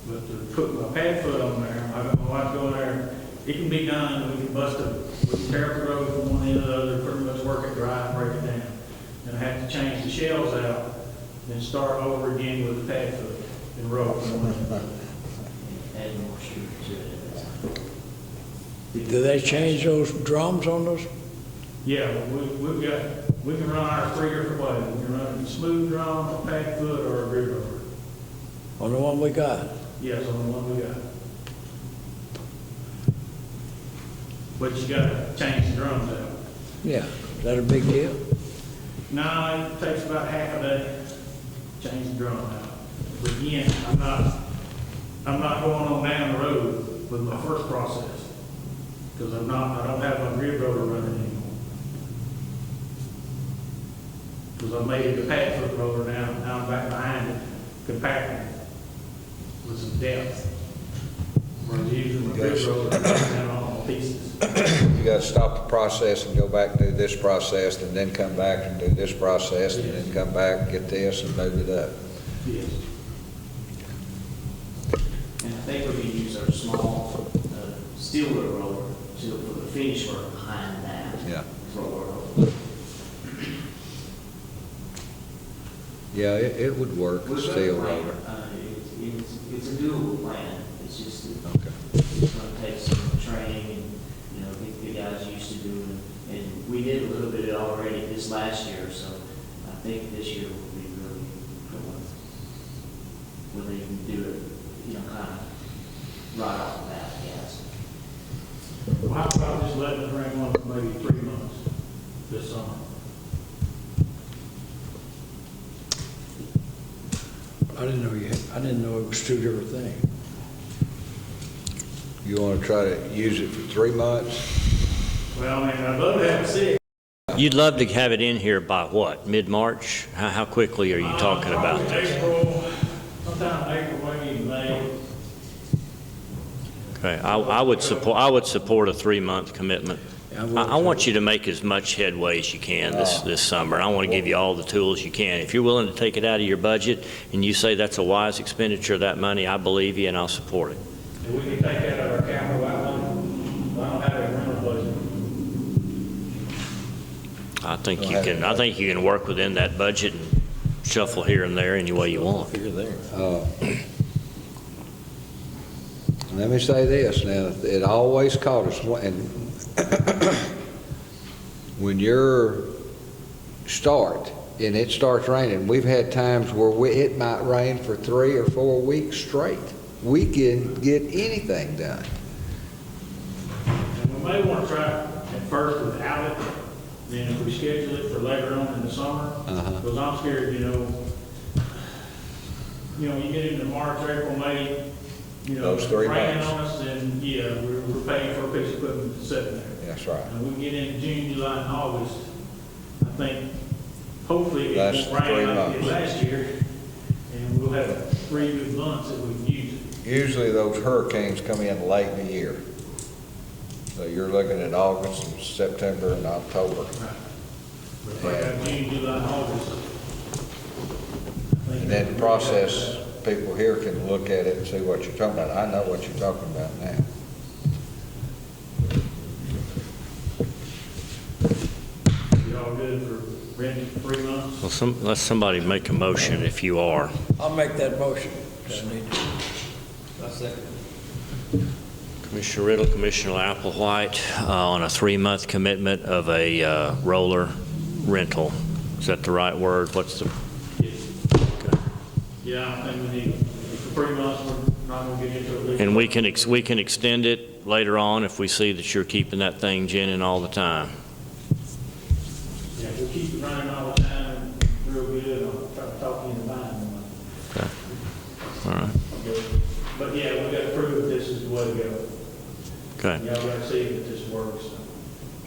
But to put my pad foot on there, I got my wife go in there, it can be done, we can bust it, we can tear up the road from one end to the other, pretty much work it dry and break it down. And I have to change the shells out, then start over again with the pad foot and roll from one end to the other. Add more sugar to it at that time. do they change those drums on those? Yeah, we can run ours 3 different ways. We can run a smooth drum, a pad foot, or a grid roller. On the one we got? Yes, on the one we got. But you gotta change the drums out. Yeah, is that a big deal? No, it takes about half a day to change the drum out. But again, I'm not going on down the road with my first process. Because I don't have my grid roller running anymore. Because I made the pad foot roller now I'm back behind it, compacting with some depth. Whereas using my grid roller, I'm down all my pieces. You gotta stop the process and go back and do this process, and then come back and do this process, and then come back and get this and move it up. Yes. And I think we can use our small steel wheel roller to put the finish work behind that. Yeah. Roller. Yeah, it would work, We've got steel a plan. roller. It's a doable plan. It's just, Okay. it's going to take some training and, get the guys used to doing it. And we did a little bit of it already this last year, so I think this year will be really good. Where they can do it, kind of right off the bat, I guess. Well, how about just letting it run on for maybe 3 months this summer? I didn't know it was 2 different things. You wanna try to use it for 3 months? Well, I mean, I'd love to have it 6. You'd love to have it in here by what, mid-March? How quickly are you talking about Probably this? April, sometime April, maybe May. Okay, I would support a 3-month commitment. I want you to make as much headway as you can this summer. I want to give you all the tools you can. If you're willing to take it out of your budget and you say that's a wise expenditure of that money, I believe you and I'll support it. And we can take that out of our capital outlay. I don't have a rental budget. I think you can work within that budget and shuffle here and there any way you want. Let me say this now, it always caught us, and when you start and it starts raining, we've had times where it might rain for 3 or 4 weeks straight. We can get anything done. And we may want to try at first without it, then if we schedule it for later on in the summer, because I'm scared, you get into March, April, May, Those 3 raining months. on us, then, yeah, we're paying for a piece of equipment that's sitting there. That's right. And we get into June, July, and August, I think, hopefully it That's won't rain 3 like it months. did last year, and we'll have 3 good months that we can use it. Usually those hurricanes come in late in the year. So you're looking at August and September and October. Right. But if I got June, July, and August. I think And then we'll the be process, people here can look at it and see what you're talking about. I know what you're talking about now. You all good for renting for 3 months? Well, let somebody make a motion if you are. I'll make that motion. Commissioner Riddle, Commissioner Applewhite, on a 3-month commitment of a roller rental. Is that the right word? What's the? Yeah, I think we need, for 3 months, not gonna get into it. And we can extend it later on if we see that you're keeping that thing ginning all the time. Yeah, we'll keep it running all the time and real good. I'll try to talk you into buying one. Okay. All right. But yeah, we gotta prove that this is the way to go. Okay. Y'all gotta see that this works.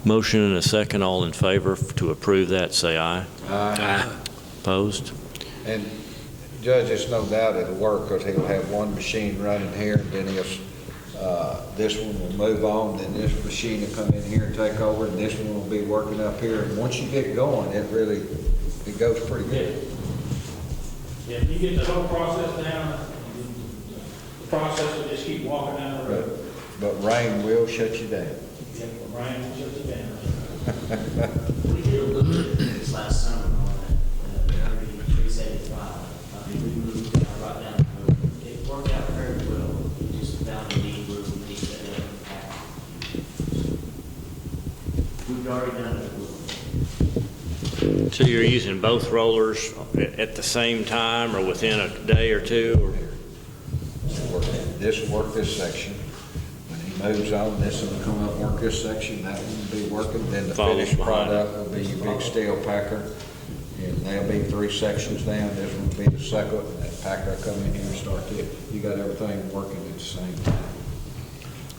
Motion and a second. All in favor to approve that, say aye. Aye. Opposed? And Judge, there's no doubt it'll work, because he'll have one machine running here, and then this one will move on, then this machine will come in here and take over, and this one will be working up here. And once you get going, it goes pretty good. Yeah, if you get the whole process down, the process will just keep walking down the road. But rain will shut you down. Yeah, the rain will shut you down. We did a little bit of this last summer on that, 375. I mean, we moved right down the road. It worked out very well. We just found a need where we need that we've already done it. So you're using both rollers at the same time or within a day or two? This will work this section. When he moves on, this will come up and work this section, that one will be working. Then the Follows finished behind it. product will be your big steel packer. And there'll be 3 sections down. This one will be the second, and that packer will come in here and start it. You got everything working at the same time.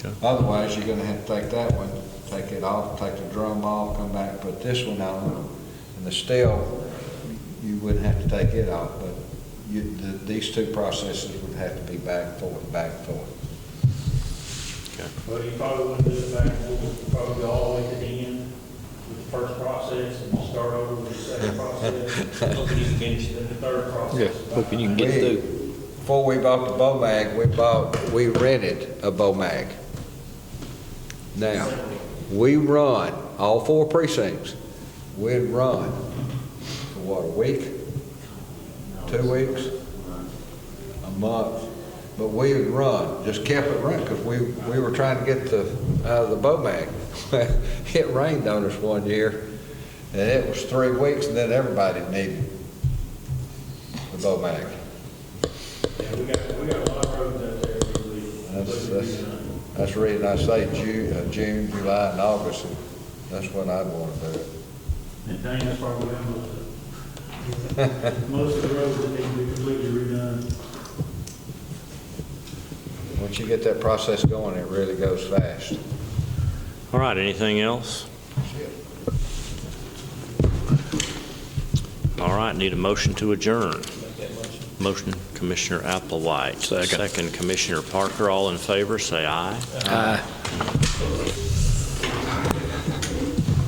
Okay. Otherwise, you're gonna have to take that one, take it off, take the drum off, come back, and put this one on. And the steel, you wouldn't have to take it off, but these 2 processes would have to be back and forth, back and forth. Well, you probably wouldn't do it back and forth, probably go all the way to the end with the first process and start over with the second process. Hoping you can finish it in the third process. Hoping you can get through. Before we bought the bow mag, we rented a bow mag. Now, we run all 4 precincts. We'd run for what, a week? 2 weeks? A month? But we would run, just kept it running, because we were trying to get out of the bow mag. It rained on us one year, and it was 3 weeks, and then everybody needed the bow mag. Yeah, we got a lot of roads out there. That's the reason I say June, July, and August, and that's when I'd want to do it. And dang, that's probably most of the roads that need to be completely redone. Once you get that process going, it really goes fast. All right, anything else? All right, need a motion to adjourn. Motion, Commissioner Applewhite. Second, Commissioner Parker. All in favor, say aye. Aye.